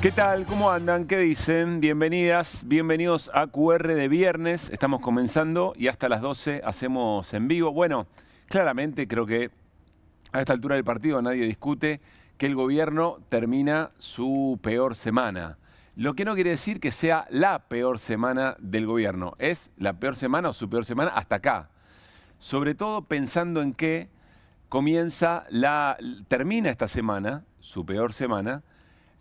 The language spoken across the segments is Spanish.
¿Qué tal? ¿Cómo andan? ¿Qué dicen? Bienvenidas, bienvenidos a QR de viernes. Estamos comenzando y hasta las 12 hacemos en vivo. Bueno, claramente creo que a esta altura del partido nadie discute que el gobierno termina su peor semana. Lo que no quiere decir que sea la peor semana del gobierno. Es la peor semana o su peor semana hasta acá. Sobre todo pensando en que termina esta semana, su peor semana,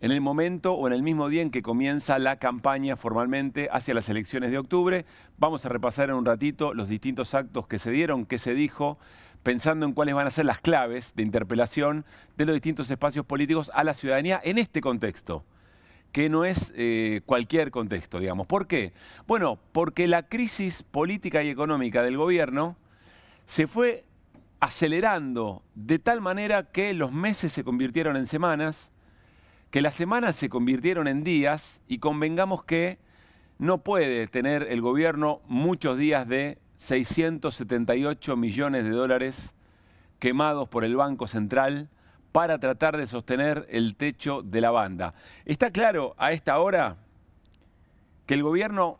en el momento o en el mismo día en que comienza la campaña formalmente hacia las elecciones de octubre. Vamos a repasar en un ratito los distintos actos que se dieron, qué se dijo, pensando en cuáles van a ser las claves de interpelación de los distintos espacios políticos a la ciudadanía en este contexto, que no es cualquier contexto, digamos. ¿Por qué? Bueno, porque la crisis política y económica del gobierno se fue acelerando de tal manera que los meses se convirtieron en semanas, que las semanas se convirtieron en días, y convengamos que no puede tener el gobierno muchos días de 678 millones de dólares quemados por el Banco Central para tratar de sostener el techo de la banda. Está claro a esta hora que el gobierno,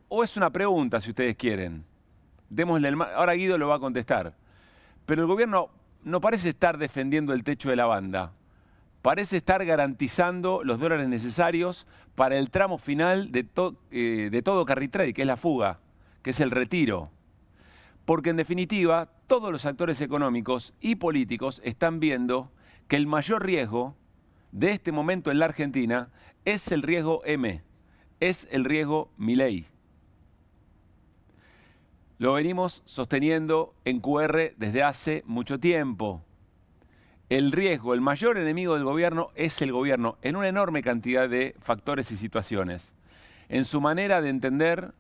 o es una pregunta si ustedes quieren, ahora Guido lo va a contestar, pero el gobierno no parece estar defendiendo el techo de la banda. Parece estar garantizando los dólares necesarios para el tramo final de todo carry trade, que es la fuga, que es el retiro. Porque en definitiva, todos los actores económicos y políticos están viendo que el mayor riesgo de este momento en la Argentina es el riesgo M, es el riesgo Milei. Lo venimos sosteniendo en QR desde hace mucho tiempo. El riesgo, el mayor enemigo del gobierno es el gobierno en una enorme cantidad de factores y situaciones. En su manera de entender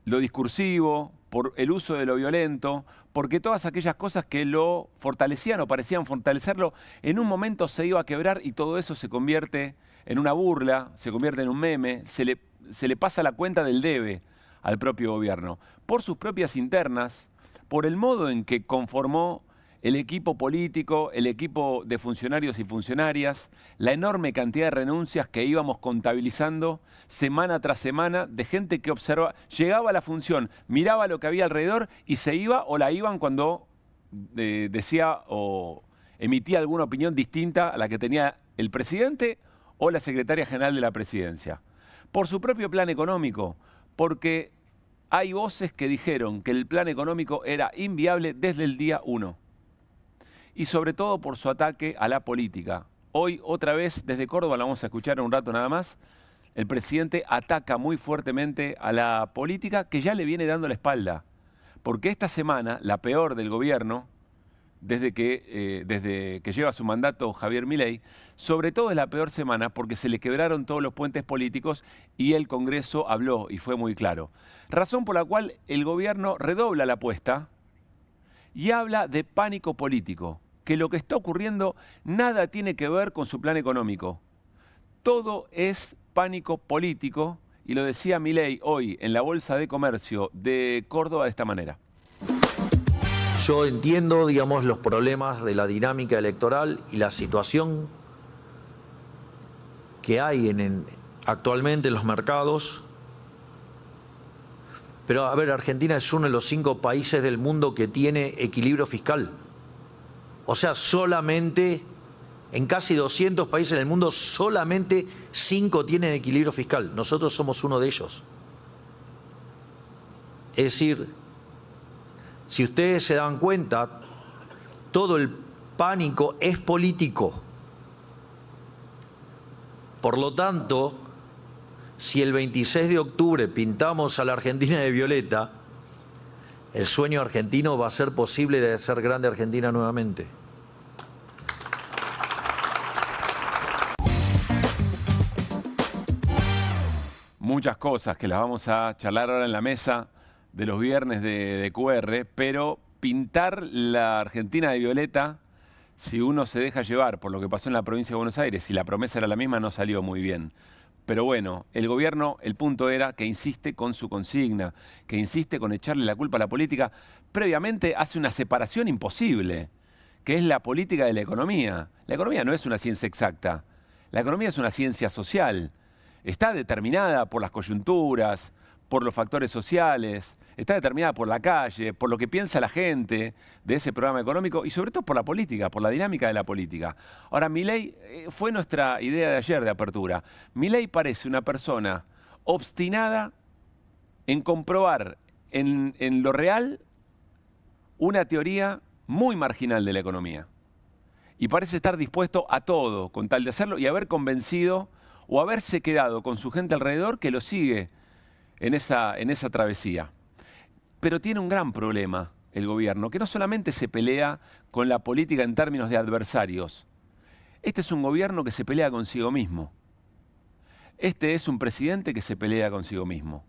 lo discursivo, por el uso de lo violento, porque todas aquellas cosas que lo fortalecían o parecían fortalecerlo, en un momento se iba a quebrar y todo eso se convierte en una burla, se convierte en un meme, se le pasa la cuenta del debe al propio gobierno, por sus propias internas, por el modo en que conformó el equipo político, el equipo de funcionarios y funcionarias, la enorme cantidad de renuncias que íbamos contabilizando semana tras semana de gente que llegaba a la función, miraba lo que había alrededor y se iba o la iban cuando decía o emitía alguna opinión distinta a la que tenía el presidente o la secretaria general de la presidencia. Por su propio plan económico, porque hay voces que dijeron que el plan económico era inviable desde el día 1. Y sobre todo por su ataque a la política. Hoy, otra vez, desde Córdoba, la vamos a escuchar en un rato nada más, el presidente ataca muy fuertemente a la política que ya le viene dando la espalda. Porque esta semana, la peor del gobierno, desde que lleva su mandato Javier Milei, sobre todo es la peor semana porque se le quebraron todos los puentes políticos y el Congreso habló y fue muy claro. Razón por la cual el gobierno redobla la apuesta y habla de pánico político, que lo que está ocurriendo nada tiene que ver con su plan económico. Todo es pánico político, y lo decía Milei hoy en la Bolsa de Comercio de Córdoba de esta manera. Yo entiendo, digamos, los problemas de la dinámica electoral y la situación que hay actualmente en los mercados. Pero, a ver, Argentina es uno de los 5 países del mundo que tiene equilibrio fiscal. O sea, solamente en casi 200 países del mundo, solamente 5 tienen equilibrio fiscal. Nosotros somos uno de ellos. Es decir, si ustedes se dan cuenta, todo el pánico es político. Por lo tanto, si el 26 de octubre pintamos a la Argentina de violeta, el sueño argentino va a ser posible de ser grande Argentina nuevamente. Muchas cosas que las vamos a charlar ahora en la mesa de los viernes de QR, pero pintar la Argentina de violeta, si uno se deja llevar por lo que pasó en la provincia de Buenos Aires, si la promesa era la misma, no salió muy bien. Pero bueno, el gobierno, el punto era que insiste con su consigna, que insiste con echarle la culpa a la política. Previamente hace una separación imposible, que es la política de la economía. La economía no es una ciencia exacta. La economía es una ciencia social. Está determinada por las coyunturas, por los factores sociales, está determinada por la calle, por lo que piensa la gente de ese programa económico y sobre todo por la política, por la dinámica de la política. Ahora, Milei fue nuestra idea de ayer de apertura. Milei parece una persona obstinada en comprobar en lo real una teoría muy marginal de la economía. Y parece estar dispuesto a todo con tal de hacerlo y haber convencido o haberse quedado con su gente alrededor que lo sigue en esa travesía. Pero tiene un gran problema el gobierno, que no solamente se pelea con la política en términos de adversarios. Este es un gobierno que se pelea consigo mismo. Este es un presidente que se pelea consigo mismo.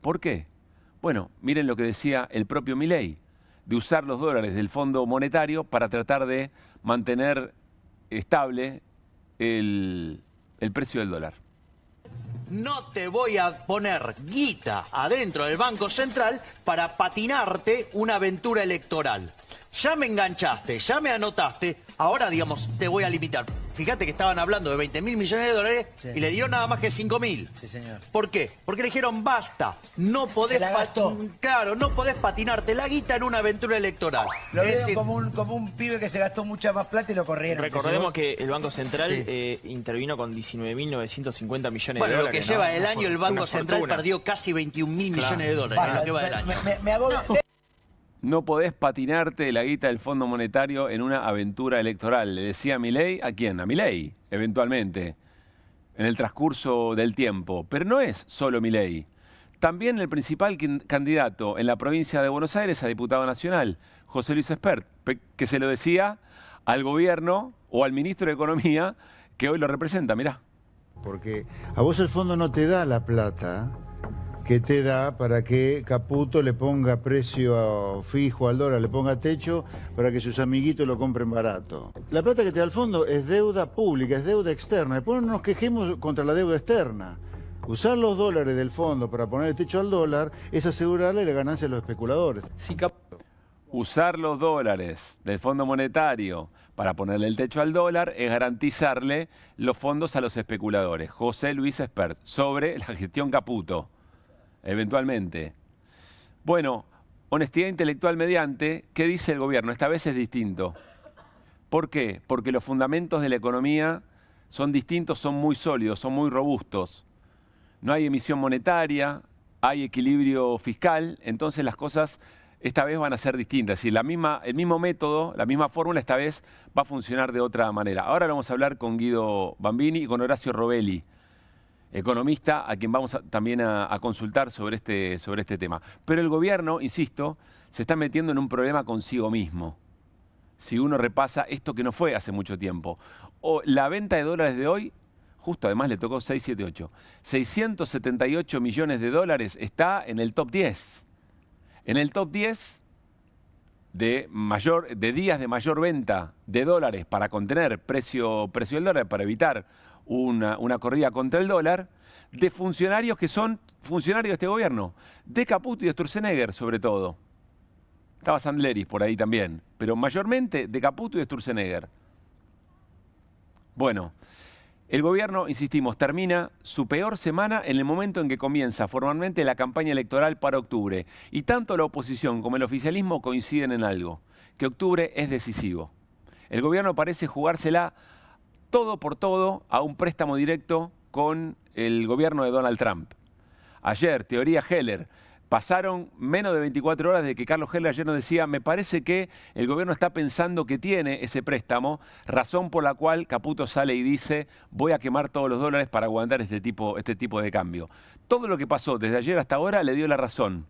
¿Por qué? Bueno, miren lo que decía el propio Milei, de usar los dólares del Fondo Monetario para tratar de mantener estable el precio del dólar. No te voy a poner guita adentro del Banco Central para patinarte una aventura electoral. Ya me enganchaste, ya me anotaste, ahora, digamos, te voy a limitar. Fíjate que estaban hablando de 20.000 millones de dólares y le dieron nada más que 5.000. Sí, señor. ¿Por qué? Porque le dijeron, basta, no podés, claro, no podés patinarte la guita en una aventura electoral. Lo vieron como un pibe que se gastó mucha más plata y lo corrieron. Recordemos que el Banco Central intervino con 19.950 millones de dólares. Lo que lleva el año, el Banco Central perdió casi 21.000 millones de dólares en lo que va del año. Me hago... No podés patinarte la guita del Fondo Monetario en una aventura electoral. Le decía Milei, ¿a quién? A Milei, eventualmente, en el transcurso del tiempo. Pero no es solo Milei. También el principal candidato en la provincia de Buenos Aires a diputado nacional, José Luis Espert, que se lo decía al gobierno o al ministro de Economía que hoy lo representa, mirá. Porque a vos el fondo no te da la plata que te da para que Caputo le ponga precio fijo al dólar, le ponga techo para que sus amiguitos lo compren barato. La plata que te da el fondo es deuda pública, es deuda externa. Después no nos quejemos contra la deuda externa. Usar los dólares del fondo para poner el techo al dólar es asegurarle la ganancia a los especuladores. Usar los dólares del Fondo Monetario para ponerle el techo al dólar es garantizarle los fondos a los especuladores. José Luis Espert, sobre la gestión Caputo. Eventualmente. Bueno, honestidad intelectual mediante, ¿qué dice el gobierno? Esta vez es distinto. ¿Por qué? Porque los fundamentos de la economía son distintos, son muy sólidos, son muy robustos. No hay emisión monetaria, hay equilibrio fiscal, entonces las cosas esta vez van a ser distintas. Es decir, el mismo método, la misma fórmula esta vez va a funcionar de otra manera. Ahora vamos a hablar con Guido Bambini y con Horacio Robelli, economista, a quien vamos también a consultar sobre este tema. Pero el gobierno, insisto, se está metiendo en un problema consigo mismo. Si uno repasa esto que no fue hace mucho tiempo. O la venta de dólares de hoy, justo además le tocó 678. 678 millones de dólares está en el top 10. En el top 10 de días de mayor venta de dólares para contener precio del dólar, para evitar una corrida contra el dólar, de funcionarios que son funcionarios de este gobierno, de Caputo y de Sturzenegger sobre todo. Estaba Sandleris por ahí también, pero mayormente de Caputo y de Sturzenegger. Bueno, el gobierno, insistimos, termina su peor semana en el momento en que comienza formalmente la campaña electoral para octubre. Y tanto la oposición como el oficialismo coinciden en algo, que octubre es decisivo. El gobierno parece jugársela todo por todo a un préstamo directo con el gobierno de Donald Trump. Ayer, teoría Heller, pasaron menos de 24 horas de que Carlos Heller ayer nos decía, me parece que el gobierno está pensando que tiene ese préstamo, razón por la cual Caputo sale y dice, voy a quemar todos los dólares para aguantar este tipo de cambio. Todo lo que pasó desde ayer hasta ahora le dio la razón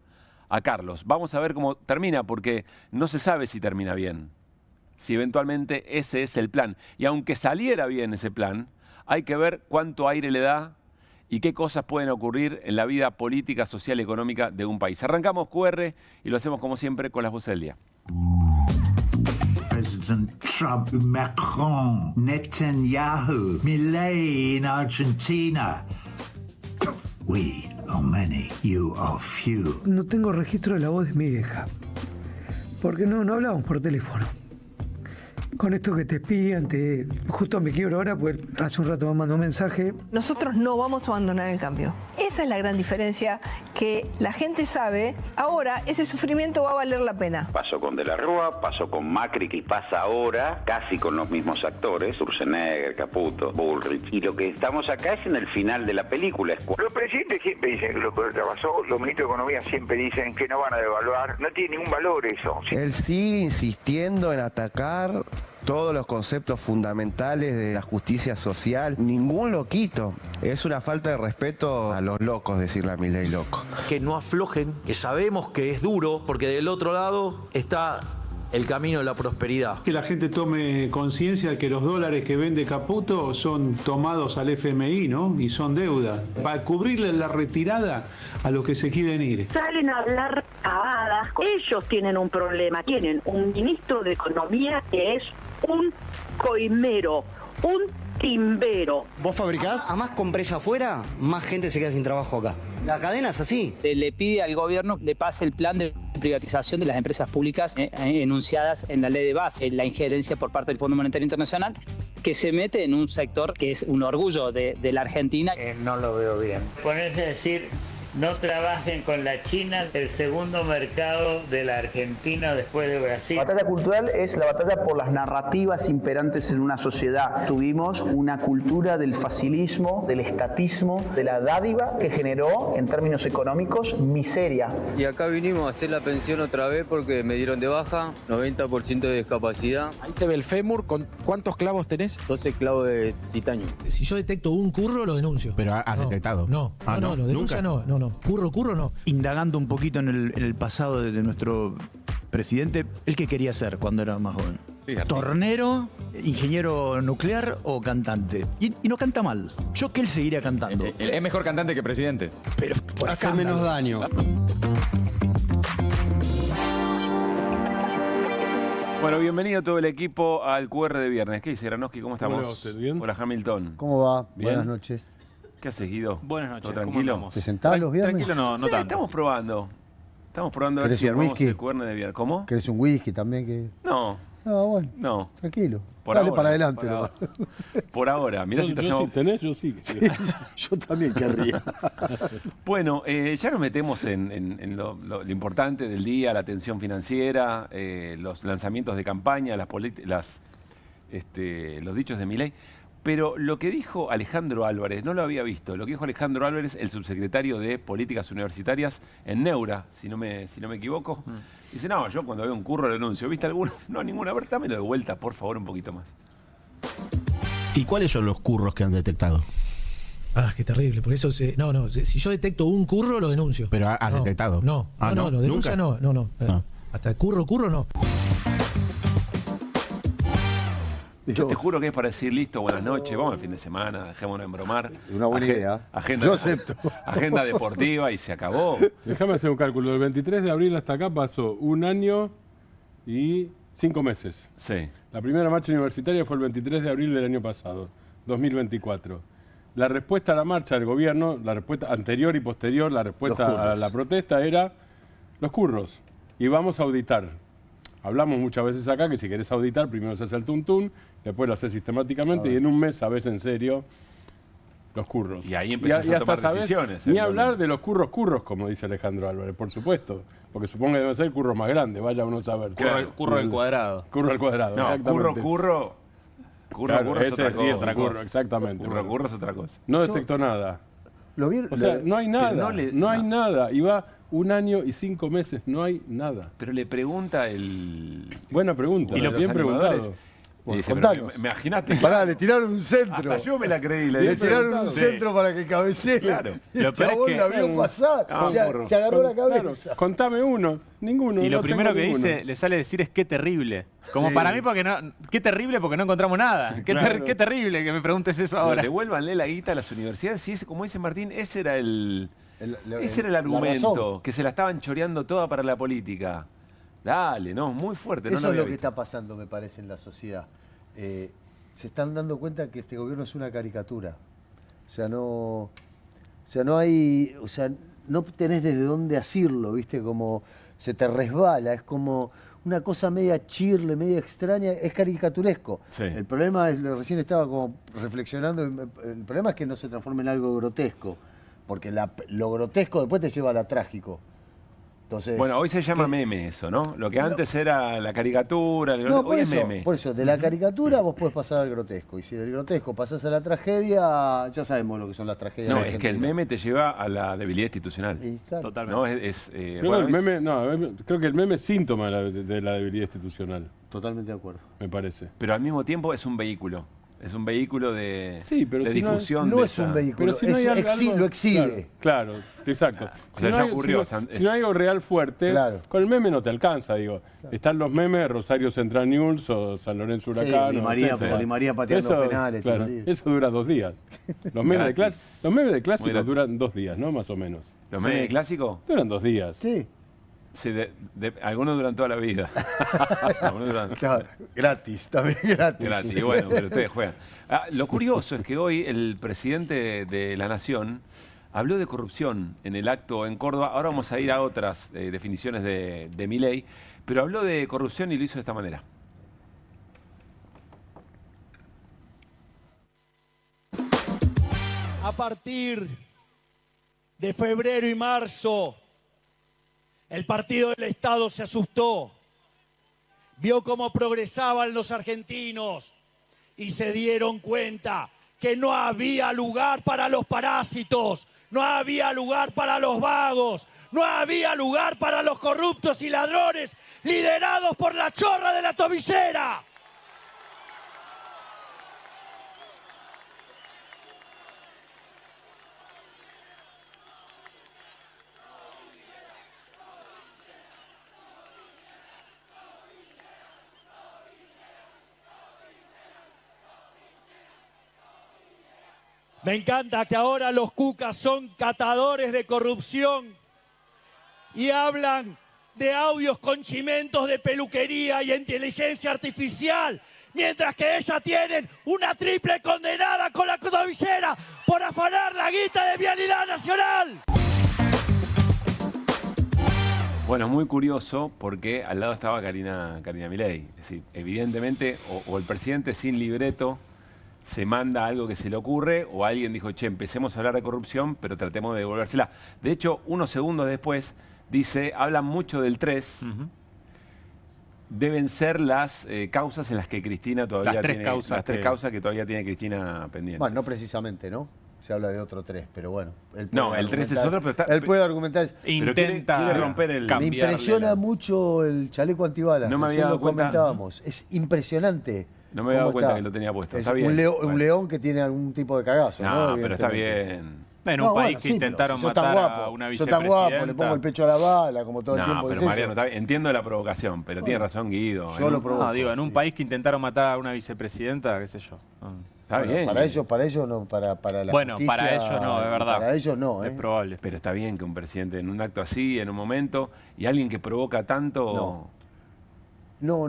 a Carlos. Vamos a ver cómo termina, porque no se sabe si termina bien, si eventualmente ese es el plan. Y aunque saliera bien ese plan, hay que ver cuánto aire le da y qué cosas pueden ocurrir en la vida política, social y económica de un país. Arrancamos QR y lo hacemos como siempre con las voces del día. President Trump, Macron, Netanyahu, Milei in Argentina. We are many, you are few. No tengo registro de la voz de mi vieja, porque no hablamos por teléfono. con esto que te espían, justo me quiebro ahora, pues hace un rato me mandó un mensaje. Nosotros no vamos a abandonar el cambio. Esa es la gran diferencia, que la gente sabe, ahora ese sufrimiento va a valer la pena. Pasó con De la Rúa, pasó con Macri, que pasa ahora, casi con los mismos actores, Sturzenegger, Caputo, Bullrich. Y lo que estamos acá es en el final de la película. Los presidentes siempre dicen que lo que pasó, los ministros de Economía siempre dicen que no van a devaluar, no tiene ningún valor eso. Él sigue insistiendo en atacar todos los conceptos fundamentales de la justicia social. Ningún loquito. Es una falta de respeto a los locos decirle a Milei loco. Que no aflojen, que sabemos que es duro, porque del otro lado está el camino de la prosperidad. Que la gente tome conciencia de que los dólares que vende Caputo son tomados al FMI, ¿no? Y son deuda. Para cubrirle la retirada a los que se quieren ir. Salen a hablar pavadas. Ellos tienen un problema. Tienen un ministro de Economía que es un coimero, un timbero. ¿Vos fabricás? A más compres afuera, más gente se queda sin trabajo acá. La cadena es así. Le pide al gobierno que le pase el plan de privatización de las empresas públicas enunciadas en la ley de base, la injerencia por parte del Fondo Monetario Internacional, que se mete en un sector que es un orgullo de la Argentina. No lo veo bien. Ponerse a decir, no trabajen con la China, el segundo mercado de la Argentina después de Brasil. La batalla cultural es la batalla por las narrativas imperantes en una sociedad. Tuvimos una cultura del facilismo, del estatismo, de la dádiva que generó, en términos económicos, miseria. Y acá vinimos a hacer la pensión otra vez porque me dieron de baja, 90% de discapacidad. Ahí se ve el fémur. ¿Cuántos clavos tenés? 12 clavos de titanio. Si yo detecto un curro, lo denuncio. ¿Pero has detectado? No, lo denuncia no. Curro no. Indagando un poquito en el pasado de nuestro presidente, ¿él qué quería ser cuando era más joven? Sí, ¿tornero, ingeniero nuclear o cantante? Y no canta mal. Yo que él seguiría cantando. Es mejor cantante que presidente. Pero por hacer menos daño. Bueno, bienvenido todo el equipo al QR de viernes. ¿Qué dice Granoski? ¿Cómo estamos? Hola, ¿usted bien? Hola, Hamilton. ¿Cómo va? ¿Bien? Buenas noches. ¿Qué haces, Guido? Buenas noches. ¿Todo tranquilo? ¿Te sentás los viernes? Tranquilo no Sí, tanto. Estamos probando a ver si armamos el QR de viernes. ¿Cómo? ¿Querés un whisky también? No. No, bueno. No. Tranquilo. Por Dale ahora, para adelante. Por ahora. Mirá si te yo hacemos... sí tenés, yo sí. Yo también querría. Bueno, ya nos metemos en lo importante del día, la tensión financiera, los lanzamientos de campaña, los dichos de Milei. Pero lo que dijo Alejandro Álvarez, no lo había visto, lo que dijo Alejandro Álvarez, el subsecretario de Políticas Universitarias en Neura, si no me equivoco, dice, no, yo cuando veo un curro lo denuncio. ¿Viste alguno? No, ninguno. A ver, dámelo de vuelta, por favor, un poquito más. ¿Y cuáles son los curros que han detectado? Qué terrible. Por eso, si yo detecto un curro, lo denuncio. ¿Pero has detectado? No, lo denuncia no. Hasta el curro no. Yo te juro que es para decir, listo, buenas noches, vamos al fin de semana, dejémonos embromar. Una buena idea. Yo acepto. Agenda deportiva y se acabó. Déjame hacer un cálculo. Del 23 de abril hasta acá pasó 1 año y 5 meses. Sí. La primera marcha universitaria fue el 23 de abril del año pasado, 2024. La respuesta a la marcha del gobierno, la respuesta anterior y posterior, la respuesta a la protesta era los curros. Y vamos a auditar. Hablamos muchas veces acá que si querés auditar, primero se hace el tuntún, después lo haces sistemáticamente y en un mes sabés en serio los curros. Y ahí empezás a tomar decisiones. Ni hablar de los curros, como dice Alejandro Álvarez, por supuesto. Porque supongo que deben ser curros más grandes, vaya uno a saber. Curro al cuadrado. Curro al cuadrado, no, exactamente. Curro es otra cosa. Exactamente. Curro es otra cosa. No detectó nada. O sea, no hay nada. No hay nada. Y va 1 año y 5 meses, no hay nada. Pero le pregunta el... Buena pregunta, y bien preguntado. Dice, imagínate. Pará, le tiraron un centro. Hasta yo me la creí. Le tiraron un centro para que cabecee. Claro. Y el chabón la vio pasar. Se agarró la cabeza. Contame uno. Ninguno. Y lo primero que dice, le sale decir es qué terrible. Como para mí, porque no, qué terrible porque no encontramos nada. Qué terrible que me preguntes eso ahora. Devuélvanle la guita a las universidades. Si como dice Martín, ese era el argumento. Que se la estaban choreando toda para la política. Dale, no, muy fuerte. Eso es lo que está pasando, me parece, en la sociedad. Se están dando cuenta que este gobierno es una caricatura. No tenés desde dónde asirlo, ¿viste? Como se te resbala, es como una cosa media chirle, media extraña, es caricaturesco. Sí. El problema es, recién estaba como reflexionando, el problema es que no se transforme en algo grotesco, porque lo grotesco después te lleva a lo trágico. Entonces, bueno, hoy se llama meme eso, ¿no? Lo que antes era la caricatura, hoy es meme. Por eso, de la caricatura vos podés pasar al grotesco. Y si del grotesco pasás a la tragedia, ya sabemos lo que son las tragedias. No, es que el meme te lleva a la debilidad institucional. Claro. Totalmente. ¿No? Creo que el meme es síntoma de la debilidad institucional. Totalmente de acuerdo. Me parece. Pero al mismo tiempo es un vehículo. Es un vehículo de difusión. No es un vehículo, pero si no lo exhibe. Claro, exacto. Si no hay algo real fuerte, con el meme no te alcanza, digo. Claro. Están los memes de Rosario Central News o San Lorenzo Huracán. Di María pateando penales. Claro, eso dura 2 días. Los memes de clásicos duran 2 días, ¿no? Más o menos. ¿Los memes de clásico? Duran 2 días. Sí. Sí, algunos duran toda la vida. Claro, gratis, también gratis. Gratis, bueno, pero ustedes juegan. Lo curioso es que hoy el presidente de la Nación habló de corrupción en el acto en Córdoba. Ahora vamos a ir a otras definiciones de Milei, pero habló de corrupción y lo hizo de esta manera. A partir de febrero y marzo, el Partido del Estado se asustó, vio cómo progresaban los argentinos y se dieron cuenta que no había lugar para los parásitos, no había lugar para los vagos, no había lugar para los corruptos y ladrones liderados por la chorra de la tobillera. Me encanta que ahora los cucas son catadores de corrupción y hablan de audios con chimentos de peluquería y inteligencia artificial, mientras que ellas tienen una triple condenada con la tobillera por afanar la guita de Vialidad Nacional. Bueno, muy curioso porque al lado estaba Karina Milei. Es decir, evidentemente, o el presidente sin libreto se manda algo que se le ocurre, o alguien dijo, che, empecemos a hablar de corrupción, pero tratemos de devolvérsela. De hecho, unos segundos después, dice, hablan mucho del 3, deben ser las causas en las que Cristina todavía las tres tiene... Causas las 3 causas que todavía tiene Cristina pendiente. Bueno, no precisamente, ¿no? Se habla de otro 3, pero bueno. No, el 3 es otro, pero él puede argumentar. Intenta quiere romper el... Me impresiona mucho el chaleco antibalas. No me había dado cuenta. Comentábamos. Es impresionante. No me había dado cuenta que lo tenía puesto. Está bien. Un león que tiene algún tipo de cagazo. No, pero está bien. En un país que intentaron matar a una vicepresidenta. Yo tan guapo, le pongo el pecho a la bala, como todo el tiempo. Pero Mariano, entiendo la provocación, pero tiene razón Guido. Yo lo provoco. No, digo, en un país que intentaron matar a una vicepresidenta, qué sé yo. Está bien. Para ellos no, para la bueno, justicia, para ellos no, es verdad. Para ellos no, es probable. Pero está bien que un presidente en un acto así, en un momento, y alguien que provoca tanto... No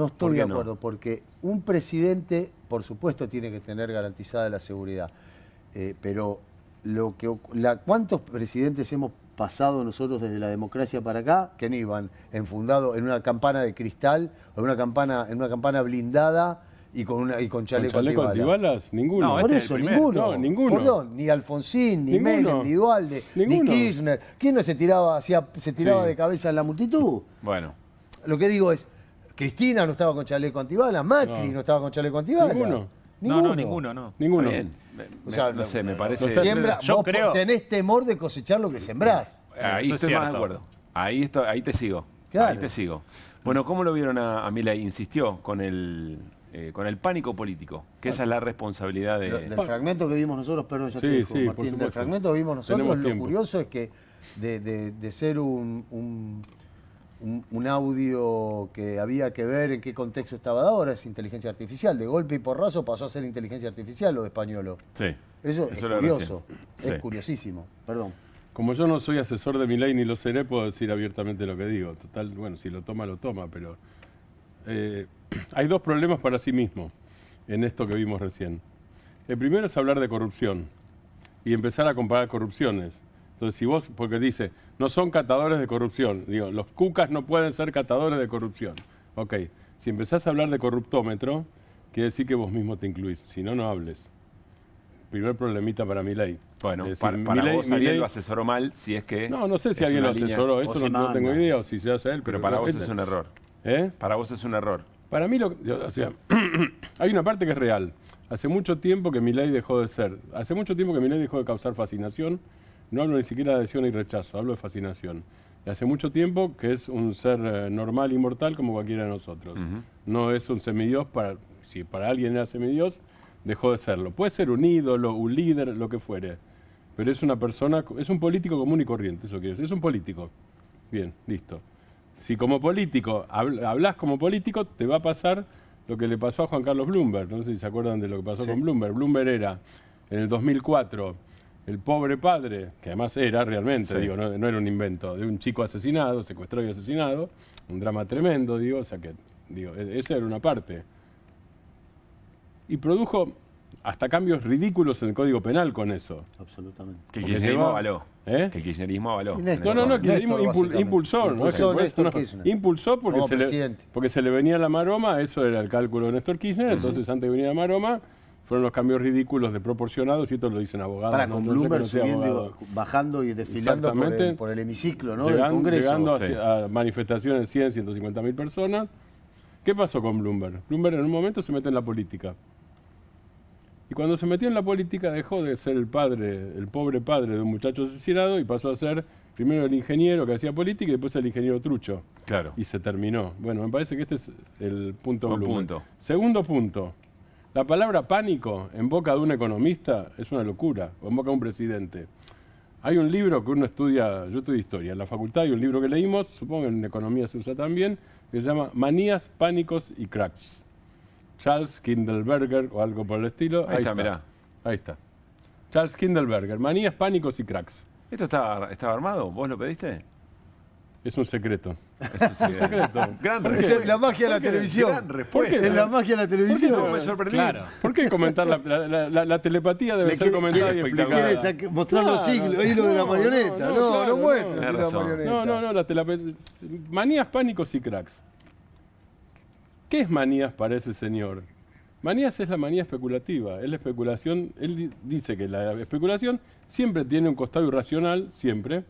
estoy de acuerdo, porque un presidente, por supuesto, tiene que tener garantizada la seguridad, pero ¿cuántos presidentes hemos pasado nosotros desde la democracia para acá que no iban enfundado en una campana de cristal o en una campana blindada y con chaleco antibalas? Ninguno. No, por eso, ninguno. No, ninguno. Perdón, ni Alfonsín, ni Menem, ni Dualde, ni Kirchner. ¿Quién no se tiraba de cabeza en la multitud? Bueno. Lo que digo es, Cristina no estaba con chaleco antibalas, Macri no estaba con chaleco antibalas. Ninguno. Bien. O sea, no sé, me parece... Vos tenés temor de cosechar lo que sembrás. Ahí estoy más de acuerdo. Ahí te sigo. Claro. Ahí te sigo. Bueno, ¿cómo lo vieron a Milei? Insistió con el pánico político, que esa es la responsabilidad de... Del fragmento que vimos nosotros, perdón, ya te digo, Martín, del fragmento que vimos nosotros, lo curioso es que de ser un audio que había que ver en qué contexto estaba dado, ahora es inteligencia artificial. De golpe y porrazo pasó a ser inteligencia artificial lo de Españolo. Sí. Eso es curioso, es curiosísimo. Perdón. Como yo no soy asesor de Milei ni lo seré, puedo decir abiertamente lo que digo. Total, bueno, si lo toma, pero... hay 2 problemas para sí mismo en esto que vimos recién. El primero es hablar de corrupción y empezar a comparar corrupciones. Entonces, si vos, porque dice, no son catadores de corrupción. Digo, los cucas no pueden ser catadores de corrupción. Ok, si empezás a hablar de corruptómetro, quiere decir que vos mismo te incluís. Si no, no hables. Primer problemita para Milei. Bueno, decir, para vos alguien lo asesoró mal, si es que... No sé si alguien lo asesoró, eso no tengo idea, o si se hace él. Pero para vos es un error. ¿Eh? Para vos es un error. Para mí, o sea, hay una parte que es real. Hace mucho tiempo que Milei dejó de ser. Hace mucho tiempo que Milei dejó de causar fascinación. No hablo ni siquiera de adhesión y rechazo, hablo de fascinación. Y hace mucho tiempo que es un ser normal y mortal como cualquiera de nosotros. No es un semidios, si para alguien era semidios, dejó de serlo. Puede ser un ídolo, un líder, lo que fuere. Pero es una persona, es un político común y corriente, eso quiere decir. Es un político. Bien, listo. Si como político, hablas como político, te va a pasar lo que le pasó a Juan Carlos Bloomberg. No sé si se acuerdan de lo que pasó con Bloomberg. Bloomberg era, en el 2004, el pobre padre, que además era realmente, digo, no era un invento, de un chico asesinado, secuestrado y asesinado, un drama tremendo, digo, o sea que, digo, esa era una parte. Y produjo hasta cambios ridículos en el Código Penal con eso. Absolutamente. Que el kirchnerismo avaló. Que el kirchnerismo avaló. No, el kirchnerismo impulsó. Impulsó porque se le venía la maroma, eso era el cálculo de Néstor Kirchner, entonces antes de venir la maroma, fueron los cambios ridículos de proporcionados, y esto lo dicen abogados. Para con Bloomberg subiendo, bajando y desfilando por el hemiciclo, ¿no? Del Congreso. Llegando a manifestaciones de 100, 150 mil personas. ¿Qué pasó con Bloomberg? Bloomberg en un momento se mete en la política. Y cuando se metió en la política dejó de ser el pobre padre de un muchacho asesinado y pasó a ser primero el ingeniero que hacía política y después el ingeniero trucho. Claro. Y se terminó. Bueno, me parece que este es el punto Bloomberg. Segundo punto. La palabra pánico en boca de un economista es una locura, o en boca de un presidente. Hay un libro que uno estudia, yo estudio historia, en la facultad hay un libro que leímos, supongo que en economía se usa también, que se llama Manías, Pánicos y Cracks. Charles Kindleberger o algo por el estilo. Ahí está, mirá. Ahí está. Charles Kindleberger, Manías, Pánicos y Cracks. ¿Esto estaba armado? ¿Vos lo pediste? Es un secreto. Es un secreto. Gran respuesta. Es la magia de la televisión. Es la magia de la televisión. Me sorprendí. Claro. ¿Por qué comentar la telepatía debe ser comentada y explicada? ¿Quieres mostrar los hilos de la marioneta? No muestres la marioneta. No, la telepatía. Manías, Pánicos y Cracks. ¿Qué es manías para ese señor? Manías es la manía especulativa. Es la especulación. Él dice que la especulación siempre tiene un costado irracional, siempre.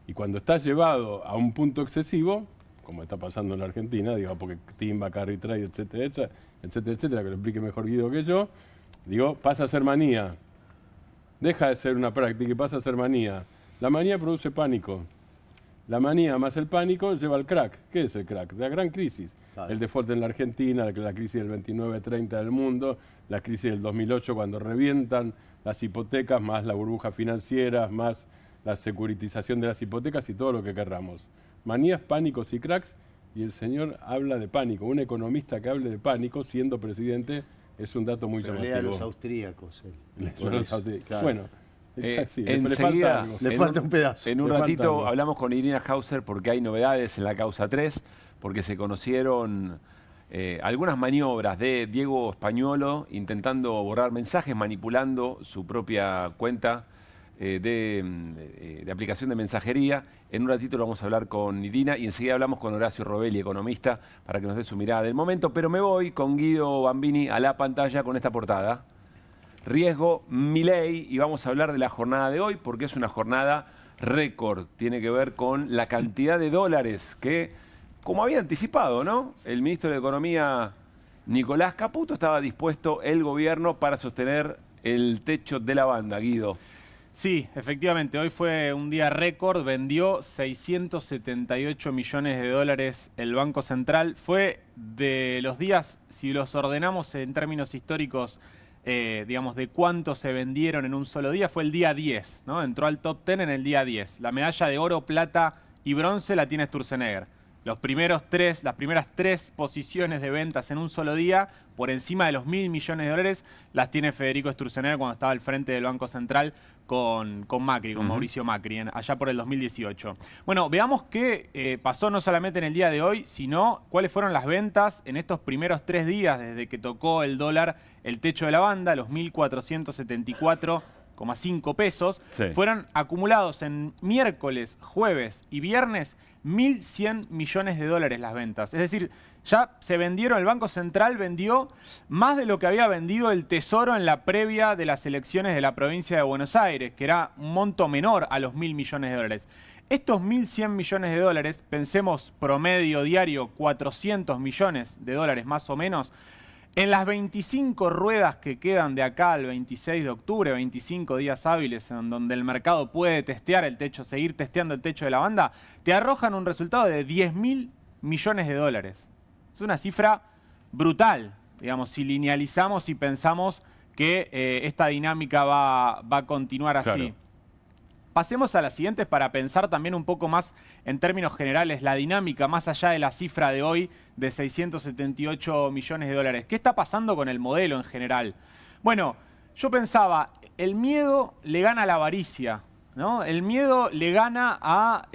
Y cuando está llevado a un punto excesivo, como está pasando en la Argentina, digo, porque timba, carry trade, etcétera, que lo explique mejor Guido que yo, digo, pasa a ser manía. Deja de ser una práctica y pasa a ser manía. La manía produce pánico. La manía más el pánico lleva al crack. ¿Qué es el crack? La gran crisis. Claro. El default en la Argentina, la crisis del 29-30 del mundo, la crisis del 2008 cuando revientan las hipotecas, más la burbuja financiera, más la securitización de las hipotecas y todo lo que querramos. Manías, pánicos y cracks, y el señor habla de pánico. Un economista que hable de pánico siendo presidente es un dato muy llamativo. Lea a los austríacos. Claro. Bueno, sí, enseguida, le falta un pedazo. En un ratito hablamos con Irina Hauser porque hay novedades en la causa 3, porque se conocieron algunas maniobras de Diego Españolo intentando borrar mensajes, manipulando su propia cuenta de aplicación de mensajería. En un ratito lo vamos a hablar con Irina y enseguida hablamos con Horacio Robelli, economista, para que nos dé su mirada del momento. Pero me voy con Guido Bambini a la pantalla con esta portada. Riesgo Milei, y vamos a hablar de la jornada de hoy porque es una jornada récord. Tiene que ver con la cantidad de dólares que, como había anticipado, ¿no? El ministro de Economía, Nicolás Caputo, estaba dispuesto el gobierno para sostener el techo de la banda, Guido. Sí, efectivamente, hoy fue un día récord, vendió 678 millones de dólares el Banco Central. Fue de los días, si los ordenamos en términos históricos, digamos, de cuánto se vendieron en un solo día, fue el día 10, ¿no? Entró al top 10 en el día 10. La medalla de oro, plata y bronce la tiene Sturzenegger. Las primeras tres posiciones de ventas en un solo día, por encima de los 1.000 millones de dólares, las tiene Federico Sturzenegger cuando estaba al frente del Banco Central con Macri, con Mauricio Macri, allá por el 2018. Bueno, veamos qué pasó no solamente en el día de hoy, sino cuáles fueron las ventas en estos primeros 3 días desde que tocó el dólar el techo de la banda, los 1.474,50 2,5 pesos, Sí. fueron acumulados en miércoles, jueves y viernes 1.100 millones de dólares las ventas. Es decir, ya se vendieron, el Banco Central vendió más de lo que había vendido el Tesoro en la previa de las elecciones de la provincia de Buenos Aires, que era un monto menor a los 1.000 millones de dólares. Estos 1.100 millones de dólares, pensemos promedio diario 400 millones de dólares más o menos, en las 25 ruedas que quedan de acá al 26 de octubre, 25 días hábiles en donde el mercado puede testear el techo, seguir testeando el techo de la banda, te arrojan un resultado de 10.000 millones de dólares. Es una cifra brutal, digamos, si linealizamos y pensamos que esta dinámica va a continuar así. Claro. Pasemos a las siguientes para pensar también un poco más en términos generales la dinámica más allá de la cifra de hoy de 678 millones de dólares. ¿Qué está pasando con el modelo en general? Bueno, yo pensaba, el miedo le gana a la avaricia, ¿no? El miedo le gana a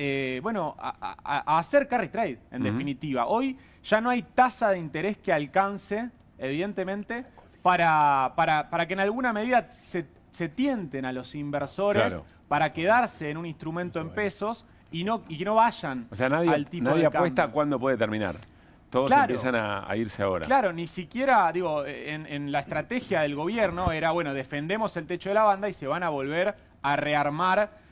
hacer carry trade, en definitiva. Hoy ya no hay tasa de interés que alcance, evidentemente, para que en alguna medida se tienten a los inversores. Claro. Para quedarse en un instrumento en pesos y que no vayan o sea, al tipo de nadie apuesta cambio. cuándo puede terminar. Todos Claro. empiezan a irse ahora. Claro, ni siquiera, digo, en la estrategia del gobierno era, bueno, defendemos el techo de la banda y se van a volver a rearmar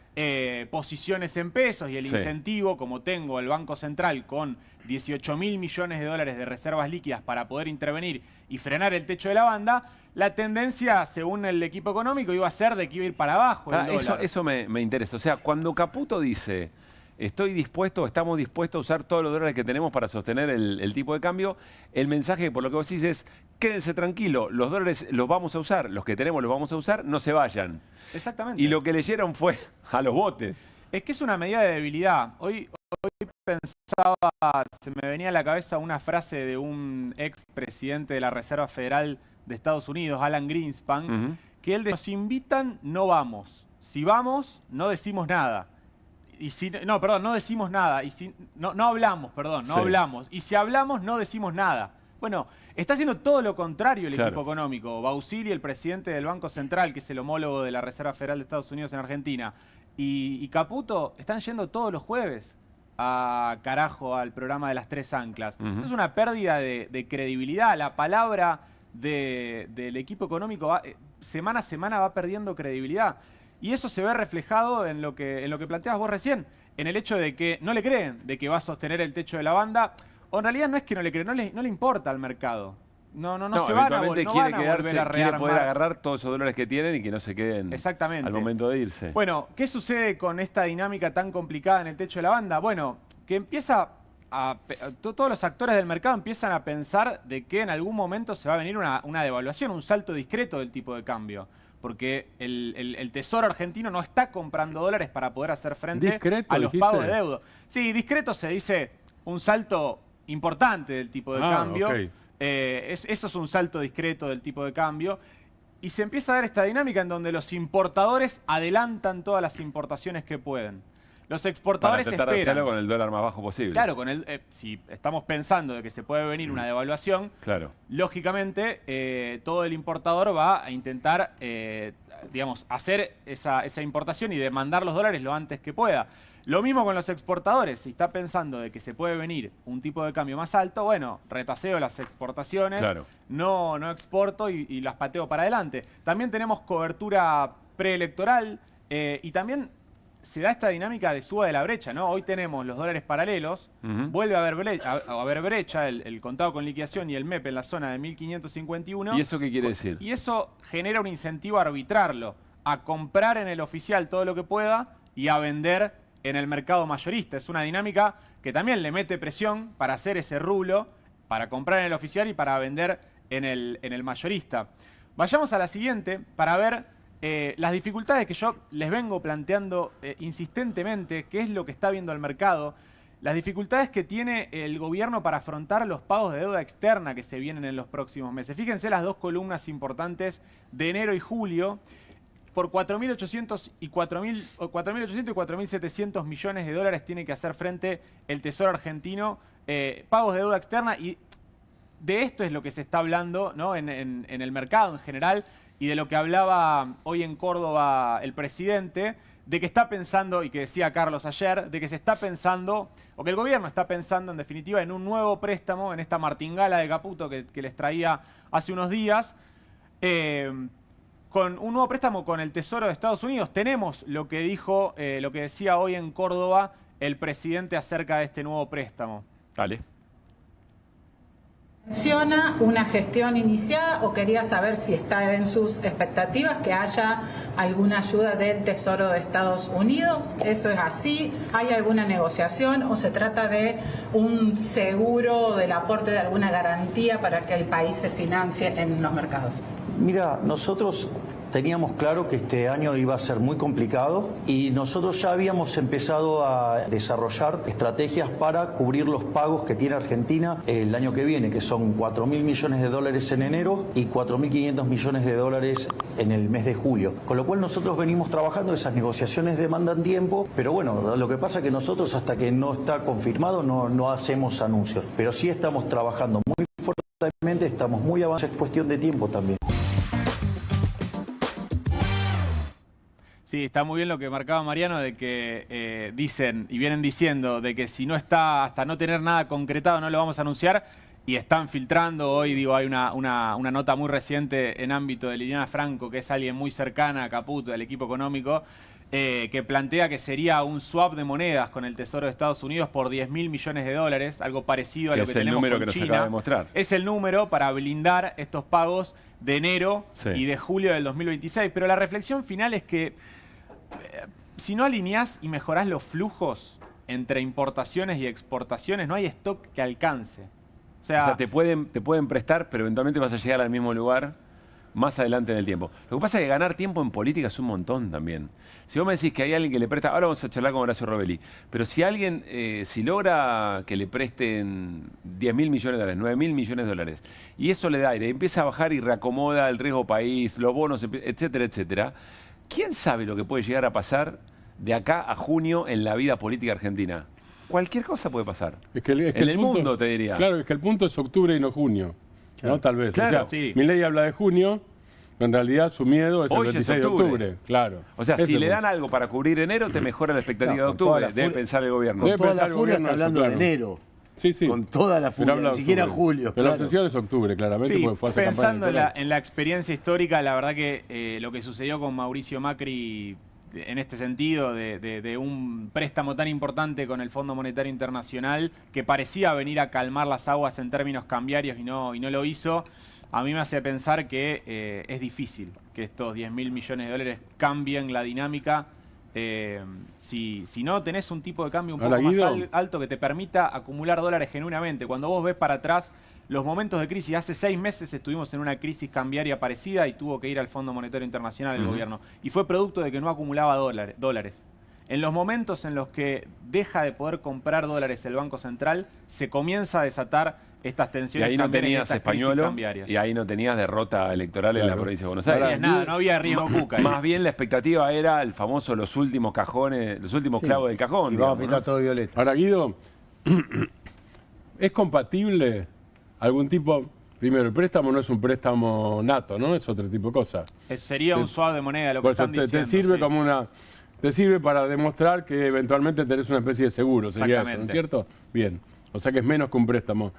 posiciones en pesos y el incentivo, como tengo el Banco Central con 18.000 millones de dólares de reservas líquidas para poder intervenir y frenar el techo de la banda, la tendencia, según el equipo económico, iba a ser de que iba a ir para abajo el dólar. Eso me interesa. O sea, cuando Caputo dice, estamos dispuestos a usar todos los dólares que tenemos para sostener el tipo de cambio, el mensaje, por lo que vos decís, es, quédense tranquilos, los dólares los vamos a usar, los que tenemos los vamos a usar, no se vayan. Exactamente. Y lo que leyeron fue a los botes. Es que es una medida de debilidad. Hoy pensaba, se me venía a la cabeza una frase de un ex presidente de la Reserva Federal de Estados Unidos, Alan Greenspan, que él nos invitan, no vamos. Si vamos, no decimos nada. Y si, no decimos nada. Y si, no hablamos, no hablamos. Y si hablamos, no decimos nada. Bueno, está haciendo todo lo contrario el equipo económico. Bausili, el presidente del Banco Central, que es el homólogo de la Reserva Federal de Estados Unidos en Argentina, y Caputo están yendo todos los jueves al programa de las 3 anclas. Eso es una pérdida de credibilidad. La palabra del equipo económico semana a semana va perdiendo credibilidad. Y eso se ve reflejado en lo que planteabas vos recién, en el hecho de que no le creen de que va a sostener el techo de la banda. O en realidad no es que no le creen, no le importa al mercado. No se van a volver a rearmar. Quiere poder agarrar todos esos dólares que tienen y que no se queden al momento de irse. Bueno, ¿qué sucede con esta dinámica tan complicada en el techo de la banda? Bueno, que todos los actores del mercado empiezan a pensar de que en algún momento se va a venir una devaluación, un salto discreto del tipo de cambio. Porque el Tesoro argentino no está comprando dólares para poder hacer frente a los pagos de deuda. Sí, discreto se dice un salto importante del tipo de cambio. Okay. Eso es un salto discreto del tipo de cambio. Y se empieza a dar esta dinámica en donde los importadores adelantan todas las importaciones que pueden. Los exportadores para tratar de hacerlo con el dólar más bajo posible. Claro, si estamos pensando de que se puede venir una devaluación, lógicamente todo el importador va a intentar hacer esa importación y demandar los dólares lo antes que pueda. Lo mismo con los exportadores. Si está pensando de que se puede venir un tipo de cambio más alto, bueno, retaseo las exportaciones, no exporto y las pateo para adelante. También tenemos cobertura preelectoral y también se da esta dinámica de suba de la brecha, ¿no? Hoy tenemos los dólares paralelos, vuelve a haber brecha, el contado con liquidación y el MEP en la zona de 1551. ¿Y eso qué quiere decir? Y eso genera un incentivo a arbitrarlo, a comprar en el oficial todo lo que pueda y a vender en el mercado mayorista. Es una dinámica que también le mete presión para hacer ese rulo, para comprar en el oficial y para vender en el mayorista. Vayamos a la siguiente para ver las dificultades que yo les vengo planteando insistentemente, qué es lo que está viendo el mercado, las dificultades que tiene el gobierno para afrontar los pagos de deuda externa que se vienen en los próximos meses. Fíjense las dos columnas importantes de enero y julio. Por 4.800 y 4.700 millones de dólares tiene que hacer frente el Tesoro argentino, pagos de deuda externa, y de esto es lo que se está hablando, ¿no? en el mercado en general, y de lo que hablaba hoy en Córdoba el presidente, de que está pensando, y que decía Carlos ayer, de que se está pensando, o que el gobierno está pensando en definitiva en un nuevo préstamo, en esta martingala de Caputo que les traía hace unos días, con un nuevo préstamo con el Tesoro de Estados Unidos. Tenemos lo que dijo, lo que decía hoy en Córdoba el presidente acerca de este nuevo préstamo. Dale. ¿Menciona una gestión iniciada o quería saber si está en sus expectativas que haya alguna ayuda del Tesoro de Estados Unidos? ¿Eso es así? ¿Hay alguna negociación o se trata de un seguro del aporte de alguna garantía para que el país se financie en los mercados? Mira, nosotros teníamos claro que este año iba a ser muy complicado y nosotros ya habíamos empezado a desarrollar estrategias para cubrir los pagos que tiene Argentina el año que viene, que son 4.000 millones de dólares en enero y 4.500 millones de dólares en el mes de julio. Con lo cual nosotros venimos trabajando, esas negociaciones demandan tiempo, pero bueno, lo que pasa es que nosotros hasta que no está confirmado no hacemos anuncios, pero sí estamos trabajando muy fuertemente, estamos muy avanzados, es cuestión de tiempo también. Sí, está muy bien lo que marcaba Mariano, de que dicen y vienen diciendo de que si no está, hasta no tener nada concretado, no lo vamos a anunciar, y están filtrando. Hoy, digo, hay una nota muy reciente en ámbito de Liliana Franco, que es alguien muy cercana a Caputo, del equipo económico, que plantea que sería un swap de monedas con el Tesoro de Estados Unidos por 10.000 millones de dólares, algo parecido a lo que tenemos con China. Es el número que nos acaba de mostrar. Es el número para blindar estos pagos de enero y de julio del 2026. Pero la reflexión final es que si no alineás y mejorás los flujos entre importaciones y exportaciones, no hay stock que alcance. O sea, te pueden prestar, pero eventualmente vas a llegar al mismo lugar más adelante en el tiempo. Lo que pasa es que ganar tiempo en política es un montón también. Si vos me decís que hay alguien que le presta, ahora vamos a charlar con Horacio Robelli, pero si alguien, si logra que le presten 10.000 millones de dólares, 9.000 millones de dólares, y eso le da aire, empieza a bajar y reacomoda el riesgo país, los bonos, etcétera, etcétera, ¿quién sabe lo que puede llegar a pasar de acá a junio en la vida política argentina? Cualquier cosa puede pasar. En el mundo, te diría. Claro, es que el punto es octubre y no junio. Claro. ¿No? Tal vez. Claro, o sea, Milei habla de junio, pero en realidad su miedo es el 26 de octubre. Claro. O sea, si le dan algo para cubrir enero, te mejora la expectativa de octubre. Debe pensar el gobierno. Con toda la furia está hablando de enero. Sí, sí. Con toda la furia, ni siquiera julio. Pero la obsesión es octubre, claramente. Sí, porque fue hace pensando en la experiencia histórica, la verdad que lo que sucedió con Mauricio Macri en este sentido, de un préstamo tan importante con el Fondo Monetario Internacional, que parecía venir a calmar las aguas en términos cambiarios y no lo hizo, a mí me hace pensar que es difícil que estos 10.000 millones de dólares cambien la dinámica. Si no tenés un tipo de cambio un poco más alto que te permita acumular dólares genuinamente. Cuando vos ves para atrás los momentos de crisis, hace 6 meses estuvimos en una crisis cambiaria parecida y tuvo que ir al Fondo Monetario Internacional el gobierno. Y fue producto de que no acumulaba dólares. En los momentos en los que deja de poder comprar dólares el Banco Central, se comienza a desatar estas tensiones. Y ahí no tenías Españolo, y ahí no tenías derrota electoral en la provincia de Buenos Aires. No había riesgo cuca. Más bien la expectativa era el famoso los últimos cajones, los últimos clavos del cajón. Y vamos a pintar todo violeta. Ahora, Guido, ¿es compatible algún tipo? Primero, el préstamo no es un préstamo nato, ¿no? Es otro tipo de cosa. Sería un swap de moneda, lo que están diciendo. Te sirve como una... Te sirve para demostrar que eventualmente tenés una especie de seguro, sería eso, ¿no es cierto? Bien. O sea que es menos que un préstamo.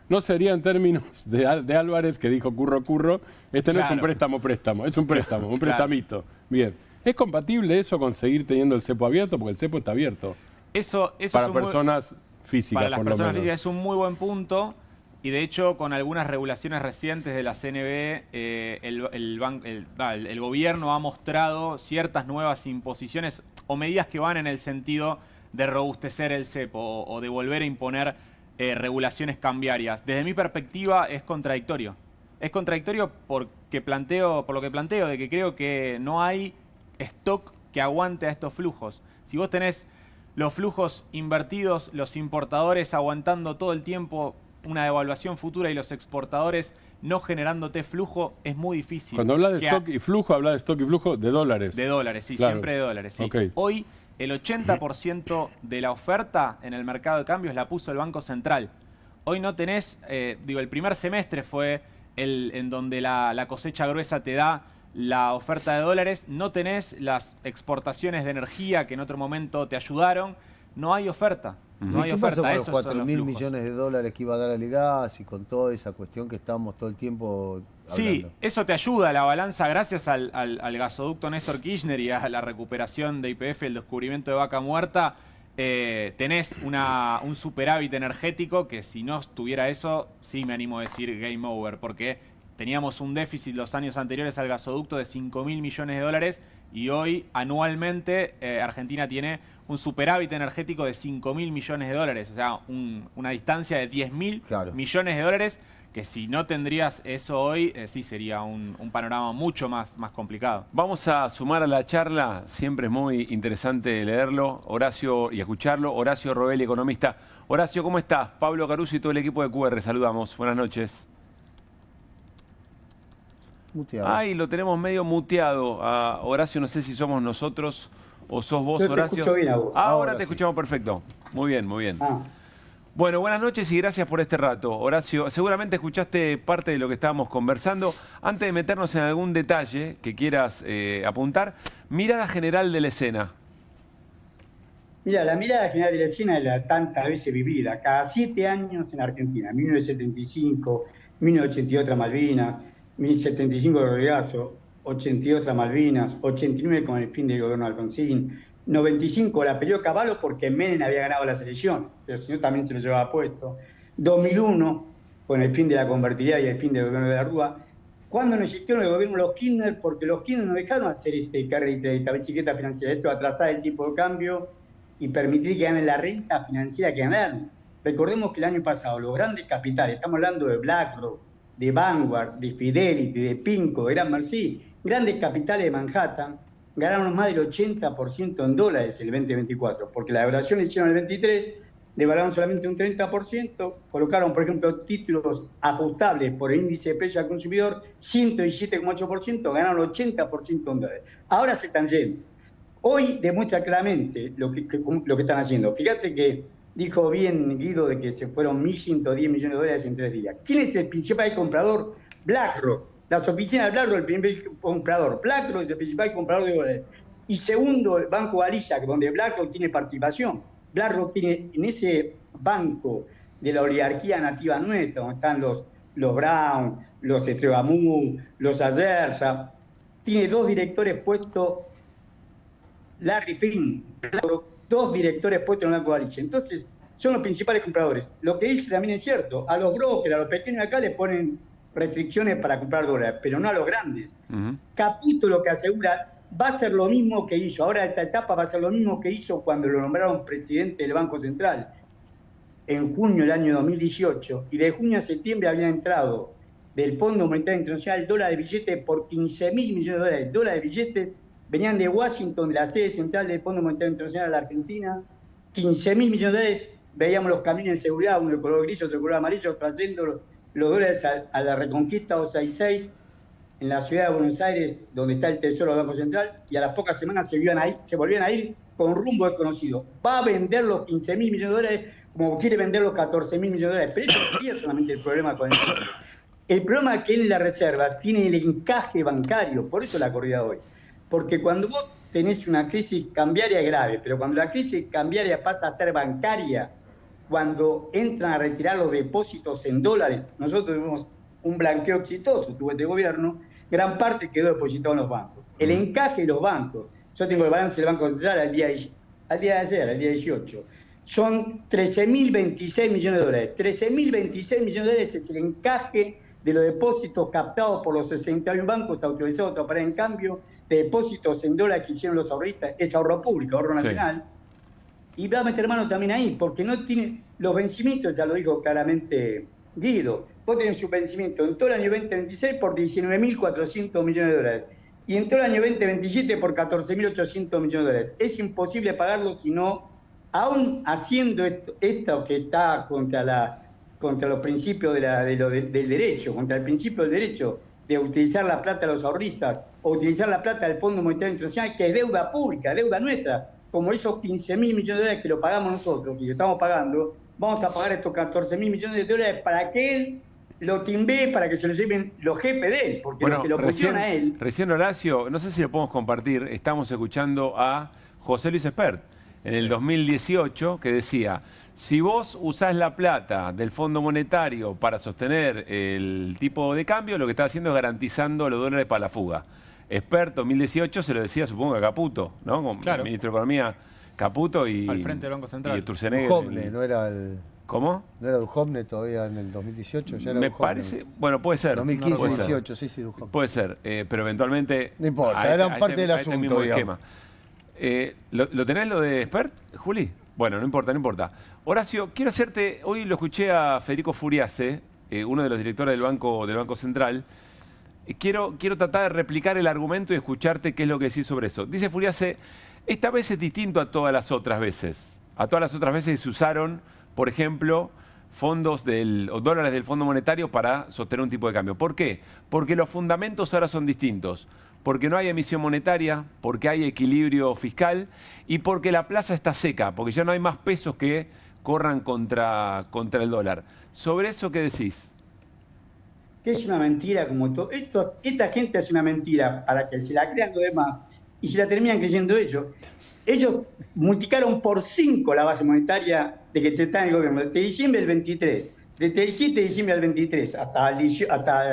No sería en términos de Álvarez, que dijo curro, este no es un préstamo, es un préstamo, un prestamito. Bien. ¿Es compatible eso con seguir teniendo el cepo abierto? Porque el cepo está abierto. Eso para personas físicas, para las personas físicas es un muy buen punto. Y de hecho, con algunas regulaciones recientes de la CNB, el gobierno ha mostrado ciertas nuevas imposiciones o medidas que van en el sentido de robustecer el cepo o de volver a imponer regulaciones cambiarias. Desde mi perspectiva es contradictorio. Es contradictorio por lo que planteo, de que creo que no hay stock que aguante a estos flujos. Si vos tenés los flujos invertidos, los importadores aguantando todo el tiempo una devaluación futura y los exportadores no generándote flujo, es muy difícil. Cuando habla de stock y flujo, habla de stock y flujo de dólares. De dólares, sí, claro. Siempre de dólares. Sí. Okay. Hoy el 80% de la oferta en el mercado de cambios la puso el Banco Central. hoy no tenés, el primer semestre fue en donde la cosecha gruesa te da la oferta de dólares, no tenés las exportaciones de energía que en otro momento te ayudaron, no hay oferta. No hay ¿Qué pasó oferta, con los esos son 4.000 flujos. millones de dólares que iba a dar al gas y con toda esa cuestión que estábamos todo el tiempo hablando? Sí, eso te ayuda a la balanza gracias al gasoducto Néstor Kirchner y a la recuperación de YPF, el descubrimiento de Vaca Muerta. Tenés un superávit energético que si no tuviera eso, sí me animo a decir game over, porque teníamos un déficit los años anteriores al gasoducto de 5.000 millones de dólares y hoy anualmente Argentina tiene un superávit energético de 5.000 millones de dólares, o sea, una distancia de 10.000 millones de dólares, que si no tendrías eso hoy, sí sería un panorama mucho más complicado. Vamos a sumar a la charla, siempre es muy interesante leerlo, Horacio, y escucharlo. Horacio Robelli, economista. Horacio, ¿cómo estás? Pablo Caruso y todo el equipo de QR, saludamos. Buenas noches. Muteado. Ay, lo tenemos medio muteado. A Horacio, no sé si somos nosotros o sos vos, Yo te Horacio. escucho bien a vos. Ahora te sí. escuchamos perfecto. Muy bien, muy bien. Ah. Bueno, buenas noches y gracias por este rato. Horacio, seguramente escuchaste parte de lo que estábamos conversando. Antes de meternos en algún detalle que quieras apuntar, mirada general de la escena. Mira, la mirada general de la escena es la tantas veces vivida. Cada 7 años en Argentina, 1975, 1982 otra Malvinas, 1975 el regazo, 82 otra Malvinas, 89 con el fin del gobierno de Alfonsín, 95 la peleó Cavallo porque Menem había ganado la selección, pero si no también se lo llevaba puesto. 2001 con el fin de la convertibilidad y el fin del gobierno de la Rúa. ¿Cuándo no existieron el gobierno de los Kirchner? Porque los Kirchner no dejaron hacer carry trade, esta bicicleta financiera, esto atrasar el tipo de cambio y permitir que ganen la renta financiera que ganaron. Recordemos que el año pasado los grandes capitales, estamos hablando de BlackRock, de Vanguard, de Fidelity, de Pinco, de Gran Mercy, grandes capitales de Manhattan, ganaron más del 80% en dólares el 2024, porque la devaluación la hicieron el 23, devaluaron solamente un 30%, colocaron, por ejemplo, títulos ajustables por el índice de precio al consumidor, 117,8%, ganaron 80% en dólares. Ahora se están yendo. Hoy demuestra claramente lo que están haciendo. Fíjate que dijo bien Guido de que se fueron 1.110 millones de dólares en 3 días. ¿Quién es el principal comprador? BlackRock. Las oficinas de BlackRock, el primer comprador. BlackRock es el principal comprador de dólares. Y segundo, el Banco Galicia, donde BlackRock tiene participación. BlackRock tiene en ese banco de la oligarquía nativa nuestra, donde están los Brown, los Estrebamú, los Ayerza, tiene 2 directores puestos, Larry Fink, BlackRock, 2 directores puestos en el Banco Galicia. Entonces, son los principales compradores. Lo que dice también es cierto, a los brokers, a los pequeños acá les ponen restricciones para comprar dólares, pero no a los grandes. Caputo lo que asegura va a ser lo mismo que hizo, ahora esta etapa va a ser lo mismo que hizo cuando lo nombraron presidente del Banco Central en junio del año 2018, y de junio a septiembre habían entrado del Fondo Monetario Internacional dólares de billetes por 15.000 millones de dólares. Dólares de billetes venían de Washington, de la sede central del Fondo Monetario Internacional de la Argentina, 15.000 millones de dólares. Veíamos los camiones de seguridad, uno de color gris, otro de color amarillo, trayendo los dólares a la Reconquista 266 en la ciudad de Buenos Aires, donde está el Tesoro del Banco Central, y a las pocas semanas se volvían a ir con rumbo desconocido. Va a vender los 15.000 millones de dólares como quiere vender los 14.000 millones de dólares, pero eso no sería solamente el problema con el dólar. El problema es que en la reserva tiene el encaje bancario, por eso la corrida hoy. Porque cuando vos tenés una crisis cambiaria grave, pero cuando la crisis cambiaria pasa a ser bancaria, cuando entran a retirar los depósitos en dólares, nosotros tuvimos un blanqueo exitoso, tuvo este gobierno, gran parte quedó depositado en los bancos. El encaje de los bancos, yo tengo el balance del Banco Central al día de ayer, al día 18, son 13.026 millones de dólares. 13.026 millones de dólares es el encaje de los depósitos captados por los 61 bancos autorizados a operar en cambio, de depósitos en dólares que hicieron los ahorristas, es ahorro público, ahorro nacional. Sí. Y va a meter mano también ahí, porque no tiene los vencimientos, ya lo dijo claramente Guido, vos tenés un vencimiento en todo el año 2026 por 19.400 millones de dólares y en todo el año 2027 por 14.800 millones de dólares. Es imposible pagarlo si no, aún haciendo esto que está contra los principios del derecho, contra el principio del derecho de utilizar la plata de los ahorristas o utilizar la plata del Fondo Monetario Internacional, que es deuda pública, deuda nuestra, como esos 15.000 millones de dólares que lo pagamos nosotros, que lo estamos pagando, vamos a pagar estos 14.000 millones de dólares para que él lo timbee, para que se lo lleven los jefes de él, porque lo que lo pusieron a él... Recién, Horacio, no sé si lo podemos compartir, estamos escuchando a José Luis Espert en el 2018, que decía, si vos usás la plata del Fondo Monetario para sostener el tipo de cambio, lo que está haciendo es garantizando los dólares para la fuga. Espert 2018 se lo decía, supongo, a Caputo, ¿no? Como el ministro de Economía, Caputo y... Al frente del Banco Central. Y Sturzenegger. Duhovne, no era el... ¿Cómo? ¿No era Duhovne todavía en el 2018? Ya era Me Duhovne. parece... Bueno, puede ser. 2015-18, sí, Duhovne. Puede ser, pero eventualmente... No importa, eran parte del asunto, mismo digamos. esquema. ¿Lo tenés lo de Espert, Juli? Bueno, no importa, no importa. Horacio, quiero hacerte... Hoy lo escuché a Federico Furiase, uno de los directores del Banco Central. Quiero tratar de replicar el argumento y escucharte qué es lo que decís sobre eso. Dice Furiase, esta vez es distinto a todas las otras veces. A todas las otras veces se usaron, por ejemplo, o dólares del Fondo Monetario para sostener un tipo de cambio. ¿Por qué? Porque los fundamentos ahora son distintos. Porque no hay emisión monetaria, porque hay equilibrio fiscal y porque la plaza está seca, porque ya no hay más pesos que corran contra el dólar. ¿Sobre eso qué decís? Que es una mentira como todo. Esta gente hace una mentira para que se la crean los demás y se la terminan creyendo ellos. Ellos multiplicaron por 5 la base monetaria de que está en el gobierno, desde diciembre del 23, desde el 7 de diciembre del 23 hasta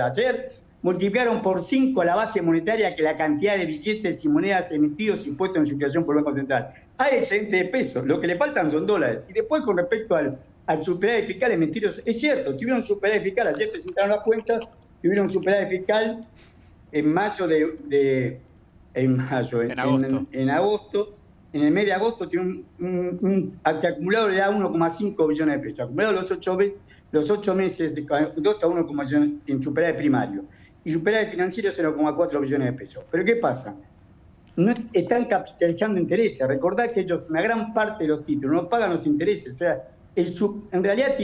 ayer, multiplicaron por 5 la base monetaria, que la cantidad de billetes y monedas emitidos y puestos en circulación por el Banco Central. Hay excedente de pesos, lo que le faltan son dólares. Y después, con respecto al superávit fiscal, es mentiroso. Es cierto, tuvieron superávit fiscal, ayer presentaron las cuentas, tuvieron superávit fiscal en agosto. En el mes de agosto tiene un acumulado le da 1,5 billones de pesos. Acumulado los 8 meses de agosto a 1,1 billones en superávit primario. Y superávit financiero 0,4 billones de pesos. Pero ¿qué pasa? No están capitalizando intereses. Recordad que ellos, una gran parte de los títulos, no pagan los intereses. O sea, en realidad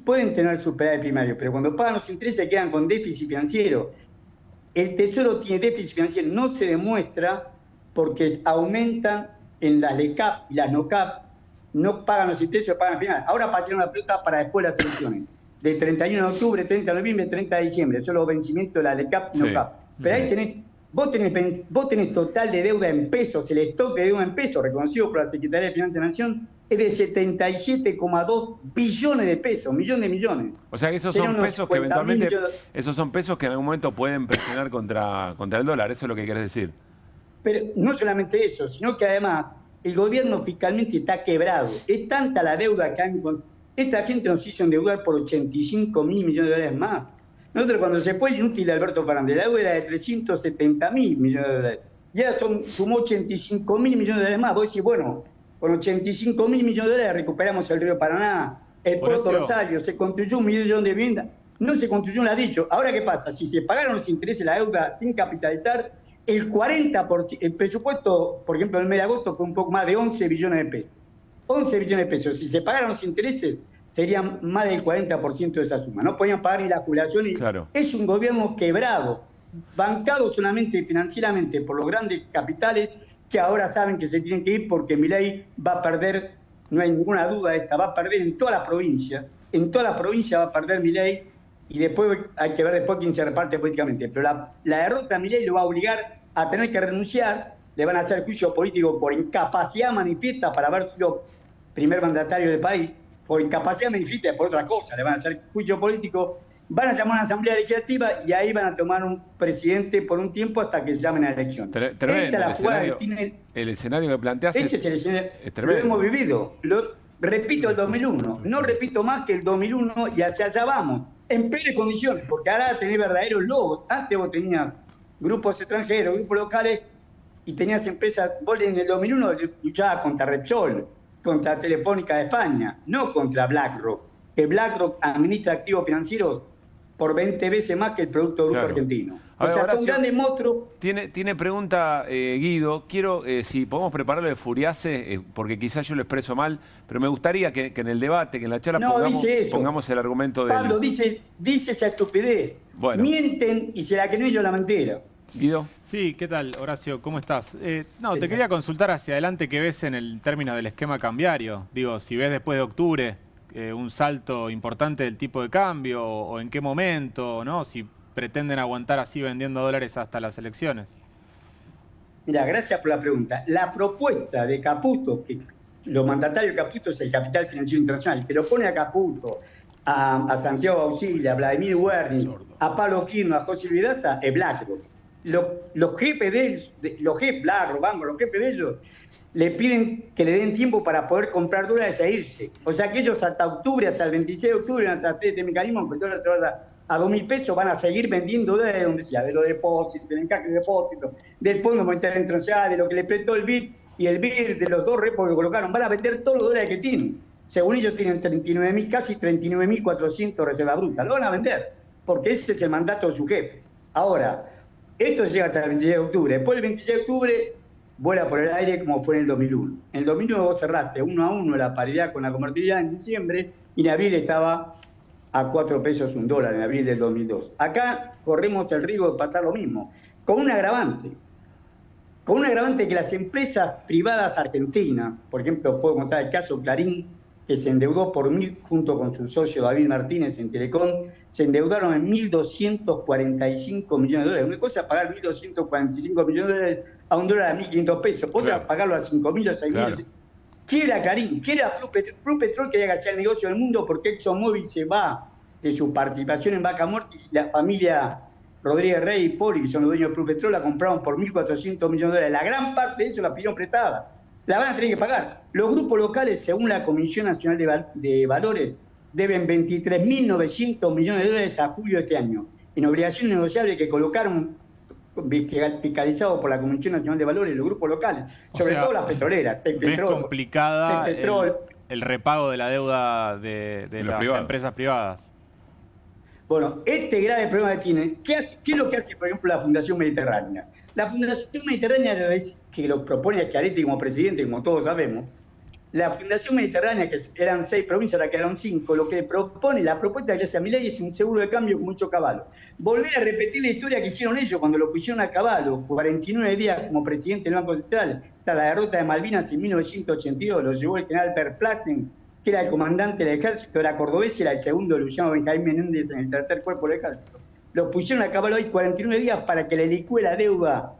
pueden tener superávit primario, pero cuando pagan los intereses quedan con déficit financiero. El Tesoro tiene déficit financiero, no se demuestra porque aumentan en las LECAP y las NOCAP, no pagan los intereses, pagan al final. Ahora patearon la pelota para después de las elecciones. Del 31 de octubre, 30 de noviembre, 30 de diciembre. Eso es los vencimientos de la LECAP y NOCAP. Pero ahí vos tenés total de deuda en pesos, el stock de deuda en pesos, reconocido por la Secretaría de Finanzas de la Nación, es de 77,2 billones de pesos, millones de millones. O sea que esos son pesos que eventualmente, esos son pesos que en algún momento pueden presionar contra el dólar, eso es lo que querés decir. Pero no solamente eso, sino que además el gobierno fiscalmente está quebrado. Es tanta la deuda que esta gente nos hizo endeudar por 85.000 millones de dólares más. Nosotros, cuando se fue el inútil Alberto Fernández, la deuda era de 370.000 millones de dólares. Ya sumó 85.000 millones de dólares más. Vos decís, bueno, con 85.000 millones de dólares recuperamos el río Paraná, el puerto Rosario, se construyó 1 millón de viviendas. No se construyó un ladrillo. Ahora, ¿qué pasa? Si se pagaron los intereses de la deuda sin capitalizar, el 40%, el presupuesto, por ejemplo, en el mes de agosto fue un poco más de 11 billones de pesos. 11 billones de pesos. Si se pagaran los intereses, serían más del 40% de esa suma. No podían pagar ni la jubilación. Claro. Es un gobierno quebrado, bancado solamente financieramente por los grandes capitales que ahora saben que se tienen que ir porque Milei va a perder, no hay ninguna duda de esta, va a perder en toda la provincia. En toda la provincia va a perder Milei. Y después hay que ver después quién se reparte políticamente. Pero la derrota de Milei lo va a obligar a tener que renunciar, le van a hacer juicio político por incapacidad manifiesta para haber sido primer mandatario del país, por incapacidad manifiesta y por otra cosa, le van a hacer juicio político, van a llamar a una asamblea legislativa y ahí van a tomar un presidente por un tiempo hasta que se llamen a elección. El escenario que planteas ese es el escenario, lo hemos vivido, repito el 2001, no repito más que el 2001 y hacia allá vamos. En peores condiciones, porque ahora tenés verdaderos lobos. Antes vos tenías grupos extranjeros, grupos locales, y tenías empresas. Vos en el 2001 luchabas contra Repsol, contra Telefónica de España, no contra BlackRock. Que BlackRock administra activos financieros por 20 veces más que el Producto Grupo Argentino. O sea, son grandes monstruos. Tiene pregunta Guido. Quiero, si podemos prepararlo de Furiase, porque quizás yo lo expreso mal, pero me gustaría que en el debate, que en la charla pongamos el argumento de Pablo dice esa estupidez. Bueno. Mienten y se la creen ellos la mentira. Guido. Sí, ¿qué tal, Horacio? ¿Cómo estás? Te quería consultar hacia adelante qué ves en el término del esquema cambiario. Digo, si ves después de octubre, un salto importante del tipo de cambio o en qué momento, ¿no? Si pretenden aguantar así vendiendo dólares hasta las elecciones. Mira, gracias por la pregunta. La propuesta de Caputo, que los mandatarios de Caputo es el capital financiero internacional, que lo pone a Caputo, a Santiago Auxilia, a Vladimir Werning, a Pablo Quirno, a José Vidata, es BlackRock. Los jefes de ellos, los jefes BlackRock, vamos, los jefes de ellos, le piden que le den tiempo para poder comprar dólares e irse. O sea que ellos hasta octubre, hasta el 26 de octubre, hasta este mecanismo, con dólares a 2.000 pesos, van a seguir vendiendo dólares de donde sea, de los depósitos, del encaje de depósitos, del Fondo Monetario Internacional, de lo que le prestó el BID y el BID, de los dos repos que colocaron. Van a vender todos los dólares que tienen. Según ellos tienen 39.000, casi 39.400 reservas brutas. Lo van a vender, porque ese es el mandato de su jefe. Ahora, esto llega hasta el 26 de octubre. Después del 26 de octubre vuela por el aire como fue en el 2001. En el 2001 vos cerraste 1-1 la paridad con la convertibilidad en diciembre y en abril estaba a 4 pesos un dólar, en abril del 2002. Acá corremos el riesgo de pasar lo mismo, con un agravante. Con un agravante que las empresas privadas argentinas, por ejemplo, puedo contar el caso Clarín, que se endeudó junto con su socio David Martínez en Telecom, se endeudaron en 1.245 millones de dólares. Una cosa es pagar 1.245 millones de dólares a un dólar a 1.500 pesos, otra es pagarlo a 5.000 o 6.000. Claro. Quiere a Clarín, quiere a Plus Petrol que haga el negocio del mundo, porque ExxonMobil se va de su participación en Vaca Muerta y la familia Rodríguez Rey y Poli, que son los dueños de Plus Petrol, la compraron por 1.400 millones de dólares. La gran parte de eso la pidieron prestada. La van a tener que pagar. Los grupos locales, según la Comisión Nacional de Valores, deben 23.900 millones de dólares a julio de este año, en obligaciones negociables que colocaron, fiscalizados por la Comisión Nacional de Valores, los grupos locales, sobre todo las petroleras. ¿Ves complicada el repago de la deuda de las empresas privadas? Bueno, este grave problema que tienen, ¿qué es lo que hace, por ejemplo, la Fundación Mediterránea? La Fundación Mediterránea, que lo propone Schiaretti como presidente, como todos sabemos, la Fundación Mediterránea, que eran 6 provincias, ahora quedaron 5, lo que propone, la propuesta que hace a Milei es un seguro de cambio con mucho caballo. Volver a repetir la historia que hicieron ellos cuando lo pusieron a caballo, 49 días como presidente del Banco Central, hasta la derrota de Malvinas en 1982, lo llevó el general Verplassen, que era el comandante del ejército, era cordobés y era el segundo de Luciano Benjamín Menéndez en el tercer cuerpo del ejército. Los pusieron a caballo hoy 49 días para que le licúe la deuda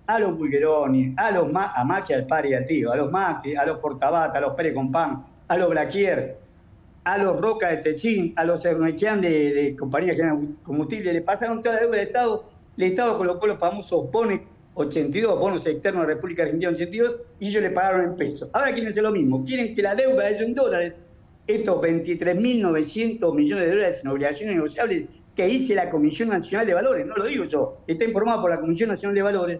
a los Bulgeroni, a Macri, al padre y al tío, a los Macri, a los Portabata, a los Pérez Compán, a los Blaquier, a los Roca de Techín, a los Ernequian de Compañía General de Combustible, le pasaron toda la deuda del Estado. El Estado colocó los famosos bonos 82, bonos externos de la República Argentina 82, y ellos le pagaron en pesos. Ahora quieren hacer lo mismo, quieren que la deuda de ellos en dólares, estos 23.900 millones de dólares en obligaciones negociables que hice la Comisión Nacional de Valores, no lo digo yo, está informado por la Comisión Nacional de Valores,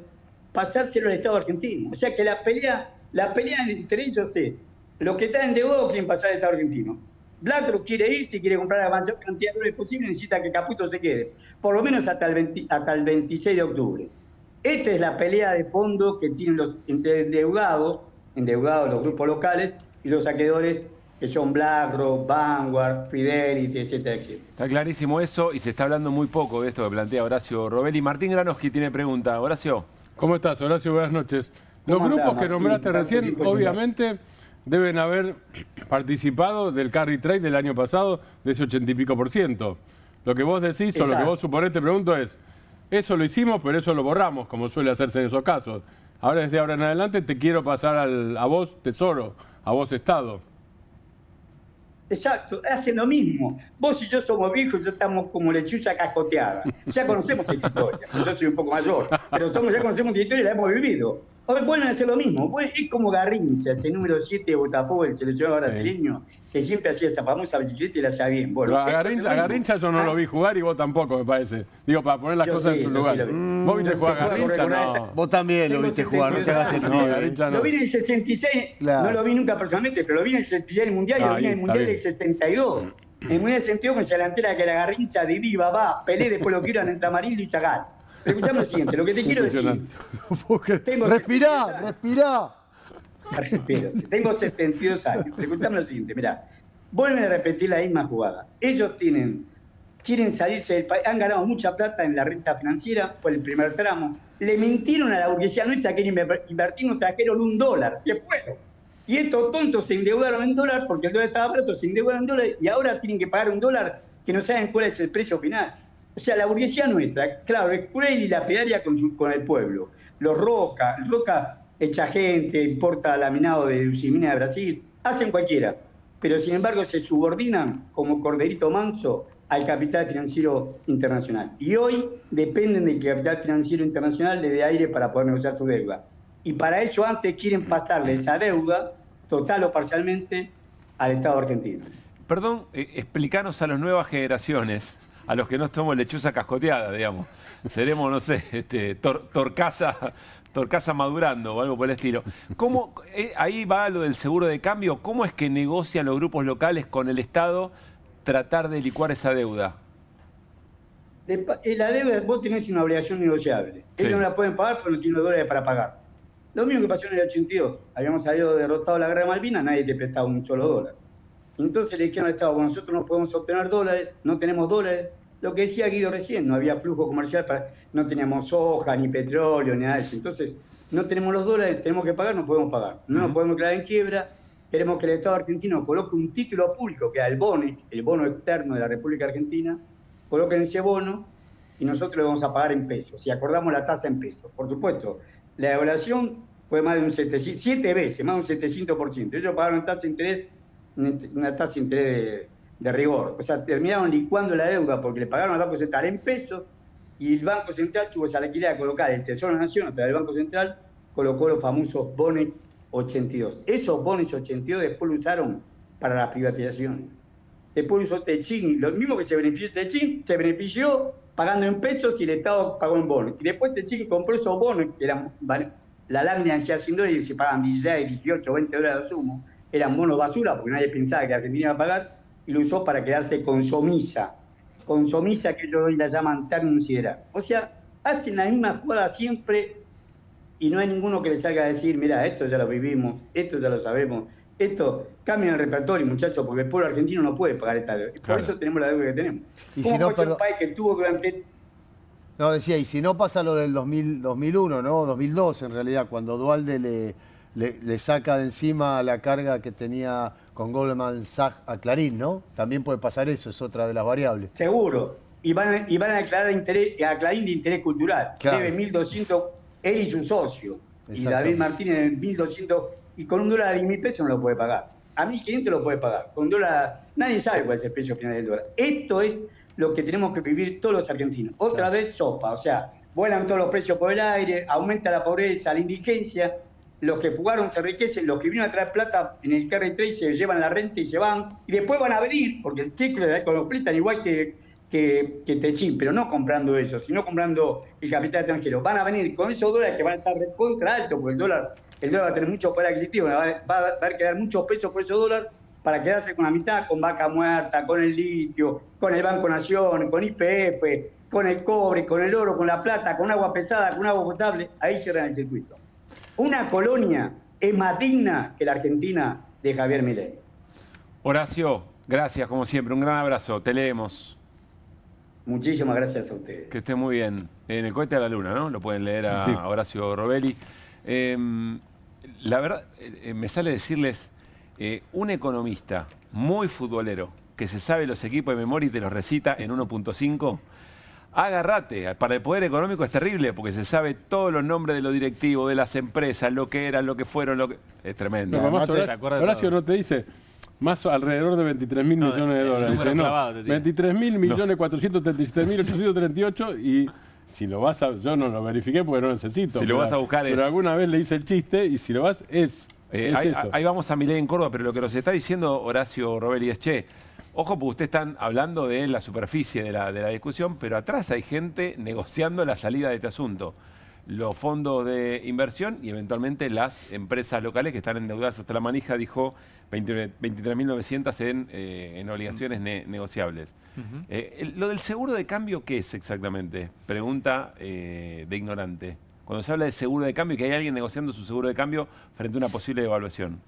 pasárselo al Estado argentino. O sea que la pelea entre ellos es, los que están endeudados quieren pasar al Estado argentino. BlackRock quiere irse y quiere comprar la mayor cantidad de dólares posible, necesita que Caputo se quede, por lo menos hasta el 26 de octubre. Esta es la pelea de fondo que tienen entre endeudados, los grupos locales, y los acreedores, que son BlackRock, Vanguard, Fidelity, etcétera, etcétera. Está clarísimo eso y se está hablando muy poco de esto que plantea Horacio Robelli. Martín Granoski tiene pregunta. Horacio. ¿Cómo estás, Horacio? Buenas noches. Los grupos que nombraste recién, obviamente, deben haber participado del carry trade del año pasado de ese 80 y pico %. Lo que vos decís o lo que vos suponés, te pregunto es, eso lo hicimos, pero eso lo borramos, como suele hacerse en esos casos. Ahora, desde ahora en adelante, te quiero pasar a vos, Tesoro, a vos, Estado. Exacto, hacen lo mismo. Vos y yo somos viejos, ya estamos como lechuza cascoteada. Ya conocemos esta historia. Yo soy un poco mayor, pero ya conocemos esta historia y la hemos vivido. Hoy vuelven a hacer lo mismo. Es como Garrincha, ese número 7 de Botafogo, el seleccionado brasileño, que siempre hacía esa famosa bicicleta y la hacía bien. Bueno, a Garrincha yo no lo vi jugar y vos tampoco, me parece. Digo, para poner las cosas en su lugar. ¿Vos viste jugar a Garrincha? No. Vos también lo viste jugar, no te hagas el no. Lo vi en el 66, no lo vi nunca personalmente, pero lo vi en el 66 en el Mundial y lo vi en el Mundial del 72. En el Mundial del 72 con esa delantera que era Garrincha, Didi, Babá, Pelé, después lo quiero entre Amarillo y Zagal. Pero escuchame lo siguiente, lo que te quiero decir. Respirá. Tengo 72 años. Pero escuchame lo siguiente, mirá. Vuelven a repetir la misma jugada. Ellos quieren salirse del país, han ganado mucha plata en la renta financiera, fue el primer tramo. Le mintieron a la burguesía nuestra que invertir, nos trajeron $1, se fueron. Y estos tontos se endeudaron en dólar porque el dólar estaba barato, se endeudaron en dólar y ahora tienen que pagar un dólar que no saben cuál es el precio final. O sea, la burguesía nuestra, claro, es cruel y lapidaria con el pueblo. Los Roca echa gente, importa laminado de Usimina de Brasil, hacen cualquiera. Pero sin embargo se subordinan como corderito manso al capital financiero internacional. Y hoy dependen del capital financiero internacional le dé aire para poder negociar su deuda. Y para ello antes quieren pasarle esa deuda, total o parcialmente, al Estado argentino. Perdón, explícanos a las nuevas generaciones, a los que no somos lechuza cascoteada, digamos. Seremos, no sé, torcaza madurando o algo por el estilo. ¿Cómo, ahí va lo del seguro de cambio? ¿Cómo es que negocian los grupos locales con el Estado tratar de licuar esa deuda? La deuda, vos tenés una obligación negociable. Ellos no la pueden pagar porque no tienen los dólares para pagar. Lo mismo que pasó en el 82. Habíamos salido derrotado la guerra de Malvinas, nadie te prestaba un solo dólar. Entonces le dijeron al Estado, bueno, nosotros no podemos obtener dólares, no tenemos dólares. Lo que decía Guido recién, no había flujo comercial, no teníamos soja, ni petróleo, ni nada de eso. Entonces, no tenemos los dólares, tenemos que pagar, no podemos pagar. No nos podemos quedar en quiebra, queremos que el Estado argentino coloque un título público, que es el bono externo de la República Argentina, coloquen ese bono y nosotros le vamos a pagar en pesos. Y acordamos la tasa en pesos. Por supuesto, la devaluación fue más de un 7 veces, más de un 700%. Ellos pagaron una tasa de interés de rigor. O sea, terminaron licuando la deuda porque le pagaron al Banco Central en pesos y el Banco Central tuvo esa liquidez de colocar el Tesoro de la Nación, pero el Banco Central colocó los famosos bonos 82. Esos bonos 82 después lo usaron para las privatizaciones. Después lo usó Techín, lo mismo que se benefició Techín, se benefició pagando en pesos y el Estado pagó en bonos. Y después Techín compró esos bonos, que eran, la lámina ya sin dólares y se pagan 16, 18, 20 dólares de sumo. Eran bonos basura porque nadie pensaba que Argentina iba a pagar y lo usó para quedarse con Somisa. Con Somisa, que ellos hoy la llaman término sideral. O sea, hacen la misma jugada siempre y no hay ninguno que les salga a decir, mira, esto ya lo vivimos, esto ya lo sabemos, esto, cambien el repertorio, muchachos, porque el pueblo argentino no puede pagar esta deuda. Por eso tenemos la deuda que tenemos. Y ¿Cómo si no, fue un país que tuvo durante... No, decía, y si no pasa lo del 2001, ¿no? 2002 en realidad, cuando Duhalde le saca de encima la carga que tenía con Goldman Sachs a Clarín, ¿no? También puede pasar eso, es otra de las variables. Seguro. Y van a declarar a Clarín de interés cultural. Claro. Debe 1.200, él y su socio. Y David Martínez 1.200, y con un dólar a 10.000 pesos no lo puede pagar. A 1.500 lo puede pagar. Con un dólar, nadie sabe cuál es el precio final del dólar. Esto es lo que tenemos que vivir todos los argentinos. Otra vez sopa, o sea, vuelan todos los precios por el aire, aumenta la pobreza, la indigencia. Los que fugaron se enriquecen, los que vienen a traer plata en el carry trade se llevan la renta y se van, y después van a venir, porque el ciclo lo completan igual que Techín, pero no comprando eso, sino comprando el capital extranjero. Van a venir con esos dólares que van a estar contra alto, porque el dólar va a tener mucho poder adquisitivo, va a haber que dar muchos pesos por esos dólares para quedarse con la mitad, con Vaca Muerta, con el litio, con el Banco Nación, con YPF, con el cobre, con el oro, con la plata, con agua pesada, con agua potable. Ahí cierran el circuito. Una colonia es más digna que la Argentina de Javier Milei. Horacio, gracias como siempre, un gran abrazo, te leemos. Muchísimas gracias a ustedes. Que esté muy bien. En el cohete a la luna, ¿no? Lo pueden leer a Horacio Robelli. La verdad, me sale decirles, un economista muy futbolero, que se sabe los equipos de memoria y te los recita en 1.5, agárrate, para el poder económico es terrible porque se sabe todos los nombres de los directivos, de las empresas, lo que eran, lo que fueron, es tremendo. No, Horacio no te dice más alrededor de 23.000 millones de dólares. Dice, 23.437.838 y si lo vas a... Yo no lo verifiqué porque no necesito. Si lo vas a buscar pero alguna vez le hice el chiste y si lo vas es eso. Ahí vamos a Milei en Córdoba, pero lo que nos está diciendo Horacio Robelli es, ojo, porque ustedes están hablando de la superficie de la discusión, pero atrás hay gente negociando la salida de este asunto. Los fondos de inversión y eventualmente las empresas locales que están endeudadas hasta la manija, dijo 23.900 en obligaciones negociables. Lo del seguro de cambio, ¿qué es exactamente? Pregunta de ignorante. Cuando se habla de seguro de cambio y que hay alguien negociando su seguro de cambio frente a una posible devaluación.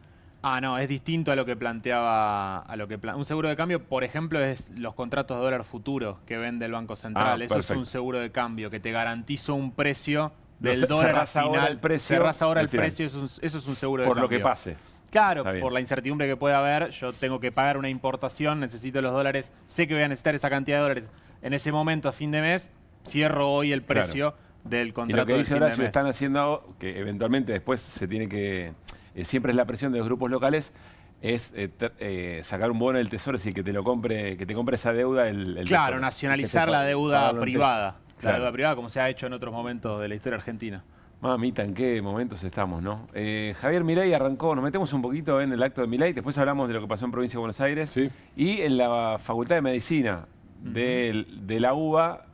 No, es distinto a lo que planteaba, un seguro de cambio, por ejemplo, es los contratos de dólar futuro que vende el Banco Central. Eso es un seguro de cambio que te garantiza un precio del dólar al final. Cerrás ahora el precio, eso es un seguro de cambio. Por lo que pase. Claro, por la incertidumbre que puede haber, yo tengo que pagar una importación, necesito los dólares, sé que voy a necesitar esa cantidad de dólares en ese momento a fin de mes, cierro hoy el precio del contrato. Y lo que dice del fin de Horacio, mes. están haciendo, que eventualmente después se tiene que, siempre es la presión de los grupos locales, es sacar un bono del Tesoro, es decir, que te compre esa deuda el Claro, Tesoro. nacionalizar la deuda privada. Claro. La deuda privada, como se ha hecho en otros momentos de la historia argentina. Mamita, ¿en qué momentos estamos, no? Javier Milei arrancó, nos metemos un poquito en el acto de Milei, después hablamos de lo que pasó en Provincia de Buenos Aires y en la Facultad de Medicina de la UBA,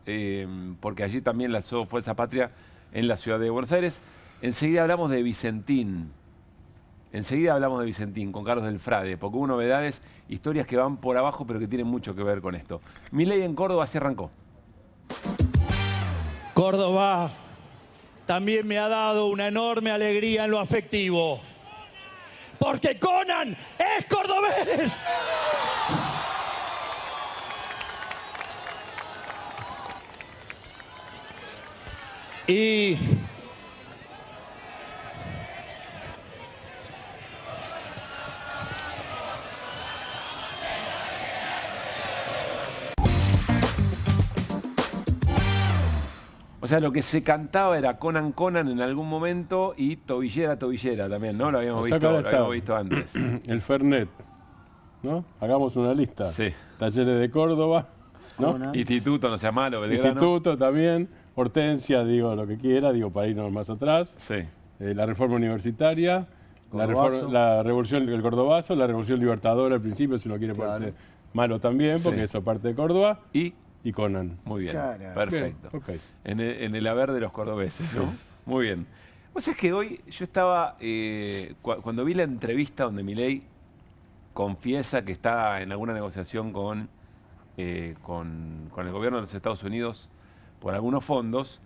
porque allí también lanzó Fuerza Patria en la ciudad de Buenos Aires. Enseguida hablamos de Vicentín. Con Carlos del Frade, porque hubo novedades, historias que van por abajo, pero que tienen mucho que ver con esto. Milei en Córdoba se arrancó. Córdoba también me ha dado una enorme alegría en lo afectivo. Porque Conan es cordobés. Y o sea, lo que se cantaba era Conan Conan en algún momento y Tobillera Tobillera también, ¿no? Lo habíamos visto antes. El Fernet, ¿no? Hagamos una lista. Sí. Talleres de Córdoba, ¿no? Instituto, no sea malo, Belgrano. Instituto también. Hortensia, digo lo que quiera, digo para irnos más atrás. Sí. La reforma universitaria, Cordobazo. la revolución, el Cordobazo, la revolución libertadora al principio, si lo quiere parecer malo también, porque eso parte de Córdoba. Y Conan. Muy bien, Cara. perfecto. Bien, okay. En el haber de los cordobeses, ¿no? Muy bien. Vos sabés que hoy yo estaba, cuando vi la entrevista donde Milei confiesa que está en alguna negociación con el gobierno de los Estados Unidos por algunos fondos,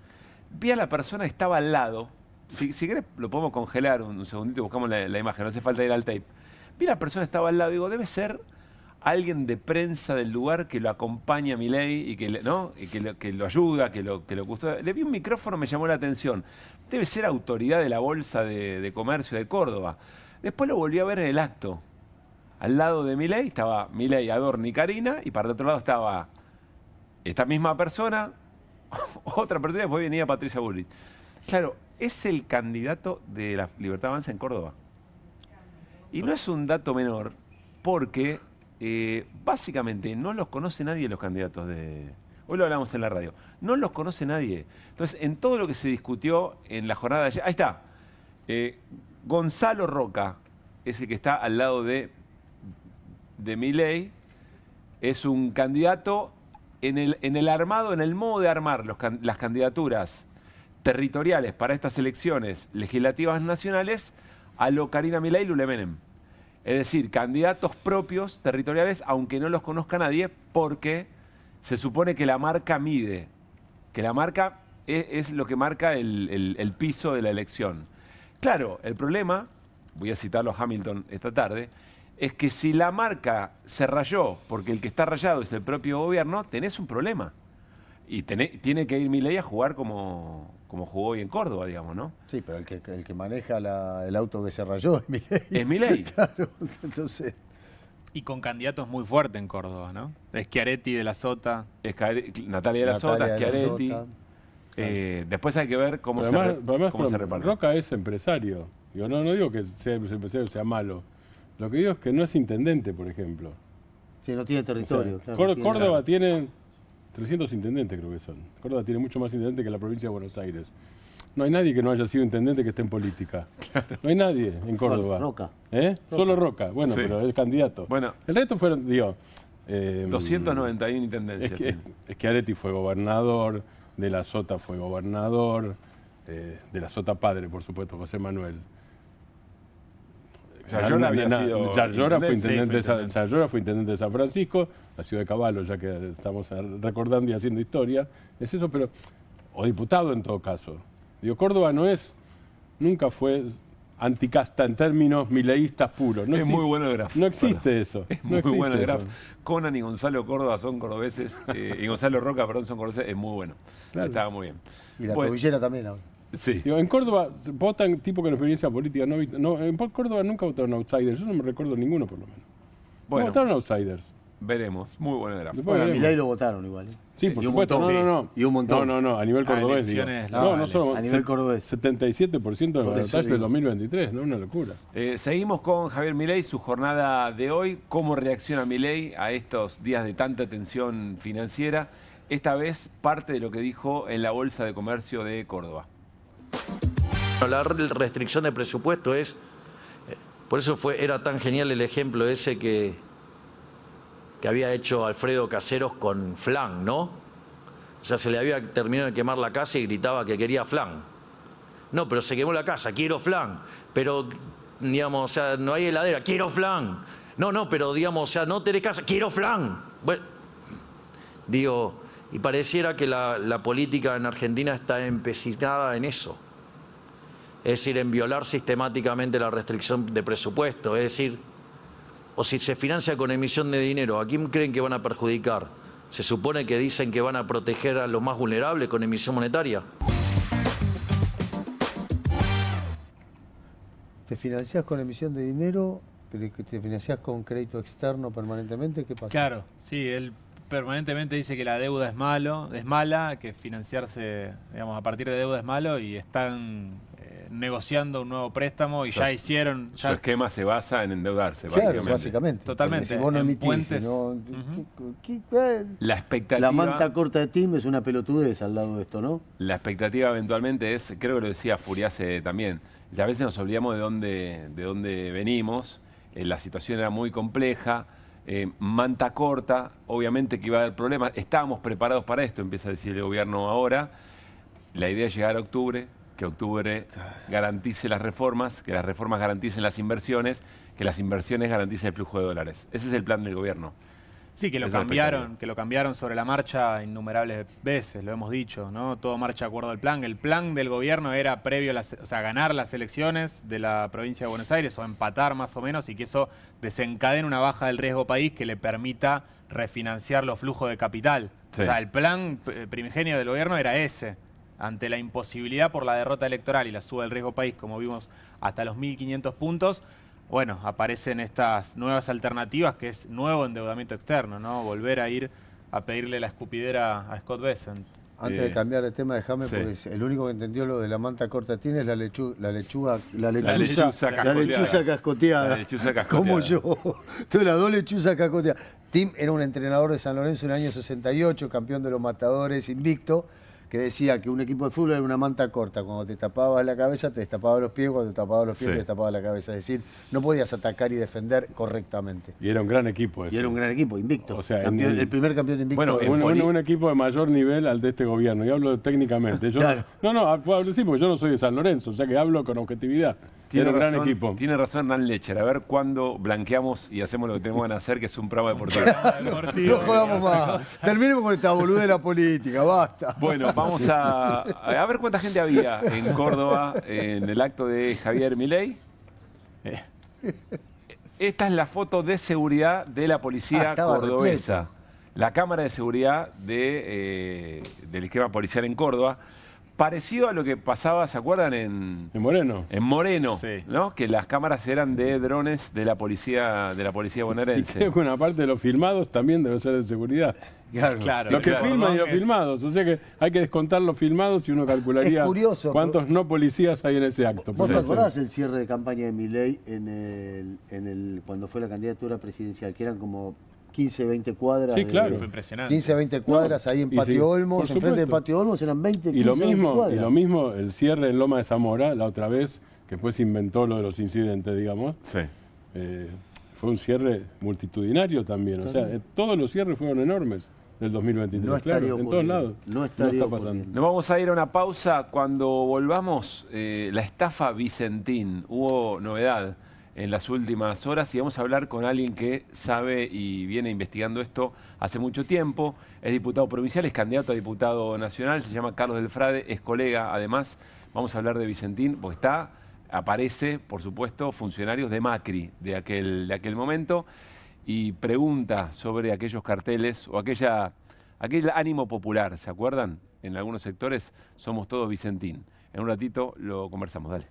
vi a la persona que estaba al lado. Si querés lo podemos congelar un segundito, buscamos la imagen, no hace falta ir al tape. Vi a la persona que estaba al lado y digo, debe ser alguien de prensa del lugar que lo acompaña a Milei y que, ¿no? y que lo ayuda, que lo custodia. Le vi un micrófono, me llamó la atención. Debe ser autoridad de la Bolsa de Comercio de Córdoba. Después lo volví a ver en el acto. Al lado de Milei estaba Milei, Adorno y Karina, y para el otro lado estaba esta misma persona, otra persona, y después venía Patricia Bullrich. Claro, es el candidato de la Libertad Avanza en Córdoba. Y no es un dato menor, porque básicamente no los conoce nadie los candidatos de... Hoy lo hablamos en la radio. No los conoce nadie. Entonces, en todo lo que se discutió en la jornada de ayer... Ahí está. Gonzalo Roca, ese que está al lado de Milei, es un candidato en el armado, en el modo de armar las candidaturas territoriales para estas elecciones legislativas nacionales a lo Karina Milei y Lule Menem. Es decir, candidatos propios territoriales, aunque no los conozca nadie, porque se supone que la marca mide, que la marca es lo que marca el piso de la elección. Claro, el problema, voy a citarlo a Hamilton esta tarde, es que si la marca se rayó porque el que está rayado es el propio gobierno, tenés un problema. Y tiene que ir Milei a jugar como jugó hoy en Córdoba, digamos, ¿no? Sí, pero el que maneja el auto que se rayó es Milei. Es Milei. Claro, entonces... Y con candidatos muy fuertes en Córdoba, ¿no? Schiaretti de la Sota. Natalia de la Sota, Schiaretti. Después hay que ver cómo se reparte. Roca es empresario. Digo, no digo que sea empresario sea malo. Lo que digo es que no es intendente, por ejemplo. Sí, no tiene territorio. O sea, claro, Córdoba tiene 300 intendentes, creo que son. Córdoba tiene mucho más intendentes que la provincia de Buenos Aires. No hay nadie que no haya sido intendente que esté en política. Claro. No hay nadie en Córdoba. Roca. Solo Roca. Bueno, sí. Pero es candidato. Bueno, el resto fueron, 291 intendencias. Schiaretti fue gobernador, de la Sota fue gobernador, de la Sota padre, por supuesto, José Manuel. Yarlora fue intendente de San Francisco, la ciudad de Caballo, ya que estamos recordando y haciendo historia. Es eso, pero... O diputado en todo caso. Digo, Córdoba nunca fue anticasta en términos mileístas puros. Es muy bueno el graf. No existe eso. Es muy bueno el graf. Conan y Gonzalo Córdoba son cordobeses, y Gonzalo Roca, perdón, son cordobeses, es muy bueno. Claro. Estaba muy bien. Y la tobillera también ahora. Sí. Digo, en Córdoba votan tipo con experiencia política. En Córdoba nunca votaron outsiders. Yo no me recuerdo ninguno, por lo menos. Bueno, no votaron outsiders. Veremos. Muy buena gráfica. Bueno, a Milei lo votaron igual. Sí, por y supuesto. Montón, y un montón. No, a nivel cordobés. No solo a nivel cordobés. 77% del balotaje del 2023, ¿no? Una locura. Seguimos con Javier Milei, su jornada de hoy. ¿Cómo reacciona Milei a estos días de tanta tensión financiera? Esta vez parte de lo que dijo en la Bolsa de Comercio de Córdoba. La restricción de presupuesto es, por eso era tan genial el ejemplo ese que había hecho Alfredo Caseros con flan, ¿no? O sea, se le había terminado de quemar la casa y gritaba que quería flan. No, pero se quemó la casa, quiero flan. Pero, digamos, o sea, no hay heladera, quiero flan. No, pero, digamos, o sea, no tenés casa, quiero flan. Bueno, digo, y pareciera que la política en Argentina está empecinada en eso. Es decir, en violar sistemáticamente la restricción de presupuesto, es decir, o si se financia con emisión de dinero, ¿a quién creen que van a perjudicar? ¿Se supone que dicen que van a proteger a los más vulnerables con emisión monetaria? ¿Te financiás con emisión de dinero, pero que te financiás con crédito externo permanentemente? ¿Qué pasa? Claro, sí, él permanentemente dice que la deuda es mala, que financiarse, digamos, a partir de deuda es malo y están negociando un nuevo préstamo y ya hicieron... Su esquema se basa en endeudarse, básicamente. Totalmente. Si vos no emitís, la expectativa... La manta corta de TIM es una pelotudez al lado de esto, ¿no? La expectativa eventualmente es, creo que lo decía Furiase también, a veces nos olvidamos de dónde venimos, la situación era muy compleja, manta corta, obviamente que iba a haber problemas, estábamos preparados para esto, empieza a decir el gobierno ahora, la idea es llegar a octubre, que octubre garantice las reformas, que las reformas garanticen las inversiones, que las inversiones garanticen el flujo de dólares. Ese es el plan del gobierno. Sí, que lo cambiaron sobre la marcha innumerables veces, lo hemos dicho, ¿no? Todo marcha de acuerdo al plan. El plan del gobierno era previo a ganar las elecciones de la provincia de Buenos Aires o empatar más o menos y que eso desencadene una baja del riesgo país que le permita refinanciar los flujos de capital. Sí. O sea, el plan primigenio del gobierno era ese. Ante la imposibilidad por la derrota electoral y la suba del riesgo país, como vimos hasta los 1.500 puntos, bueno, aparecen estas nuevas alternativas, que es nuevo endeudamiento externo, ¿no? Volver a ir a pedirle la escupidera a Scott Bessent. Antes de cambiar de tema, déjame, porque el único que entendió lo de la manta corta tiene es la lechuza cascoteada. Como yo. Entonces, las dos lechuzas cascoteadas. Tim era un entrenador de San Lorenzo en el año 68, campeón de los matadores, invicto, que decía que un equipo de fútbol era una manta corta. Cuando te tapabas la cabeza, te destapabas los pies. Cuando te tapabas los pies, te destapabas la cabeza. Es decir, no podías atacar y defender correctamente. Y era un gran equipo ese. Y era un gran equipo, invicto. O sea, el primer campeón invicto. Bueno, un equipo de mayor nivel al de este gobierno. Y hablo técnicamente. Yo, claro. Sí, porque yo no soy de San Lorenzo, o sea que hablo con objetividad. Tiene un gran equipo. Tiene razón Hernán Lecher. A ver cuándo blanqueamos y hacemos lo que tenemos que hacer, que es un programa deportivo. No jugamos más. Terminemos con esta boludez de la política, basta. Bueno, vamos a ver cuánta gente había en Córdoba en el acto de Javier Milei. Esta es la foto de seguridad de la policía cordobesa. Repleto. La cámara de seguridad del esquema policial en Córdoba. Parecido a lo que pasaba, ¿se acuerdan? En Moreno. En Moreno, sí. ¿No? Que las cámaras eran de drones de la policía bonaerense. Y creo que una parte de los filmados también debe ser de seguridad. Claro. Los que filman y los filmados. O sea que hay que descontar los filmados y uno calcularía cuántos no policías hay en ese acto. ¿Vos te acordás el cierre de campaña de Milei cuando fue la candidatura presidencial? Que eran como 15, 20 cuadras. Sí, claro. Fue impresionante. 15, 20 cuadras ahí en Patio Olmos. Enfrente de Patio Olmos eran 20, 15, 20 cuadras. Y lo mismo el cierre en Loma de Zamora, la otra vez, que después se inventó lo de los incidentes, digamos. Sí. Fue un cierre multitudinario también. O sea, todos los cierres fueron enormes del 2023. No estaría en todos lados. No estaría está pasando. Nos vamos a ir a una pausa. Cuando volvamos, la estafa Vicentín. Hubo novedad en las últimas horas y vamos a hablar con alguien que sabe y viene investigando esto hace mucho tiempo. Es diputado provincial, es candidato a diputado nacional, se llama Carlos Del Frade, es colega además. Vamos a hablar de Vicentín, porque aparece, por supuesto, funcionarios de Macri de aquel momento y pregunta sobre aquellos carteles o aquel ánimo popular, ¿se acuerdan? En algunos sectores somos todos Vicentín. En un ratito lo conversamos, dale.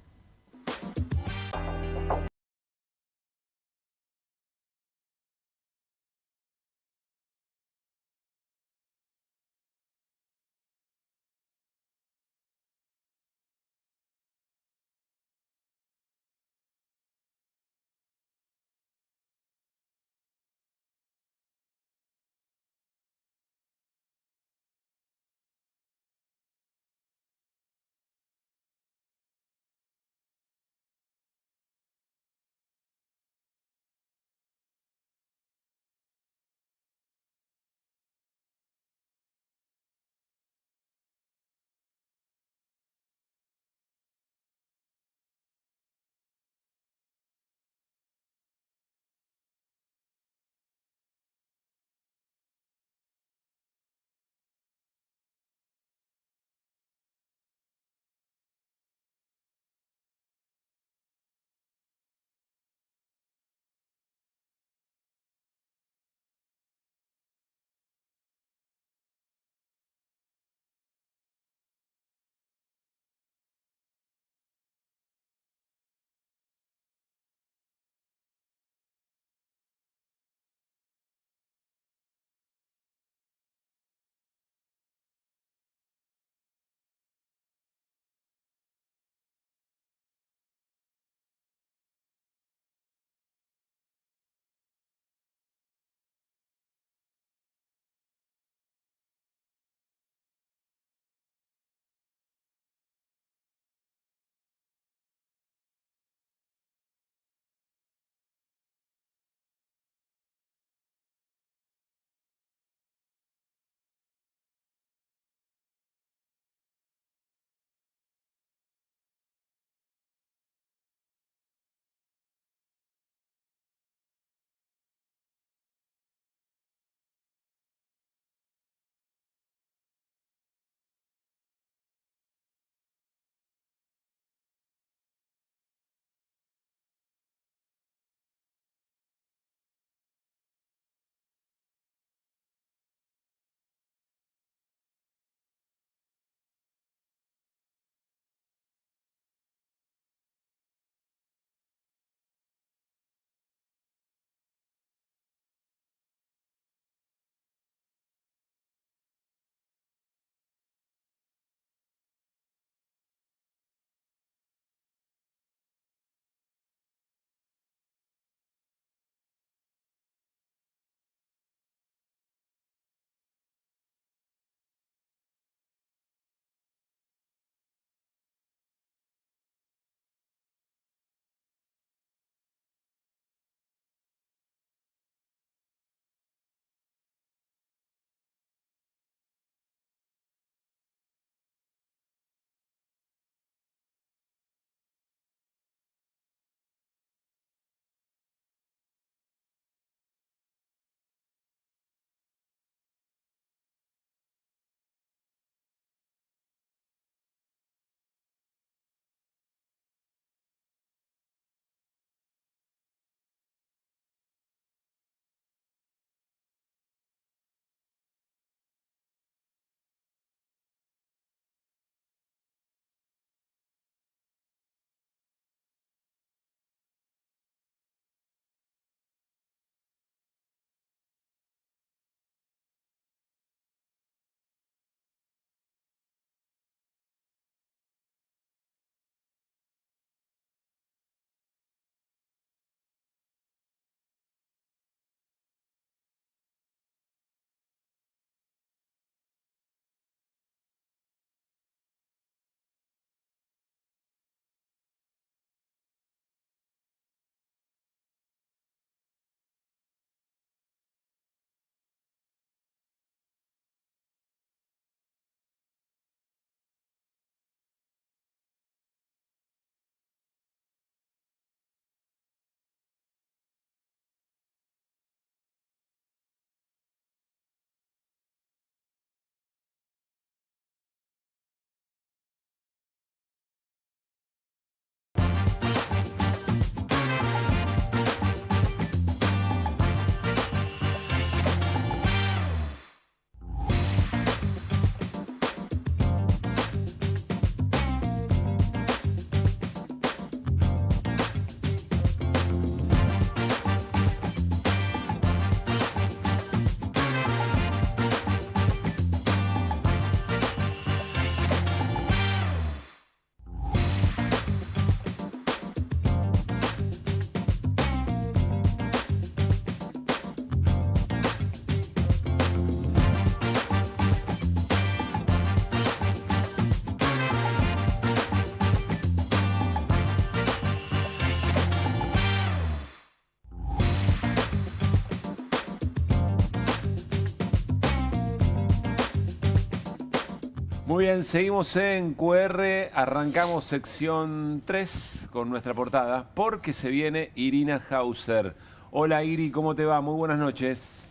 Muy bien, seguimos en QR, arrancamos sección 3 con nuestra portada, porque se viene Irina Hauser. Hola Iri, ¿cómo te va? Muy buenas noches.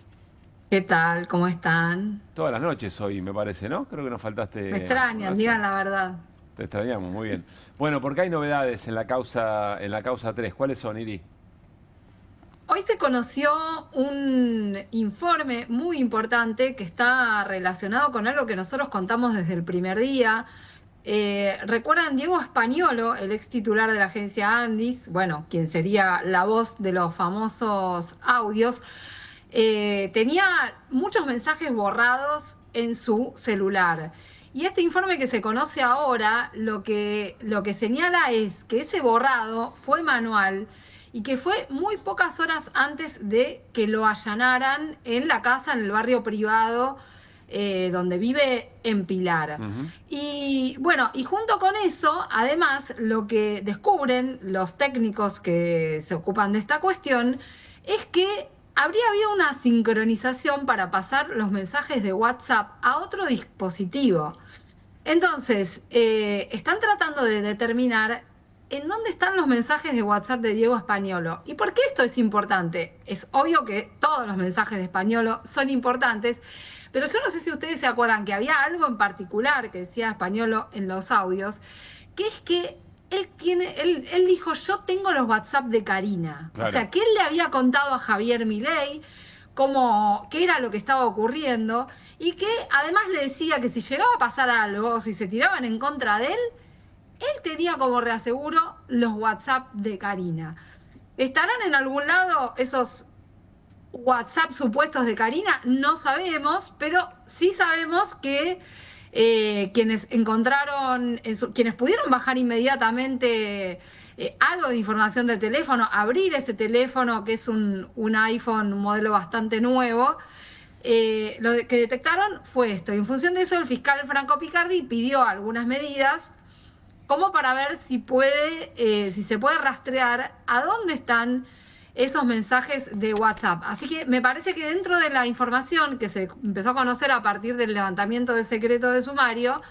¿Qué tal? ¿Cómo están? Todas las noches hoy, me parece, ¿no? Creo que nos faltaste... Me extrañan, digan la verdad. Te extrañamos, muy bien. Bueno, porque hay novedades en la causa 3. ¿Cuáles son, Iri? Hoy se conoció un informe muy importante que está relacionado con algo que nosotros contamos desde el primer día. ¿Recuerdan Diego Españolo, el ex titular de la agencia Andis? Bueno, quien sería la voz de los famosos audios. Tenía muchos mensajes borrados en su celular. Y este informe que se conoce ahora, lo que señala es que ese borrado fue manual y que fue muy pocas horas antes de que lo allanaran en la casa, en el barrio privado donde vive en Pilar. Y bueno, y junto con eso, además, lo que descubren los técnicos que se ocupan de esta cuestión es que habría habido una sincronización para pasar los mensajes de WhatsApp a otro dispositivo. Entonces, están tratando de determinar en dónde están los mensajes de WhatsApp de Diego Españolo. ¿Y por qué esto es importante? Es obvio que todos los mensajes de Españolo son importantes, pero yo no sé si ustedes se acuerdan que había algo en particular que decía Españolo en los audios, que es que él dijo, yo tengo los WhatsApp de Karina. Claro. O sea, que él le había contado a Javier Milei qué era lo que estaba ocurriendo y que además le decía que si llegaba a pasar algo o si se tiraban en contra de él tenía como reaseguro los WhatsApp de Karina. ¿Estarán en algún lado esos WhatsApp supuestos de Karina? No sabemos, pero sí sabemos que quienes encontraron, quienes pudieron bajar inmediatamente algo de información del teléfono, abrir ese teléfono que es un iPhone, un modelo bastante nuevo, lo que detectaron fue esto. Y en función de eso, el fiscal Franco Picardi pidió algunas medidas como para ver si se puede rastrear a dónde están esos mensajes de WhatsApp. Así que me parece que dentro de la información que se empezó a conocer a partir del levantamiento de secreto de sumario,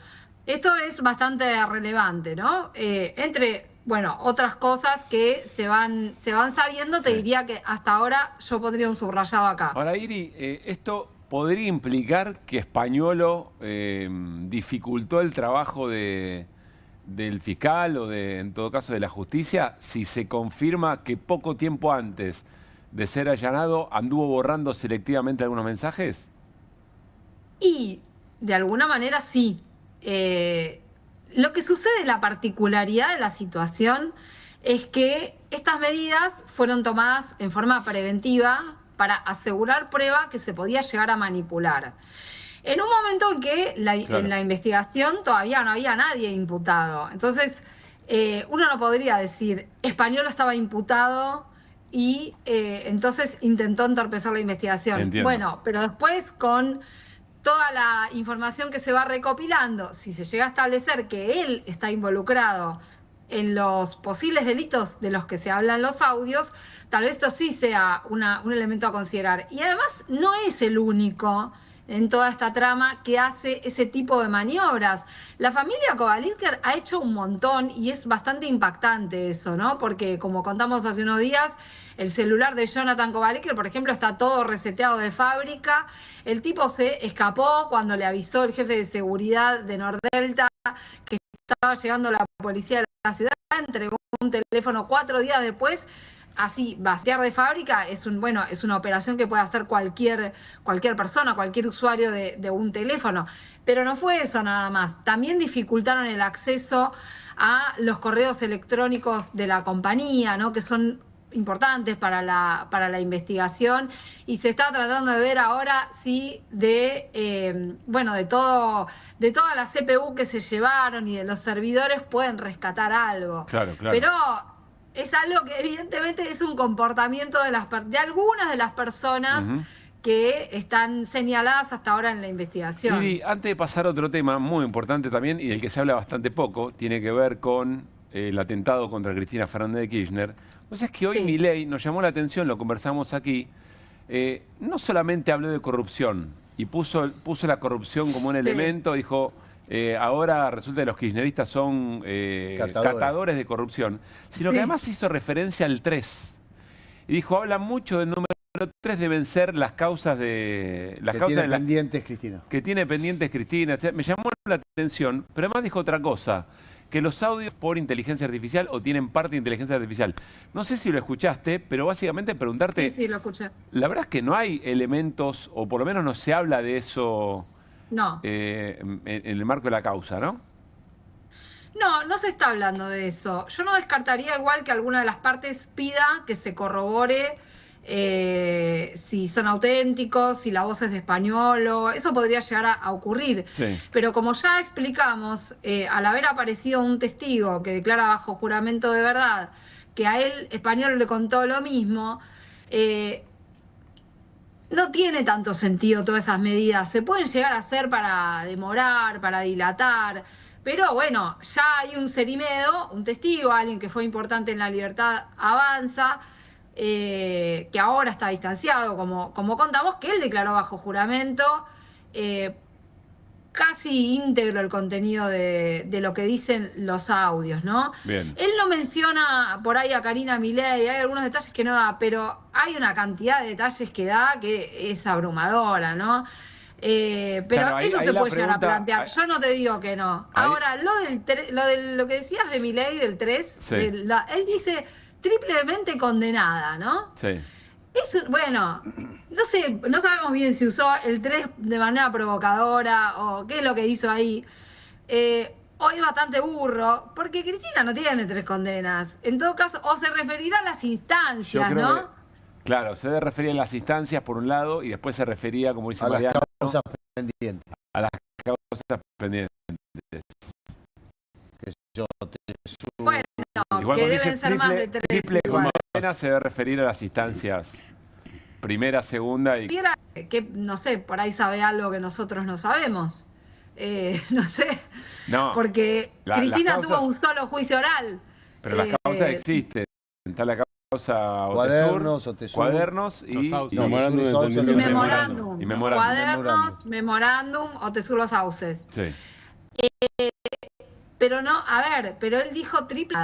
esto es bastante relevante, ¿no? Entre, bueno, otras cosas que se van sabiendo, te diría que hasta ahora yo pondría un subrayado acá. Ahora, Iri, esto podría implicar que Españolo dificultó el trabajo del fiscal o en todo caso de la justicia, si se confirma que poco tiempo antes de ser allanado anduvo borrando selectivamente algunos mensajes. Y de alguna manera sí. Lo que sucede, la particularidad de la situación es que estas medidas fueron tomadas en forma preventiva para asegurar prueba que se podía llegar a manipular. En un momento en que en la investigación todavía no había nadie imputado. Entonces, uno no podría decir, Españolo estaba imputado y entonces intentó entorpecer la investigación. Entiendo. Bueno, pero después con toda la información que se va recopilando, si se llega a establecer que él está involucrado en los posibles delitos de los que se hablan los audios, tal vez esto sí sea un elemento a considerar. Y además no es el único en toda esta trama que hace ese tipo de maniobras. La familia Kovalevker ha hecho un montón y es bastante impactante eso, ¿no? Porque como contamos hace unos días, el celular de Jonathan Kovalevker, por ejemplo, está todo reseteado de fábrica. El tipo se escapó cuando le avisó el jefe de seguridad de Nordelta que estaba llegando la policía de la ciudad, entregó un teléfono 4 días después. Así, vaciar de fábrica es una operación que puede hacer cualquier persona, cualquier usuario de un teléfono. Pero no fue eso nada más. También dificultaron el acceso a los correos electrónicos de la compañía, ¿no? Que son importantes para la investigación. Y se está tratando de ver ahora si de toda la CPU que se llevaron y de los servidores pueden rescatar algo. Claro. Pero es algo que evidentemente es un comportamiento de algunas de las personas que están señaladas hasta ahora en la investigación. Y antes de pasar a otro tema muy importante también, y del que se habla bastante poco, tiene que ver con el atentado contra Cristina Fernández de Kirchner. O sea, es que hoy Milei nos llamó la atención, lo conversamos aquí, no solamente habló de corrupción y puso la corrupción como un elemento, dijo, ahora resulta que los kirchneristas son catadores de corrupción, sino que además hizo referencia al 3. Y dijo, habla mucho del número 3, deben ser las causas de... Las que causas tiene de pendientes Cristina. Que tiene pendientes Cristina. Me llamó la atención, pero además dijo otra cosa, que los audios por inteligencia artificial o tienen parte de inteligencia artificial. No sé si lo escuchaste, pero básicamente preguntarte... Sí, lo escuché. La verdad es que no hay elementos, o por lo menos no se habla de eso No. en el marco de la causa, ¿no? No, no se está hablando de eso. Yo no descartaría igual que alguna de las partes pida que se corrobore si son auténticos, si la voz es de Españolo, eso podría llegar a ocurrir. Sí. Pero como ya explicamos, al haber aparecido un testigo que declara bajo juramento de verdad que a él Españolo le contó lo mismo, no tiene tanto sentido todas esas medidas. Se pueden llegar a hacer para demorar, para dilatar, pero bueno, ya hay un Cerimedo, un testigo, alguien que fue importante en La Libertad Avanza, que ahora está distanciado, como contamos, que él declaró bajo juramento, casi íntegro el contenido de lo que dicen los audios, ¿no? Bien. Él no menciona por ahí a Karina Milei, hay algunos detalles que no da, pero hay una cantidad de detalles que da que es abrumadora, ¿no? Pero Claro, ahí eso se la puede llegar a pregunta- plantear. Yo no te digo que no. Ahí- Ahora, lo que decías de Milei, del 3, Sí. él dice triplemente condenada, ¿no? Sí. Eso, bueno, no sé, no sabemos bien si usó el 3 de manera provocadora o qué es lo que hizo ahí. Hoy bastante burro, porque Cristina no tiene 3 condenas. En todo caso, o se referirá a las Yo instancias, creo ¿no? que, claro, se debe referir a las instancias por un lado y después se refería, como dice A las Mariano, causas pendientes. a las causas pendientes. Que yo te subo. Bueno, Igual que cuando deben dice ser más de 3. triple igual. condena se debe referir a las instancias primera, segunda y... Supiera que, no sé, por ahí sabe algo que nosotros no sabemos. No sé, No, porque las Cristina causas- tuvo un solo juicio oral. pero las causas existen. Está la causa Cuadernos, Otesur, Otesur. cuadernos y Memorándum de Sauces, entendimiento. Memorándum, Y memorándum. cuadernos, memorándum o Tesur los sauces. Sí. Pero no, a ver, pero él dijo triple.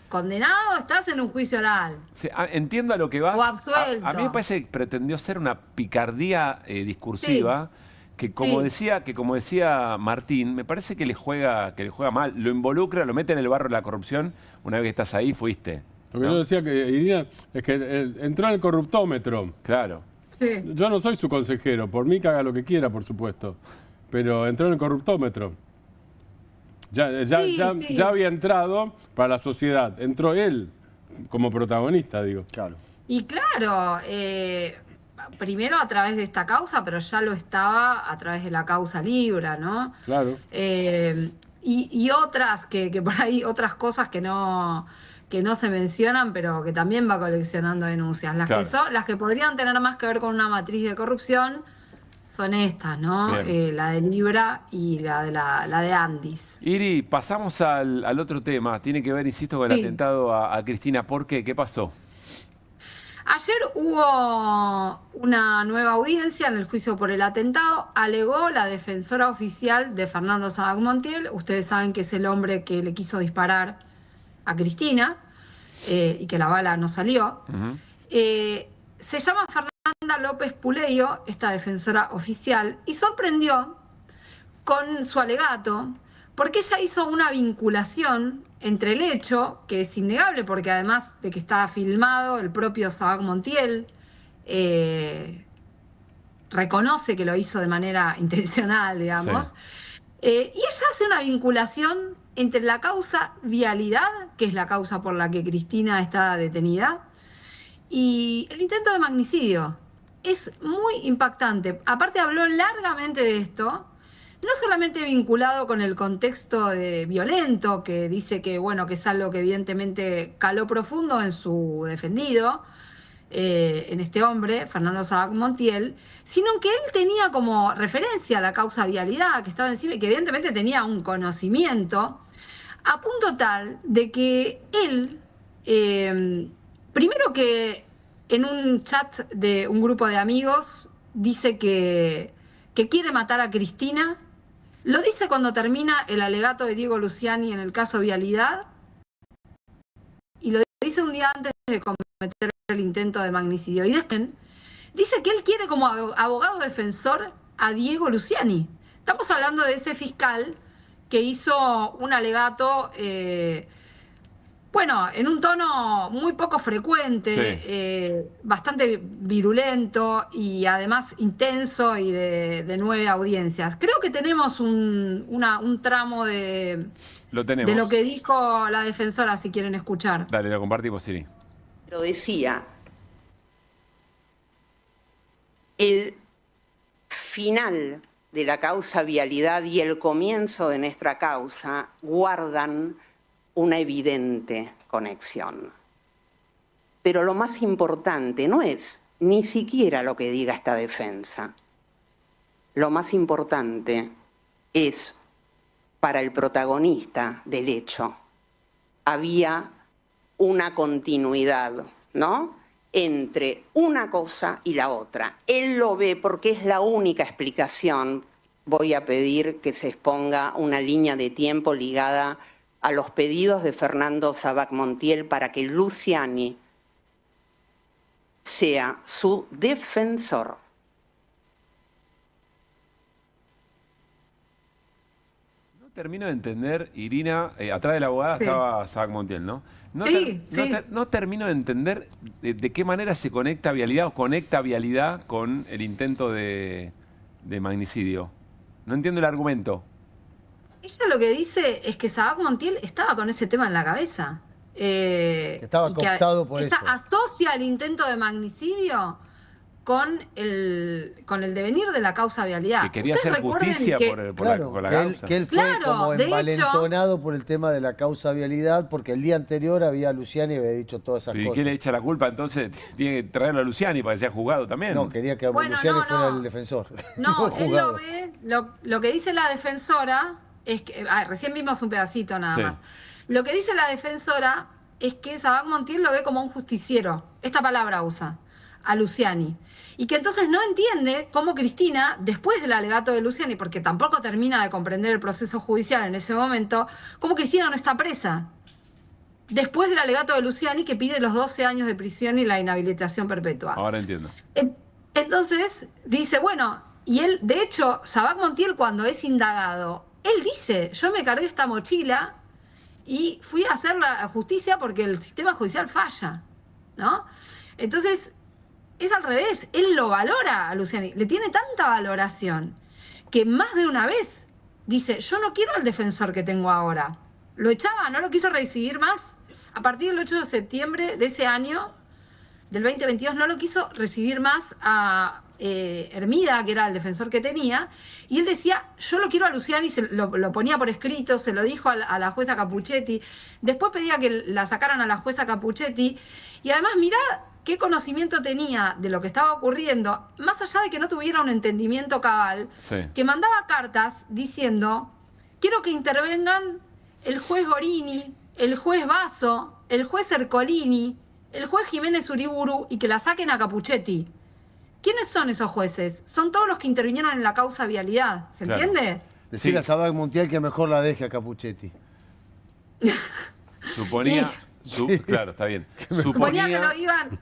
Condenado, estás en un juicio oral. Sí, entiendo a lo que vas. O absuelto. A mí me parece que pretendió ser una picardía discursiva que como decía Martín, me parece que le juega mal, lo involucra, lo mete en el barro de la corrupción. Una vez que estás ahí, fuiste. Lo que ¿no? yo decía que Irina es que entró en el corruptómetro. Claro. Sí. Yo no soy su consejero, por mí que haga lo que quiera, por supuesto. Pero entró en el corruptómetro. Ya había entrado para la sociedad. Entró él como protagonista, digo. Claro. Y claro, primero a través de esta causa, pero ya lo estaba a través de la causa Libra, ¿no? Claro. Y otras que por ahí, otras cosas que no se mencionan, pero que también va coleccionando denuncias. Las que podrían tener más que ver con una matriz de corrupción son estas, ¿no? La de Libra y la de Andis. Iri, pasamos al otro tema. Tiene que ver, insisto, con el atentado a Cristina. ¿Por qué? ¿Qué pasó? Ayer hubo una nueva audiencia en el juicio por el atentado. Alegó la defensora oficial de Fernando Sabac Montiel. Ustedes saben que es el hombre que le quiso disparar a Cristina y que la bala no salió. Se llama Fernanda López Puleyo, esta defensora oficial, y sorprendió con su alegato porque ella hizo una vinculación entre el hecho, que es innegable porque además de que estaba filmado, el propio Sabac Montiel reconoce que lo hizo de manera intencional, digamos, y ella hace una vinculación entre la causa vialidad, que es la causa por la que Cristina está detenida, y el intento de magnicidio. Es muy impactante. Aparte habló largamente de esto, no solamente vinculado con el contexto violento, que dice que, bueno, que es algo que evidentemente caló profundo en su defendido, en este hombre, Fernando Sabac Montiel, sino que él tenía como referencia la causa vialidad, que estaba encima y que evidentemente tenía un conocimiento, a punto tal de que él, primero que en un chat de un grupo de amigos, dice que quiere matar a Cristina Lo dice cuando termina el alegato de Diego Luciani en el caso Vialidad y lo dice un día antes de cometer el intento de magnicidio. Y después dice que él quiere como abogado defensor a Diego Luciani. Estamos hablando de ese fiscal que hizo un alegato, bueno, en un tono muy poco frecuente, bastante virulento y además intenso y de 9 audiencias. Creo que tenemos un tramo de lo que dijo la defensora, si quieren escuchar. Dale, lo compartimos, Siri. Lo decía, el final de la causa Vialidad y el comienzo de nuestra causa guardan una evidente conexión. Pero lo más importante no es ni siquiera lo que diga esta defensa. Lo más importante es, para el protagonista del hecho, había una continuidad, ¿no?, entre una cosa y la otra. Él lo ve porque es la única explicación. Voy a pedir que se exponga una línea de tiempo ligada a los pedidos de Fernando Sabac Montiel para que Luciani sea su defensor. No termino de entender, Irina, atrás de la abogada estaba Sabac Montiel, ¿no? No termino de entender de qué manera se conecta Vialidad o conecta Vialidad con el intento de magnicidio. No entiendo el argumento. Ella lo que dice es que Sabac Montiel estaba con ese tema en la cabeza. Estaba cooptado por eso. Ella asocia el intento de magnicidio con el devenir de la causa Vialidad. Que quería hacer justicia por la causa. Que él fue como envalentonado por el tema de la causa Vialidad, porque el día anterior Luciani había dicho todas esas cosas. ¿Y quién le echa la culpa? Entonces tiene que traerlo a Luciani para que sea juzgado también. No, quería que Luciani fuera el defensor. No, él lo ve, lo que dice la defensora es que, recién vimos un pedacito nada más. Lo que dice la defensora es que Sabac Montiel lo ve como un justiciero. Esta palabra usa, a Luciani. Y que entonces no entiende cómo Cristina, después del alegato de Luciani, porque tampoco termina de comprender el proceso judicial en ese momento, cómo Cristina no está presa. Después del alegato de Luciani, que pide los 12 años de prisión y la inhabilitación perpetua. Ahora entiendo. Entonces dice, bueno, y él, de hecho, Sabac Montiel cuando es indagado, él dice, yo me cargué esta mochila y fui a hacer la justicia porque el sistema judicial falla, ¿no? Entonces, es al revés, él lo valora a Luciani, le tiene tanta valoración que más de una vez dice, yo no quiero al defensor que tengo ahora. Lo echaba, no lo quiso recibir más. A partir del 8 de septiembre de ese año, del 2022, no lo quiso recibir más a Hermida, que era el defensor que tenía, y él decía, yo lo quiero a Luciani, lo ponía por escrito, se lo dijo a la jueza Capuchetti, después pedía que la sacaran a la jueza Capuchetti, y además mirá qué conocimiento tenía de lo que estaba ocurriendo, más allá de que no tuviera un entendimiento cabal, que mandaba cartas diciendo, quiero que intervengan el juez Gorini, el juez Basso, el juez Ercolini, el juez Jiménez Uriburu, y que la saquen a Capuchetti. ¿Quiénes son esos jueces? Son todos los que intervinieron en la causa Vialidad, ¿se entiende? Decirle a Sabac Montiel que mejor la deje a Capuchetti. Suponía... Claro, está bien. Suponía que lo iban...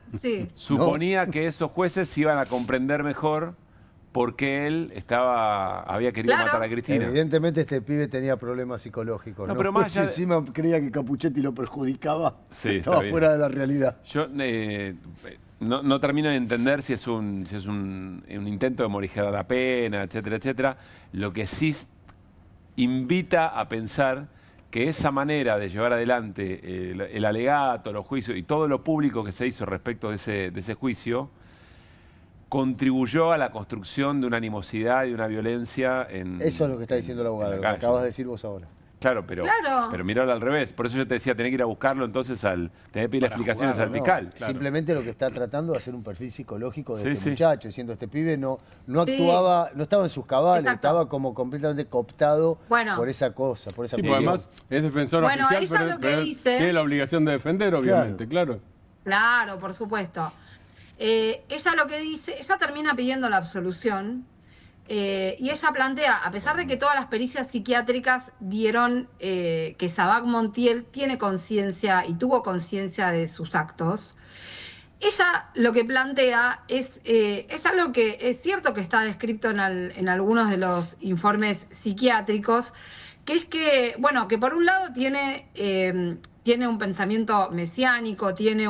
Suponía que esos jueces iban a comprender mejor por qué él había querido matar a Cristina. Evidentemente este pibe tenía problemas psicológicos. No, pero más allá encima creía que Capuchetti lo perjudicaba. Estaba fuera de la realidad. Yo no termino de entender si es un intento de morigerar la pena, etcétera, etcétera. Lo que sí invita a pensar que esa manera de llevar adelante el alegato, los juicios y todo lo público que se hizo respecto de ese juicio contribuyó a la construcción de una animosidad y una violencia en... Eso es lo que está diciendo el abogado, lo que acabas de decir vos ahora. Claro, pero miralo al revés. Por eso yo te decía, tenés que ir a buscarlo entonces tenés que pedir explicaciones al fiscal. Claro. Simplemente lo que está tratando de hacer un perfil psicológico de este muchacho, diciendo este pibe no actuaba, no estaba en sus cabales, estaba como completamente cooptado por esa cosa, por esa cuestión. Además es defensor oficial, pero tiene la obligación de defender, obviamente, claro. Claro, por supuesto. Ella lo que dice, ella termina pidiendo la absolución, y ella plantea, a pesar de que todas las pericias psiquiátricas dieron que Sabac Montiel tiene conciencia y tuvo conciencia de sus actos, ella lo que plantea es algo que es cierto que está descrito en algunos de los informes psiquiátricos, que es que, bueno, que por un lado tiene un pensamiento mesiánico, tiene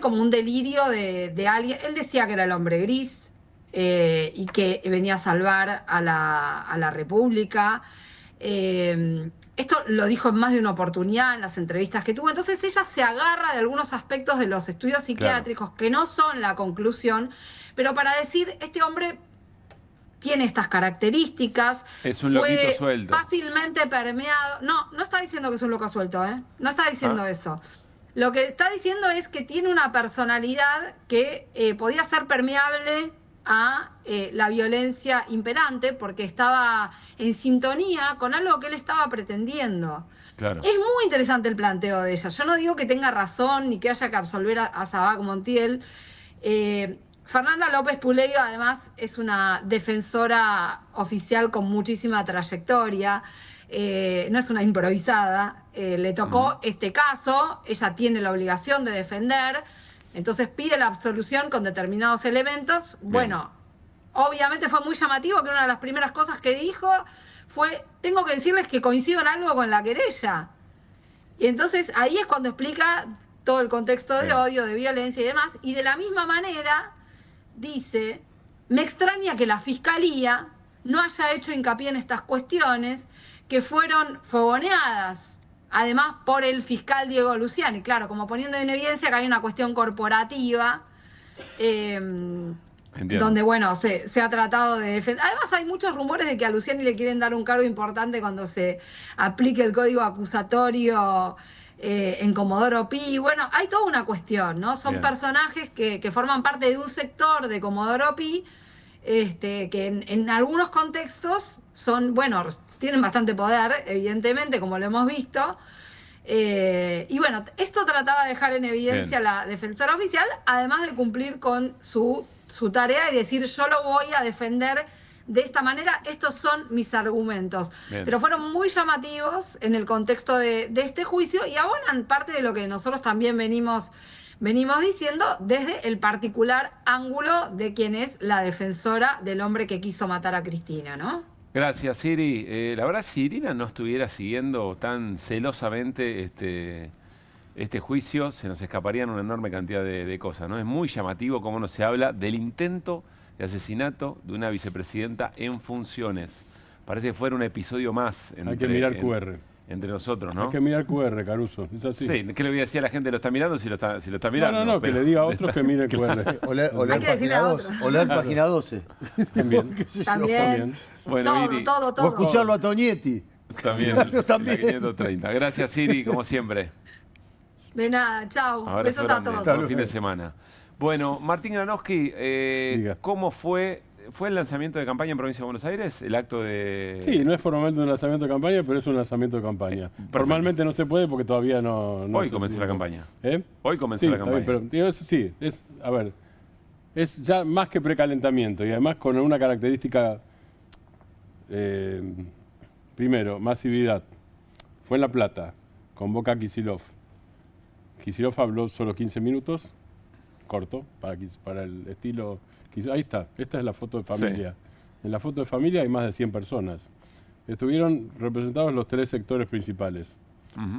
como un delirio de alguien. Él decía que era el hombre gris y que venía a salvar a la República. Esto lo dijo en más de una oportunidad en las entrevistas que tuvo. Entonces ella se agarra de algunos aspectos de los estudios psiquiátricos que no son la conclusión, pero para decir, este hombre tiene estas características. Es un loquito suelto. Fácilmente permeado. No está diciendo que es un loco suelto, ¿eh? No está diciendo eso. Lo que está diciendo es que tiene una personalidad que podía ser permeable a la violencia imperante porque estaba en sintonía con algo que él estaba pretendiendo. Claro. Es muy interesante el planteo de ella. Yo no digo que tenga razón ni que haya que absolver a Sabac Montiel. Fernanda López Puleyo, además, es una defensora oficial con muchísima trayectoria. No es una improvisada. Le tocó este caso. Ella tiene la obligación de defender. Entonces pide la absolución con determinados elementos. Bien. Bueno, obviamente fue muy llamativo que una de las primeras cosas que dijo fue: tengo que decirles que coincido en algo con la querella. Y entonces ahí es cuando explica todo el contexto de odio, de violencia y demás. Y de la misma manera dice: me extraña que la Fiscalía no haya hecho hincapié en estas cuestiones que fueron fogoneadas además por el fiscal Diego Luciani, claro, como poniendo en evidencia que hay una cuestión corporativa donde, bueno, se ha tratado de defender. Además hay muchos rumores de que a Luciani le quieren dar un cargo importante cuando se aplique el código acusatorio en Comodoro Pi. Bueno, hay toda una cuestión, ¿no? Son personajes que forman parte de un sector de Comodoro Pi, que en algunos contextos son, bueno, tienen bastante poder, evidentemente, como lo hemos visto. Y bueno, esto trataba de dejar en evidencia la defensora oficial, además de cumplir con su tarea y decir: yo lo voy a defender de esta manera, estos son mis argumentos. Bien. Pero fueron muy llamativos en el contexto de este juicio y abonan parte de lo que nosotros también venimos diciendo desde el particular ángulo de quien es la defensora del hombre que quiso matar a Cristina, ¿no? Gracias, Siri. La verdad, si Irina no estuviera siguiendo tan celosamente este juicio, se nos escaparían una enorme cantidad de cosas, ¿no? Es muy llamativo cómo no se habla del intento de asesinato de una vicepresidenta en funciones. Parece que fuera un episodio más. Hay que mirar QR. Entre nosotros, ¿no? Hay que mirar QR, Caruso. Es así. Sí, ¿qué le voy a decir a la gente? ¿Lo está mirando? Si lo está mirando. No, pero que le diga a otros que miren QR. O leer página 2. O leer página 12. También. También. Bueno, Iri, todo. O escucharlo a Toñetti. También. También. 530. Gracias, Siri, como siempre. De nada, chao. Besos grande, a todos. Buen fin de semana. Bueno, Martín Granowski, ¿cómo fue el lanzamiento de campaña en Provincia de Buenos Aires? ¿El acto de...? Sí, no es formalmente un lanzamiento de campaña, pero es un lanzamiento de campaña. Formalmente no se puede porque todavía no Hoy comenzó la campaña. Hoy comenzó la campaña. Pero digo, eso sí, es ya más que precalentamiento y además con una característica, primero, masividad. Fue en La Plata, convoca a Kicillof. Kicillof habló solo 15 minutos, corto, para el estilo... Ahí está, esta es la foto de familia. Sí. En la foto de familia hay más de 100 personas. Estuvieron representados los 3 sectores principales.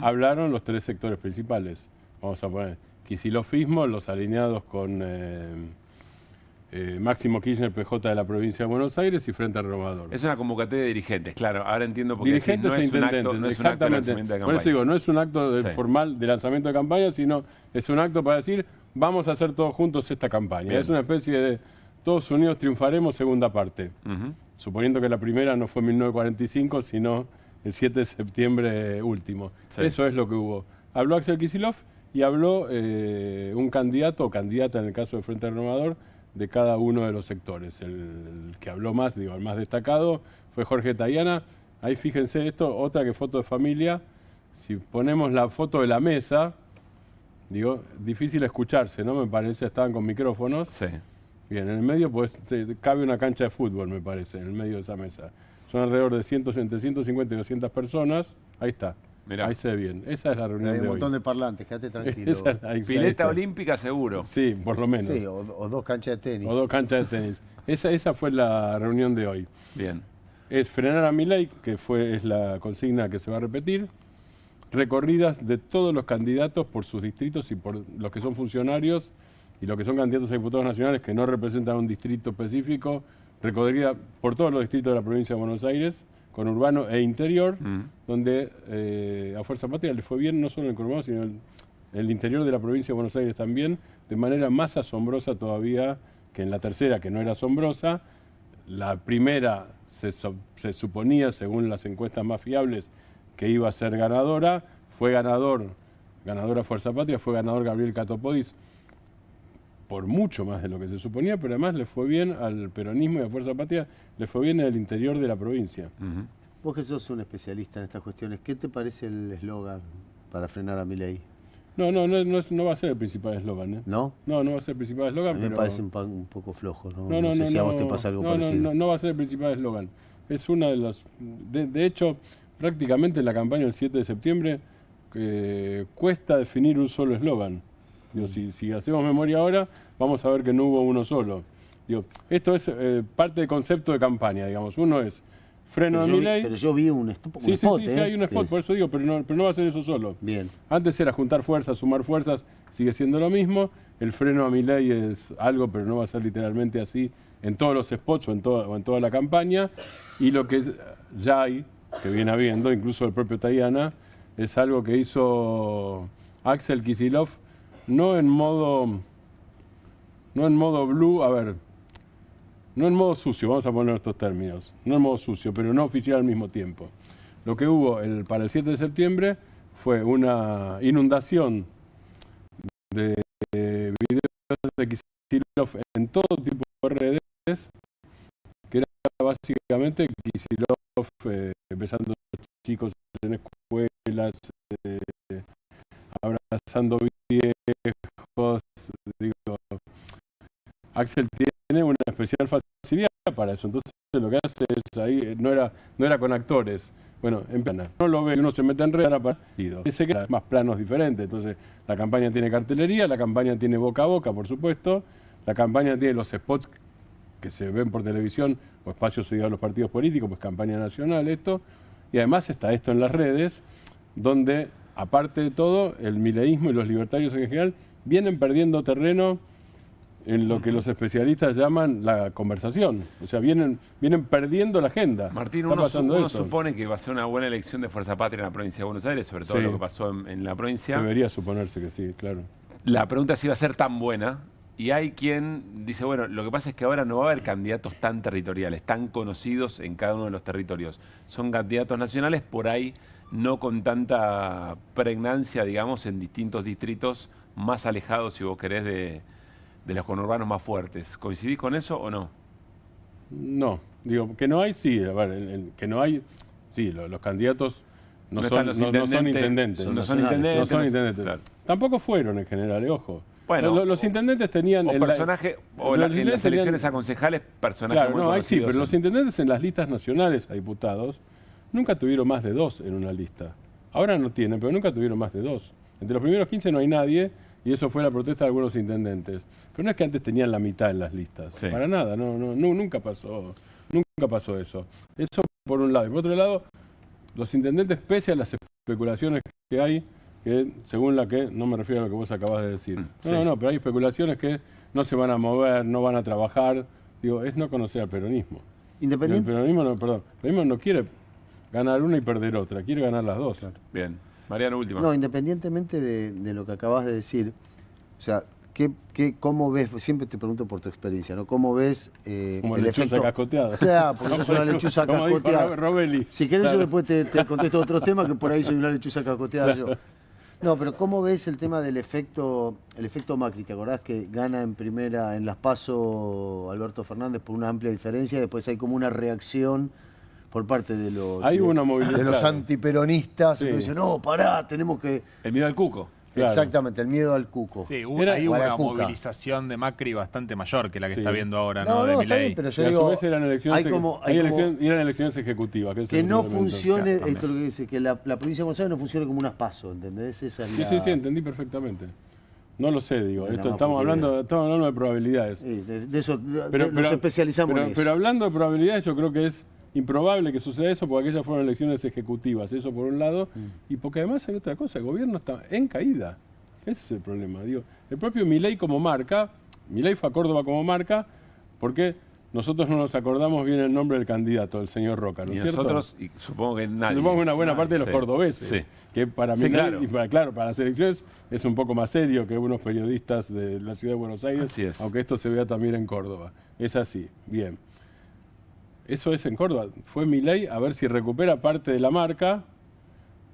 Hablaron los 3 sectores principales. Vamos a poner Kicillofismo, los alineados con Máximo Kirchner, PJ de la provincia de Buenos Aires y Frente Renovador. Es una convocatoria de dirigentes, claro. Ahora entiendo por qué dirigentes no e intendentes, no es un acto de lanzamiento de campaña. Por eso digo, no es un acto formal de lanzamiento de campaña, sino es un acto para decir: vamos a hacer todos juntos esta campaña. Bien. Es una especie de Todos Unidos Triunfaremos, segunda parte. Suponiendo que la primera no fue en 1945, sino el 7 de septiembre último. Sí. Eso es lo que hubo. Habló Axel Kicillof y habló un candidato o candidata, en el caso del Frente Renovador, de cada uno de los sectores. El que habló más, el más destacado, fue Jorge Tayana. Ahí fíjense esto, otra que foto de familia. Si ponemos la foto de la mesa, difícil escucharse, ¿no? Me parece, estaban con micrófonos. Sí. Bien, en el medio pues cabe una cancha de fútbol, me parece, en el medio de esa mesa. Son alrededor de entre 150 y 200 personas. Ahí está. Mirá. Ahí se ve bien. Esa es la reunión de hoy. Hay un montón de parlantes, quédate tranquilo. Pileta olímpica seguro. Sí, por lo menos. Sí, o 2 canchas de tenis. O 2 canchas de tenis. Esa fue la reunión de hoy. Bien. Es frenar a Milei, que es la consigna que se va a repetir. Recorridas de todos los candidatos por sus distritos y por los que son funcionarios y los que son candidatos a diputados nacionales que no representan un distrito específico. Recorrida por todos los distritos de la provincia de Buenos Aires, con urbano e interior, donde a Fuerza Patria le fue bien no solo en el conurbano, sino en el interior de la provincia de Buenos Aires también, de manera más asombrosa todavía que en la tercera, que no era asombrosa. La primera se suponía, según las encuestas más fiables, que iba a ser ganadora. Fue ganadora Fuerza Patria, fue ganador Gabriel Catopodis, por mucho más de lo que se suponía, pero además le fue bien al peronismo y a Fuerza Patria, le fue bien en el interior de la provincia. Vos que sos un especialista en estas cuestiones, ¿qué te parece el eslogan para frenar a Milei? No va a ser el principal eslogan, ¿eh? ¿No? No va a ser el principal eslogan. A mí me parece un poco flojo, ¿no? No sé si a vos te pasa algo parecido. No va a ser el principal eslogan. Es una de las... De hecho, prácticamente en la campaña del 7 de septiembre cuesta definir un solo eslogan. Si hacemos memoria ahora, vamos a ver que no hubo uno solo. Esto es parte del concepto de campaña, digamos. Uno es freno a Milei. Pero yo vi un spot. Sí, hay un spot, por eso digo, pero no va a ser eso solo. Bien. Antes era juntar fuerzas, sumar fuerzas, sigue siendo lo mismo. El freno a Milei es algo, pero no va a ser literalmente así en todos los spots o en toda la campaña. Y lo que ya hay, que viene habiendo, incluso el propio Tayana, es algo que hizo Axel Kicillof, no en modo blue, no en modo sucio, vamos a poner estos términos, no en modo sucio, pero no oficial al mismo tiempo. Lo que hubo para el 7 de septiembre fue una inundación de videos de Kicillof en todo tipo de redes, que era básicamente Kicillof besando chicos en escuelas, abrazando viejos. Axel tiene una especial facilidad para eso, entonces lo que hace es ahí, no era con actores. Bueno, en plana, no lo ve, uno se mete en red para partido. Se queda más planos diferentes, entonces la campaña tiene cartelería, la campaña tiene boca a boca, por supuesto, la campaña tiene los spots que se ven por televisión o espacios cedidos a los partidos políticos, pues campaña nacional, esto, y además está esto en las redes, donde, aparte de todo, el mileísmo y los libertarios en general vienen perdiendo terreno en lo que los especialistas llaman la conversación. O sea, vienen perdiendo la agenda. Martín, uno supone que va a ser una buena elección de Fuerza Patria en la provincia de Buenos Aires, sobre todo lo que pasó en la provincia. Debería suponerse que sí, claro. La pregunta es si va a ser tan buena. Y hay quien dice, bueno, lo que pasa es que ahora no va a haber candidatos tan territoriales, tan conocidos en cada uno de los territorios. Son candidatos nacionales, por ahí no con tanta pregnancia, digamos, en distintos distritos más alejados, si vos querés, de los conurbanos más fuertes. ¿Coincidís con eso o no? No, digo, que no hay, sí. A ver, que no hay, sí, los candidatos no son intendentes. No son intendentes. Claro. Tampoco fueron en general, ojo. Bueno, los intendentes tenían... en las elecciones a concejales, personajes muy conocidos. Sí, pero los intendentes en las listas nacionales a diputados nunca tuvieron más de 2 en una lista. Ahora no tienen, pero nunca tuvieron más de 2. Entre los primeros 15 no hay nadie, y eso fue la protesta de algunos intendentes. Pero no es que antes tenían la mitad en las listas. Sí. Para nada, nunca pasó eso. Eso por un lado. Y por otro lado, los intendentes, pese a las especulaciones que hay, que según la que, no me refiero a lo que vos acabas de decir. No, pero hay especulaciones que no se van a mover, no van a trabajar. Digo, es no conocer al peronismo. Independiente. El peronismo no quiere ganar una y perder otra, quiere ganar las dos. Claro. Bien. Mariano, última. No, independientemente de lo que acabas de decir, o sea, ¿cómo ves? Siempre te pregunto por tu experiencia, ¿no? ¿Cómo ves como el lechuza efecto cascoteada? Claro, porque yo soy una lechuza cascoteada. Si querés yo después te contesto otros temas, que por ahí soy una lechuza cascoteada yo. No, pero ¿cómo ves el tema del efecto Macri? ¿Te acordás que gana en primera en las PASO Alberto Fernández por una amplia diferencia? Después hay como una reacción por parte de los antiperonistas, que dicen, no, pará, tenemos que... El miedo al cuco. Exactamente, el miedo al cuco. Sí, hay una movilización de Macri bastante mayor que la que está viendo ahora, ¿no? De está Milei. bien, pero yo Y a digo, su vez eran elecciones, eran elecciones ejecutivas. Que no funcione, esto es lo que dice, que la provincia de Buenos Aires no funcione como unas PASO, ¿entendés? Esa es Sí, entendí perfectamente. No lo sé, digo. Estamos hablando de probabilidades. Sí, de eso, nos especializamos en eso. Pero hablando de probabilidades, yo creo que es improbable que suceda eso porque aquellas fueron elecciones ejecutivas, eso por un lado, y porque además hay otra cosa, el gobierno está en caída. Ese es el problema. Digo, el propio Milei como marca, Milei fue a Córdoba como marca porque nosotros no nos acordamos bien el nombre del candidato, el señor Roca, ¿no es cierto? Nosotros, y supongo que nadie. Supongo que una buena parte de los cordobeses, que para Milei, y para las elecciones es un poco más serio que unos periodistas de la ciudad de Buenos Aires, aunque esto se vea también en Córdoba. Es así, bien. Eso es en Córdoba. Fue Milei a ver si recupera parte de la marca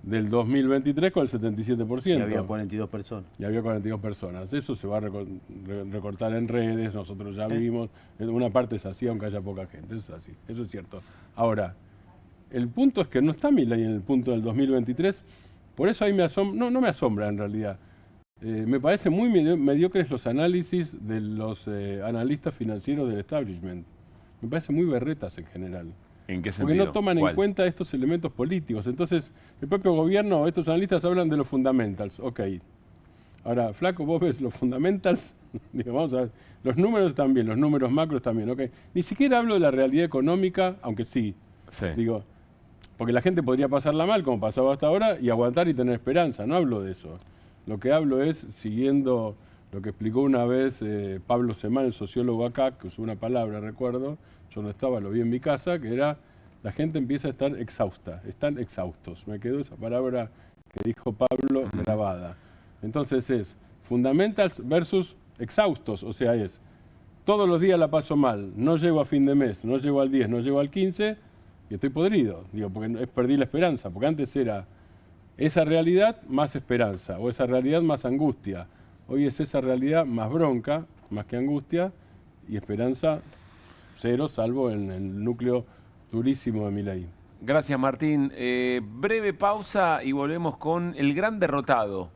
del 2023 con el 77%. Y había 42 personas. Y había 42 personas. Eso se va a recortar en redes, nosotros ya vimos. Una parte es así, aunque haya poca gente. Eso es así, eso es cierto. Ahora, el punto es que no está Milei en el punto del 2023. Por eso ahí me asombra, no me asombra en realidad. Me parece muy mediocres los análisis de los analistas financieros del establishment. Me parece muy berretas en general. ¿En qué sentido? Porque no toman en cuenta estos elementos políticos. Entonces, el propio gobierno, estos analistas hablan de los fundamentals. Ok. Ahora, flaco, vos ves los fundamentals, digo, vamos a ver, los números también, los números macros también, ok. Ni siquiera hablo de la realidad económica, aunque sí. Digo, porque la gente podría pasarla mal, como pasaba hasta ahora, y aguantar y tener esperanza. No hablo de eso. Lo que hablo es, siguiendo lo que explicó una vez Pablo Semán, el sociólogo acá, que usó una palabra, recuerdo, yo no estaba, lo vi en mi casa, que era, la gente empieza a estar exhausta, están exhaustos. Me quedó esa palabra que dijo Pablo grabada. Entonces es fundamentals versus exhaustos, o sea, es todos los días la paso mal, no llego a fin de mes, no llego al 10, no llego al 15 y estoy podrido, digo, porque perdí la esperanza, porque antes era esa realidad más esperanza, o esa realidad más angustia. Hoy es esa realidad más bronca, más que angustia, y esperanza cero, salvo en el núcleo durísimo de Milei. Gracias, Martín. Breve pausa y volvemos con el gran derrotado.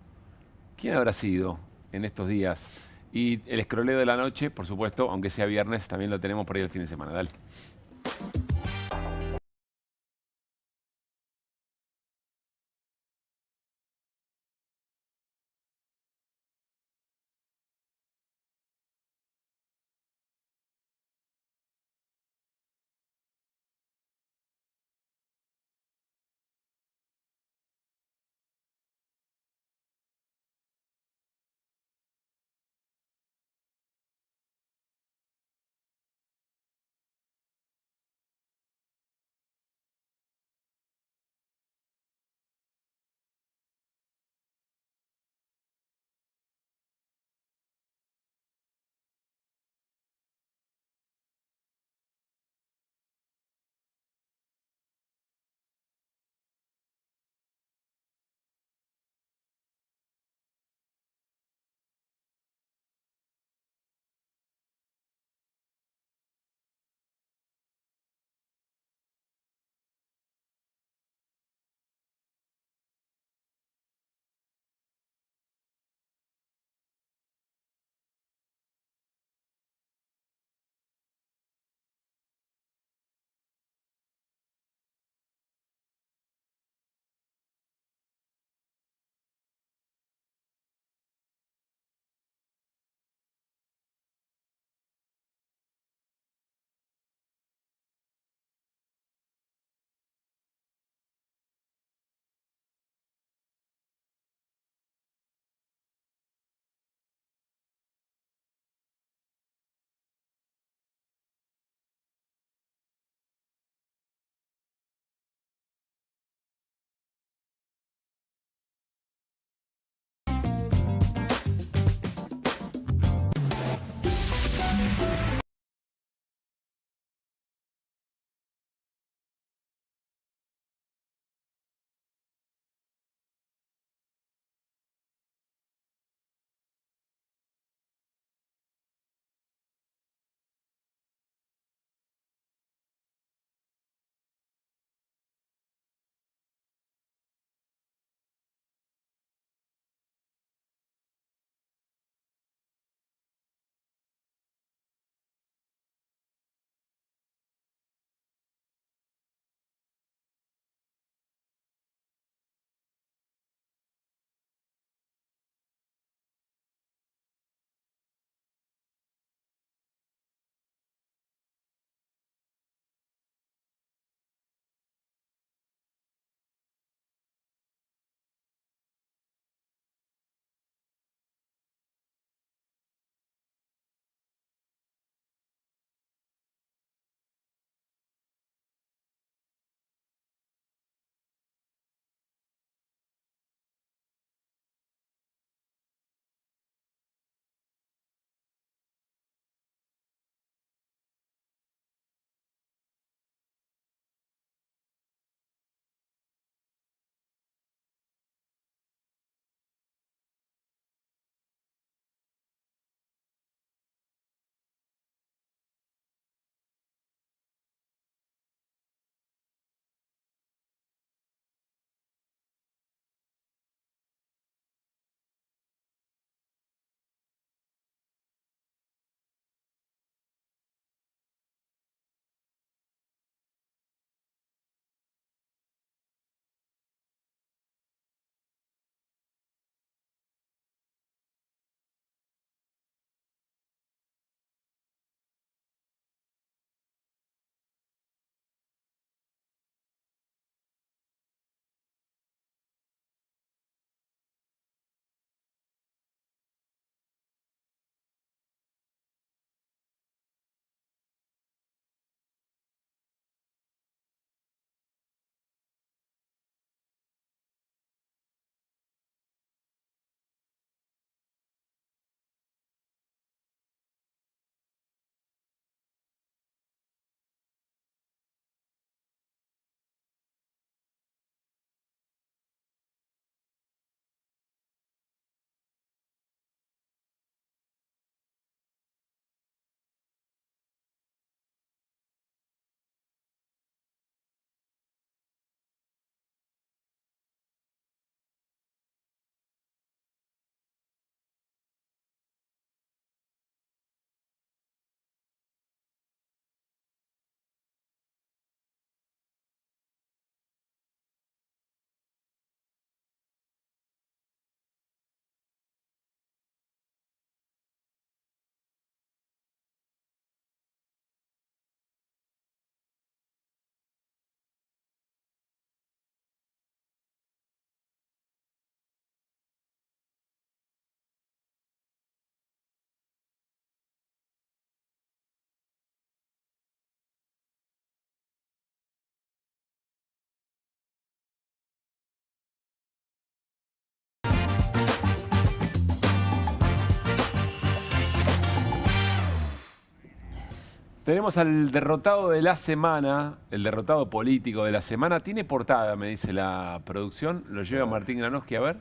¿Quién habrá sido en estos días? Y el escroleo de la noche, por supuesto, aunque sea viernes, también lo tenemos por ahí el fin de semana. Dale. Tenemos al derrotado de la semana, el derrotado político de la semana. Tiene portada, me dice la producción. Lo lleva Martín Granowski, a ver.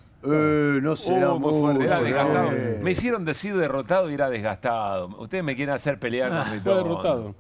No será muy era desgastado. che. Me hicieron decir derrotado y era desgastado. Ustedes me quieren hacer pelear con mi Fue derrotado.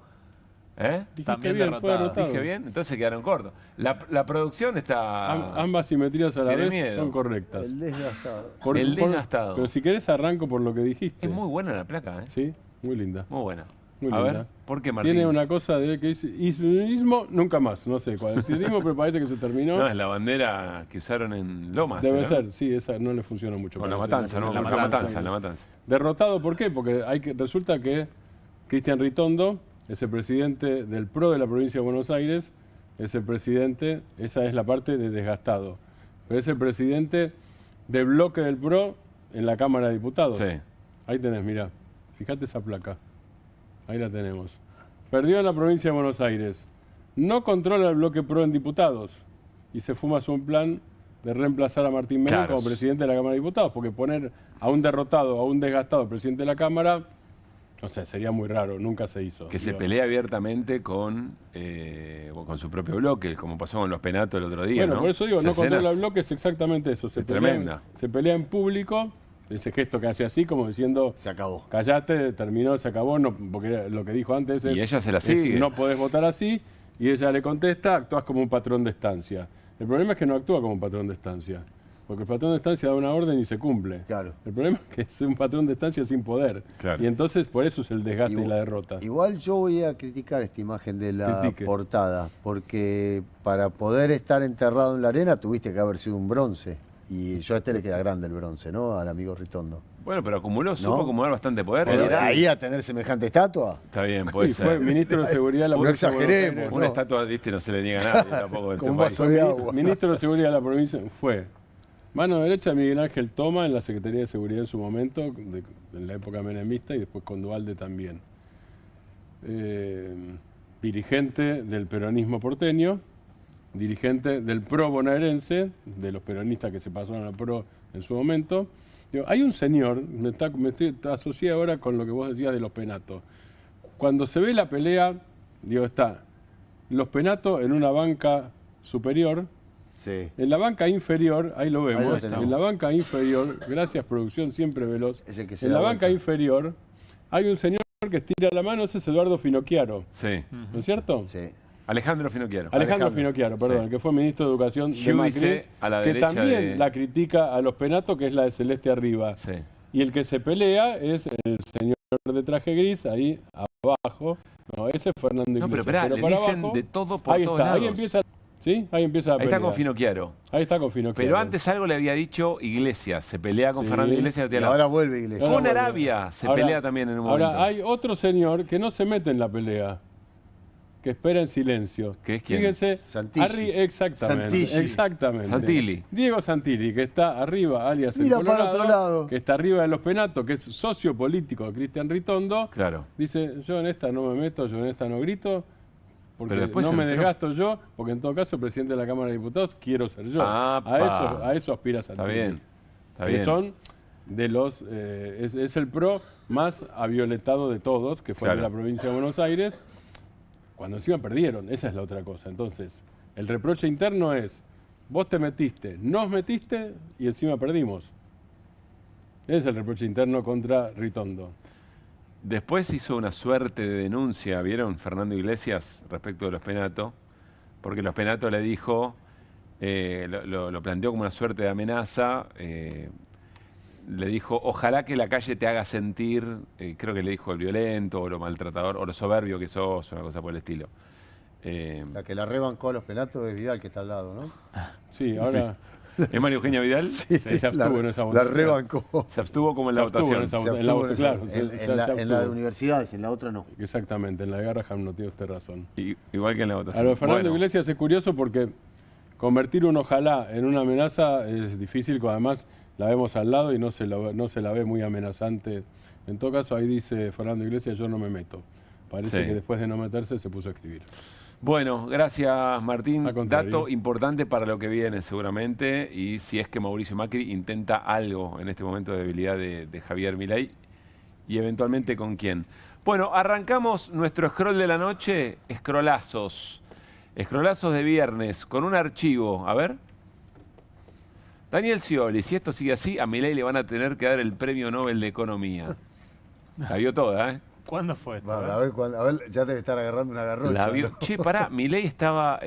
¿Eh? Dijiste bien, fue derrotado. Dije bien, entonces quedaron cortos. La producción está... Ambas simetrías a la Tiene vez miedo. son correctas. El desgastado. El desgastado. Pero si querés arranco por lo que dijiste. Es muy buena la placa, ¿eh? Sí, muy linda. Muy buena. Muy A linda. ver, ¿por qué, Martín? Tiene una cosa de que dice sionismo nunca más, no sé cuál es el sionismo, pero parece que se terminó. No, es la bandera que usaron en Lomas. Debe ¿no? ser, sí, esa no le funciona mucho. Con la parece, matanza, ¿no? La Con la matanza. matanza. Derrotado, ¿por qué? Porque resulta que Cristian Ritondo es el presidente del PRO de la provincia de Buenos Aires, es el presidente, esa es la parte de desgastado, pero es el presidente del bloque del PRO en la Cámara de Diputados. Sí. Ahí tenés, mirá, fíjate esa placa, ahí la tenemos. Perdió en la provincia de Buenos Aires, no controla el bloque PRO en diputados y se fuma su plan de reemplazar a Martín Menem Claro. como presidente de la Cámara de Diputados, porque poner a un derrotado, a un desgastado presidente de la Cámara, no sé, sería muy raro, nunca se hizo. Que se Digo, pelea abiertamente con su propio bloque, como pasó con los Penatos el otro día. Bueno, ¿no? por eso digo, no Esas controla escenas- el bloque, es exactamente eso. Se Es pelea, tremenda. Se pelea en público, ese gesto que hace así, como diciendo... Se acabó. Callate, terminó, se acabó, no, porque lo que dijo antes es... Y ella se la es, sigue. no podés votar así, y ella le contesta, actúas como un patrón de estancia. El problema es que no actúa como un patrón de estancia, porque el patrón de estancia da una orden y se cumple. Claro. El problema es que es un patrón de estancia sin poder. Claro. Y entonces por eso es el desgaste y la derrota. Igual yo voy a criticar esta imagen de la Critique. portada, porque para poder estar enterrado en la arena tuviste que haber sido un bronce. Y yo a este le queda grande el bronce, ¿no? Al amigo Ritondo. Bueno, pero acumuló, ¿No? supo acumular bastante poder. Pero ¿no? de ahí a tener semejante estatua. Está bien, puede Y ser. fue ministro de Seguridad de la No provincia de Buenos exageremos, Aires. Una estatua, viste, no se le niega a nadie tampoco en Con este un país. vaso de agua. Ministro de Seguridad de la provincia fue mano derecha de Miguel Ángel Toma en la Secretaría de Seguridad en su momento, en la época menemista, y después con Duhalde también. Dirigente del peronismo porteño, dirigente del PRO bonaerense, de los peronistas que se pasaron al PRO en su momento. Digo, hay un señor, te asocié ahora con lo que vos decías de los Penatos. Cuando se ve la pelea, digo, está los Penatos en una banca superior. Sí. En la banca inferior, ahí lo vemos, Ahí lo tenemos. en la banca inferior, gracias producción siempre veloz, Es el que se en da la banca vuelta. inferior hay un señor que estira la mano, ese es Eduardo Finocchiaro, Sí. ¿no es cierto? Sí. Alejandro Finocchiaro. Alejandro Finocchiaro, perdón, Sí. que fue ministro de Educación de Giudice Macri, a la que derecha también de- la critica a los Penatos, que es la de Celeste Arriba. Sí. Y el que se pelea es el señor de traje gris, ahí abajo. No, ese es Fernando Iglesias. No, pero esperá, le para dicen abajo, de todo por ahí todos está, ahí lados. empieza, ¿sí? Ahí empieza la Ahí está pelea. con Finocchiaro. Ahí está con Finocchiaro. Pero antes algo le había dicho Iglesias. Se pelea con Sí. Fernando Iglesias. Y ahora vuelve Iglesias. Con Arabia se Ahora- pelea también en un momento. Ahora, hay otro señor que no se mete en la pelea, que espera en silencio. ¿Que es quién? Fíjense, Santilli. exactamente. Santilli. Exactamente. Santilli. Diego Santilli, que está arriba, alias el Mira para Colorado, otro lado. que está arriba de los Penatos, que es socio político de Cristian Ritondo. Claro. Dice, yo en esta no me meto, yo en esta no grito, porque Pero después no se me entró. desgasto yo, porque en todo caso, presidente de la Cámara de Diputados, quiero ser yo. Apa. A eso aspira Santilli. Está bien. Está que bien. son de los es el PRO más avioletado de todos, que fue el de Claro. la provincia de Buenos Aires, cuando encima perdieron, esa es la otra cosa. Entonces, el reproche interno es, vos te metiste, nos metiste y encima perdimos. Ese es el reproche interno contra Ritondo. Después hizo una suerte de denuncia, ¿vieron? Fernando Iglesias respecto de los Penatos, porque los Penatos le dijo, lo planteó como una suerte de amenaza, le dijo, ojalá que la calle te haga sentir, creo que le dijo el violento, o lo maltratador, o lo soberbio que sos, una cosa por el estilo. La que la rebancó a los Penatos es Vidal, que está al lado, ¿no? Sí, ahora... ¿Es María Eugenia Vidal? Sí, se abstuvo en esa la votación. rebancó. Se abstuvo como en Se la abstuvo votación. en esa Se en la abstuvo votación, en claro. esa- se en la de abstuvo. universidades, en la otra no. Exactamente, en la de Garraham no tiene usted razón. Igual que en la A votación. lo de Fernando Bueno, Iglesias es curioso porque convertir un ojalá en una amenaza es difícil, además la vemos al lado y no se la ve muy amenazante. En todo caso, ahí dice Fernando Iglesias, yo no me meto. Parece Sí. que después de no meterse se puso a escribir. Bueno, gracias Martín. Al contrario. Dato importante para lo que viene seguramente, y si es que Mauricio Macri intenta algo en este momento de debilidad de Javier Milei, y eventualmente con quién. Bueno, arrancamos nuestro scroll de la noche, scrollazos. Scrollazos de viernes, con un archivo. A ver. Daniel Scioli, si esto sigue así, a Milei le van a tener que dar el Premio Nobel de Economía. La vio toda, ¿eh? ¿Cuándo fue esto? A ver, ya debe estar agarrando una garrocha. La vio. ¿no? Che, pará, Milei estaba...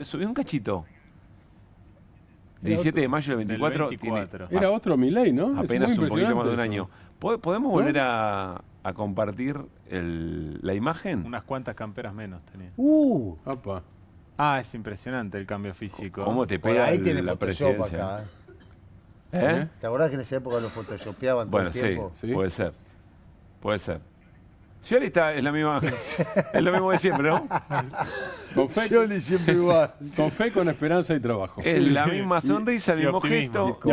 subió un cachito. 17 de mayo del 24. Era otro Milei, ¿no? Apenas un poquito más de un eso. año. ¿Podemos volver a compartir la imagen? Unas cuantas camperas menos tenía. Opa. Ah, es impresionante el cambio físico. ¿Cómo te Por pega ahí tiene la Photoshop presidencia? acá. ¿Eh? ¿Te acordás que en esa época lo photoshopeaban todo Bueno, el sí, tiempo? puede ser. Puede ser. Scioli es la misma, es lo mismo de siempre, ¿no? Con fe, Scioli siempre igual. Con fe, con esperanza y trabajo. Es la misma sonrisa, el mismo optimismo. gesto.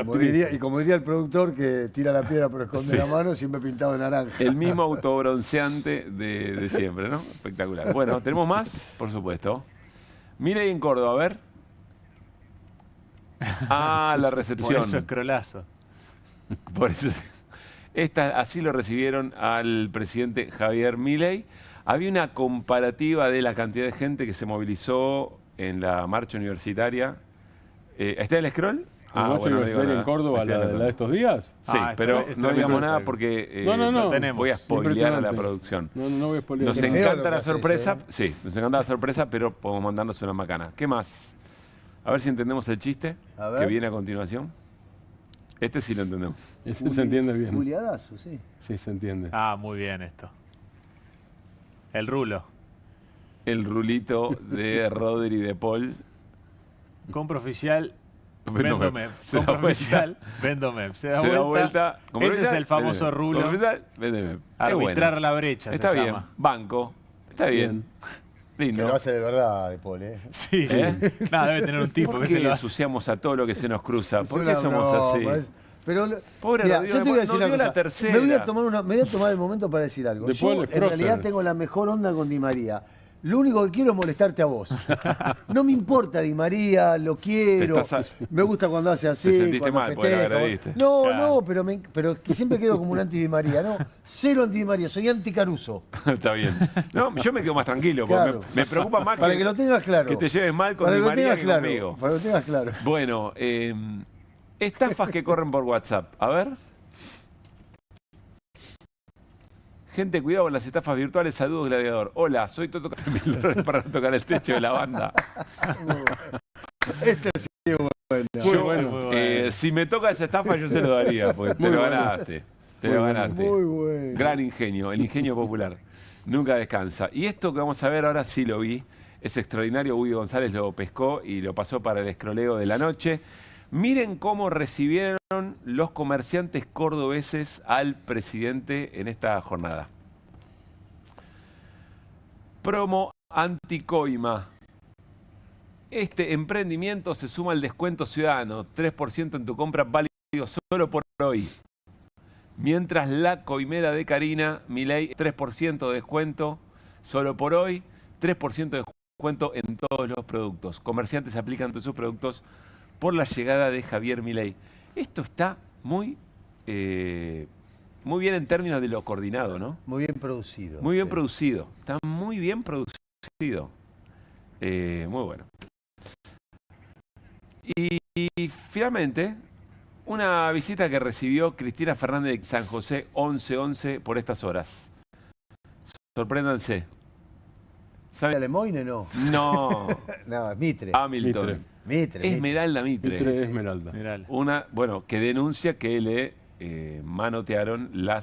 Y como diría el productor que tira la piedra pero esconde la mano, siempre pintado de naranja. El mismo autobronceante de siempre, ¿no? Espectacular. Bueno, ¿tenemos más? Por supuesto. Milei en Córdoba, a ver. Ah, la recepción. Por eso escrolazo. Por eso. Así lo recibieron al presidente Javier Milei. Había una comparativa de la cantidad de gente que se movilizó en la marcha universitaria. ¿Está el scroll? ¿La marcha universitaria en Córdoba, la de estos días? Sí, pero no digamos nada porque no. voy a spoilear a la producción. No voy a spoilear. Nos encanta la sorpresa, sí, nos encanta la sorpresa, pero podemos mandarnos una macana. ¿Qué más? A ver si entendemos el chiste que viene a continuación. Este sí lo entendemos. Este se entiende bien. Juliadazo, sí. Sí, se entiende. Ah, muy bien esto. El rulo. El rulito de Rodri de Paul. Compra oficial. Vendomem. Compra oficial. Vendomem. Se da vuelta. Ese es el famoso rulo. Arbitrar la brecha. Está bien. Banco. Está bien. Lindo. Que lo hace de verdad, De Paul, ¿eh? Sí. Nada, debe tener un tipo ¿Por que qué se lo hace. ensuciamos a todo lo que se nos cruza? ¿Por qué una somos broma, así? Pero, pobre mira, Rodrigo, yo te voy a decir nos dio una la cosa. tercera. Me voy a tomar el momento para decir algo. De Paul Yo es en realidad prócer. tengo la mejor onda con Di María. Lo único que quiero es molestarte a vos. No me importa Di María, lo quiero. Me gusta cuando hace así. Te sentiste cuando mal porque lo festeja. agrediste. No, Claro. no, pero que siempre quedo como un anti Di María, ¿no? Cero anti Di María, soy anti Caruso. Está bien. No, yo me quedo más tranquilo, porque Claro. me preocupa más Para que lo tengas claro. que te lleves mal con Para Di que lo María tengas que claro. conmigo. Para que lo tengas claro. Bueno, estafas que corren por WhatsApp. A ver. Gente, cuidado con las estafas virtuales. Saludos, Gladiador. Hola, soy Toto $1.000 para tocar el techo de la banda. Este sí es bueno. Si me toca esa estafa, yo se lo daría, porque te lo ganaste. Te lo ganaste. Muy bueno. Gran ingenio, el ingenio popular. Nunca descansa. Y esto que vamos a ver ahora sí lo vi. Es extraordinario. Hugo González lo pescó y lo pasó para el escroleo de la noche. Miren cómo recibieron los comerciantes cordobeses al presidente en esta jornada. Promo anticoima. Este emprendimiento se suma al descuento ciudadano. 3% en tu compra válido solo por hoy. Mientras la coimera de Karina, Milei, 3% de descuento solo por hoy. 3% de descuento en todos los productos. Comerciantes aplican todos sus productos por la llegada de Javier Milei. Esto está muy bien en términos de lo coordinado, ¿no? Muy bien producido. Muy bien producido. Está muy bien producido. Muy bueno. Y finalmente, una visita que recibió Cristina Fernández de San José 1111 por estas horas. Sorpréndanse. ¿Sabe Lemoyne no? No. No, es Mitre. Hamilton. Mitre. Esmeralda Mitre. Mitre Esmeralda. Una, bueno, que denuncia que le manotearon la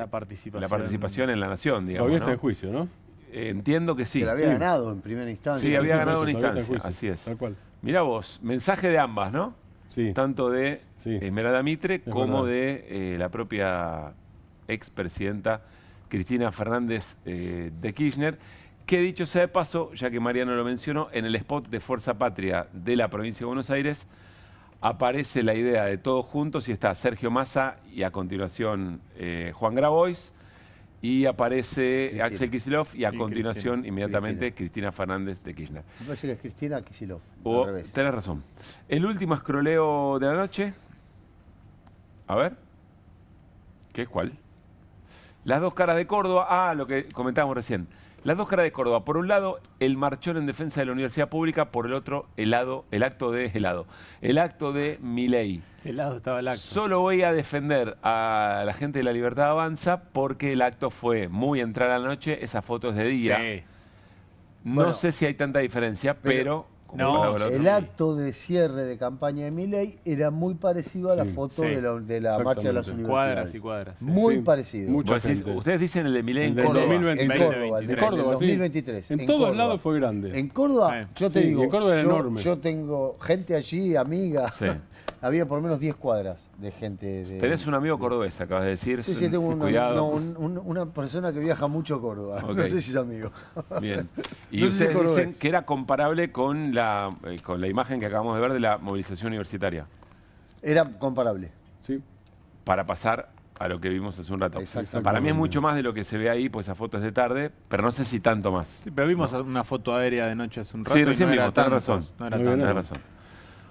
participación en la Nación, digamos. Todavía está ¿no? en juicio, ¿no? Entiendo que sí. Que la había ganado en primera instancia. Sí, había ganado en todavía está en instancia, juicio, así es. tal cual. Mirá vos, mensaje de ambas, ¿no? Sí. Tanto de Esmeralda Mitre como verdad. de la propia expresidenta Cristina Fernández de Kirchner, que dicho sea de paso, ya que Mariano lo mencionó, en el spot de Fuerza Patria de la provincia de Buenos Aires aparece la idea de todos juntos y está Sergio Massa y a continuación Juan Grabois y aparece Axel Kicillof y a continuación inmediatamente Cristina Fernández de Kirchner. Me parece que es Cristina Kicillof. Tenés razón. El último escroleo de la noche. A ver. ¿Qué es cuál? Las dos caras de Córdoba, lo que comentábamos recién. Las dos caras de Córdoba. Por un lado, el marchón en defensa de la universidad pública. Por el otro, el acto de Milei. Estaba el acto. Solo voy a defender a la gente de La Libertad Avanza porque el acto fue muy entrar a la noche. Esa foto es de día. Sí. No sé si hay tanta diferencia, pero No, el acto de cierre de campaña de Milei era muy parecido a la foto de la marcha de las universidades. Cuadras y cuadras. Muy parecido. Ustedes dicen el de Milei en Córdoba. en Córdoba, el de Córdoba, 2023. En todos lados fue grande. En Córdoba, yo te digo, en Córdoba era enorme. Yo tengo gente allí, amiga. Sí. Había por lo menos 10 cuadras de gente. Tenés un amigo cordobés, acabas de decir. Sí, tengo una persona que viaja mucho a Córdoba. Okay. No sé si es amigo. Bien. Y no ustedes dicen que era comparable con la imagen que acabamos de ver de la movilización universitaria. Era comparable. Sí. Para pasar a lo que vimos hace un rato. Para mí es mucho más de lo que se ve ahí, pues esa foto es de tarde, pero no sé si tanto más. Sí, pero vimos una foto aérea de noche hace un rato. Sí, recién vimos, tenés razón. No era tanto. Tenés razón.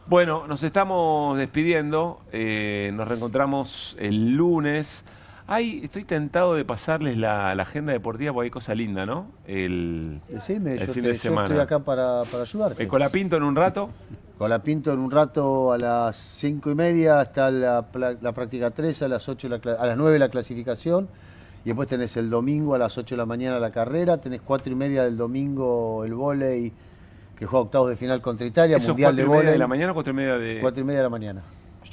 Bueno, nos estamos despidiendo. Nos reencontramos el lunes. Estoy tentado de pasarles la agenda deportiva porque hay cosa linda, ¿no? El fin de semana. Yo estoy acá para ayudarte. Colapinto en un rato. Colapinto en un rato a las 5:30 está la práctica 3, a las 8 a las 9 la clasificación. Y después tenés el domingo a las 8 de la mañana la carrera. Tenés 4:30 del domingo el vóley, que juega octavos de final contra Italia, mundial de vóley. 4:30 de la mañana o 4:30 de...? 4:30 de la mañana.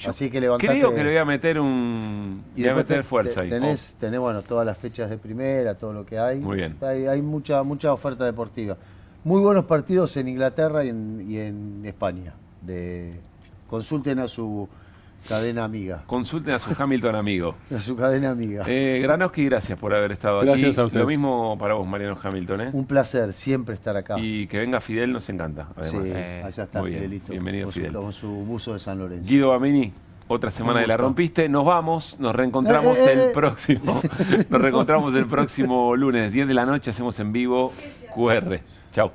Así que levantate. Creo que le voy a meter fuerza ahí. Tenés bueno, todas las fechas de primera, todo lo que hay. Muy bien. Hay mucha oferta deportiva. Muy buenos partidos en Inglaterra y en España. Consulten a su cadena amiga. Consulten a su Hamilton amigo. A su cadena amiga. Granowski, gracias por haber estado aquí. Gracias a usted. Lo mismo para vos, Mariano Hamilton. Un placer siempre estar acá. Y que venga Fidel nos encanta. Además. Sí, allá está Fidelito. Bienvenido, Fidel. Con su buzo de San Lorenzo. Guido Bamini, otra semana de La Rompiste. Nos vamos, nos reencontramos el próximo. Nos reencontramos el próximo lunes, 10 de la noche, hacemos en vivo QR. Chau.